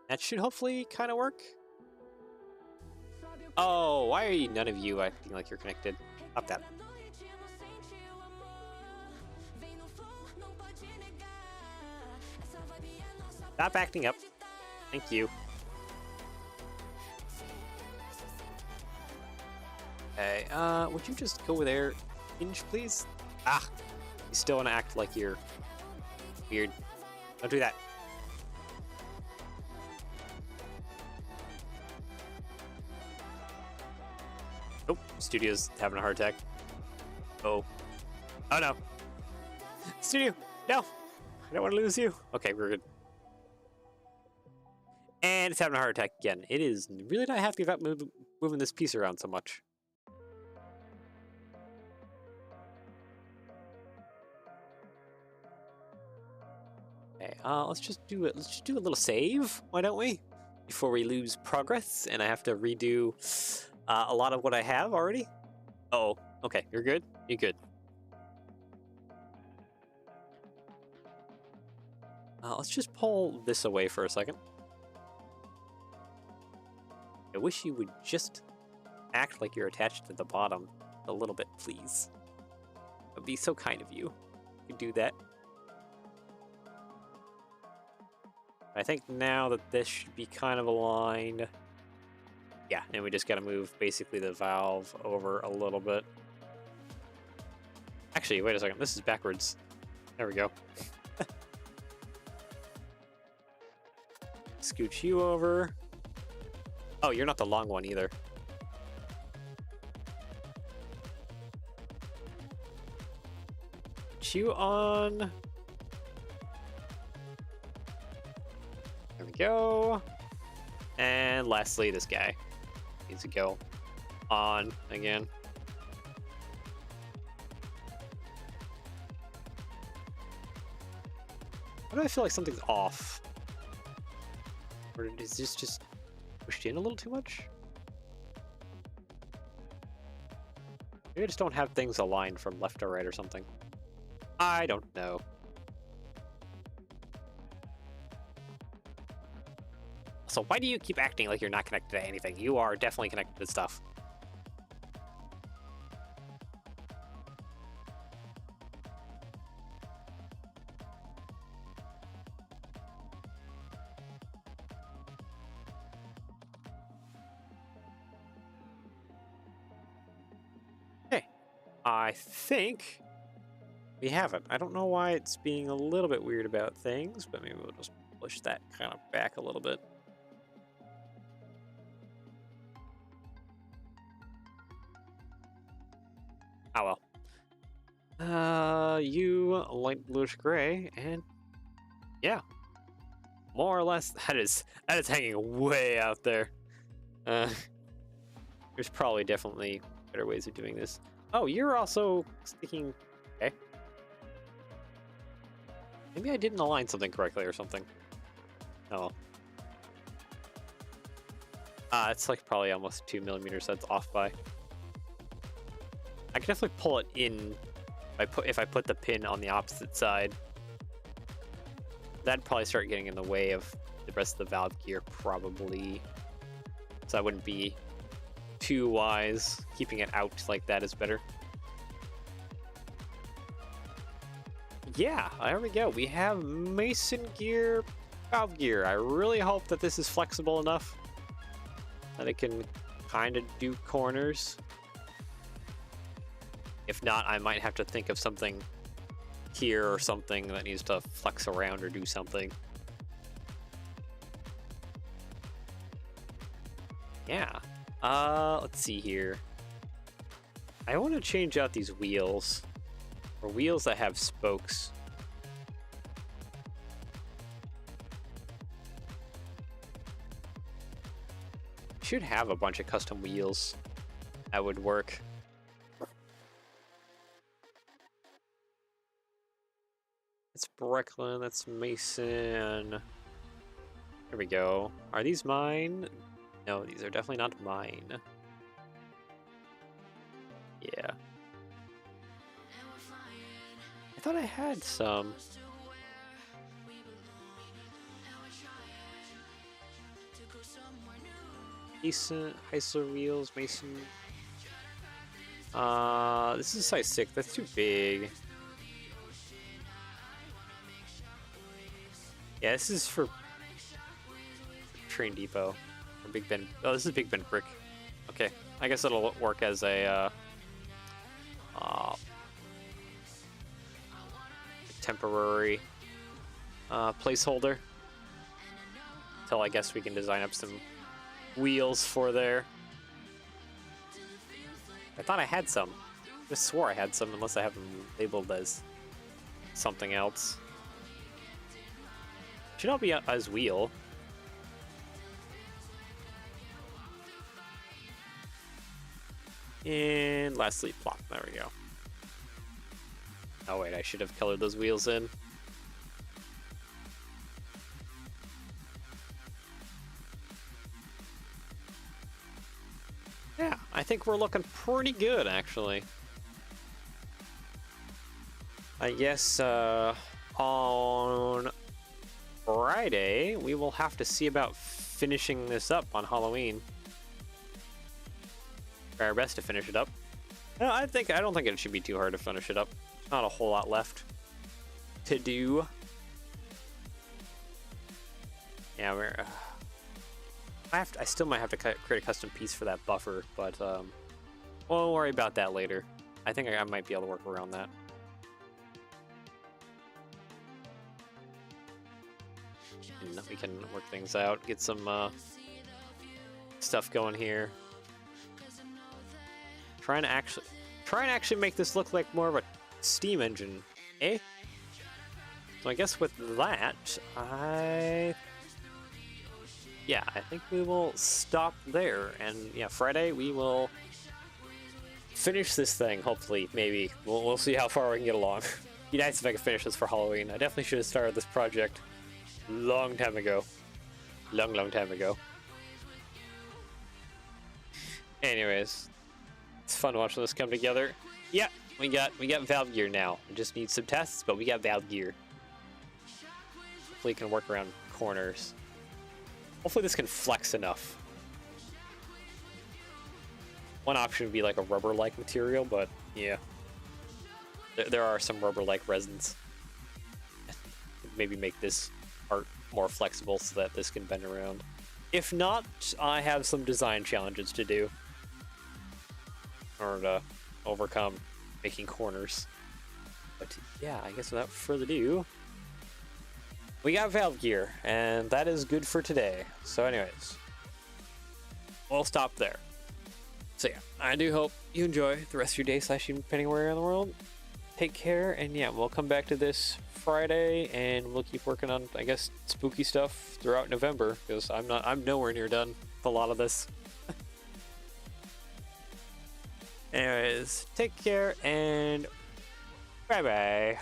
That should hopefully kind of work. Oh, why are you, none of you acting like you're connected? Stop that. Stop acting up. Thank you. Okay, would you just go over there, hinge, please? Ah, you still want to act like you're weird. Don't do that. Oh, studio's having a heart attack. Oh. Oh no. Studio, no. I don't want to lose you. Okay, we're good. And it's having a heart attack again. It is really not happy about moving this piece around so much. Okay, let's just do it. Let's just do a little save. Why don't we? Before we lose progress, and I have to redo a lot of what I have already. Oh, okay. You're good. You're good. Let's just pull this away for a second. I wish you would just act like you're attached to the bottom a little bit, please. It would be so kind of you. You could do that. I think now that this should be kind of aligned. Yeah, and we just got to move basically the valve over a little bit. Actually, wait a second. This is backwards. There we go. Scooch you over. Oh, you're not the long one either. Put you on. There we go. And lastly, this guy needs to go on again. Why do I feel like something's off? Or is this just pushed in a little too much? Maybe I just don't have things aligned from left to right or something. I don't know. So why do you keep acting like you're not connected to anything? You are definitely connected to stuff. I think we haven't. I don't know why it's being a little bit weird about things, but maybe we'll just push that kind of back a little bit. Oh well. You light bluish gray, and yeah, more or less that is hanging way out there. There's probably definitely better ways of doing this. Oh, you're also sticking. Okay. Maybe I didn't align something correctly or something. Oh. It's like probably almost 2 millimeters that's off by. I can definitely pull it in if I put the pin on the opposite side. That'd probably start getting in the way of the rest of the valve gear, probably. So I wouldn't be too wise. Keeping it out like that is better. Yeah, there we go. We have Mason gear, valve gear. I really hope that this is flexible enough that it can kind of do corners. If not, I might have to think of something here or something that needs to flex around or do something. Yeah. Let's see here. I want to change out these wheels. Or wheels that have spokes. Should have a bunch of custom wheels that would work. That's Brooklyn, that's Mason. There we go. Are these mine? No, these are definitely not mine. Yeah. I thought I had some. Decent Heisler wheels, Mason. This is size 6. That's too big. Yeah, this is for Train Depot. Or Big Ben. Oh, this is Big Ben brick. Okay, I guess it'll work as a temporary placeholder until I guess we can design up some wheels for there. I thought I had some. I just swore I had some, unless I have them labeled as something else. Should all be as wheel. And lastly, plop. There we go. Oh wait, I should have colored those wheels in. Yeah, I think we're looking pretty good, actually. I guess on Friday we will have to see about finishing this up on Halloween. Try our best to finish it up. No, I don't think it should be too hard to finish it up. Not a whole lot left to do. Yeah, I still might have to create a custom piece for that buffer, but won't worry about that later. I think I might be able to work around that. And we can work things out, get some stuff going here. Try and actually make this look like more of a steam engine, eh? So I guess with that, I think we will stop there. And yeah, Friday we will finish this thing. Hopefully, maybe we'll see how far we can get along. Be nice if I could finish this for Halloween. I definitely should have started this project long time ago. Long time ago. Anyways, it's fun watching this come together. Yeah, we got valve gear now. We just need some tests, but we got valve gear. Hopefully, it can work around corners. Hopefully, this can flex enough. One option would be like a rubber-like material, but yeah, there are some rubber-like resins. Maybe make this part more flexible so that this can bend around. If not, I have some design challenges to do in order to overcome making corners. But yeah, I guess without further ado, we got valve gear, and that is good for today. So anyways, we'll stop there. So yeah, I do hope you enjoy the rest of your day / evening, depending where you're in the world. Take care, and yeah, we'll come back to this Friday, and we'll keep working on, I guess, spooky stuff throughout November, because I'm nowhere near done with a lot of this. Anyways, take care, and bye-bye.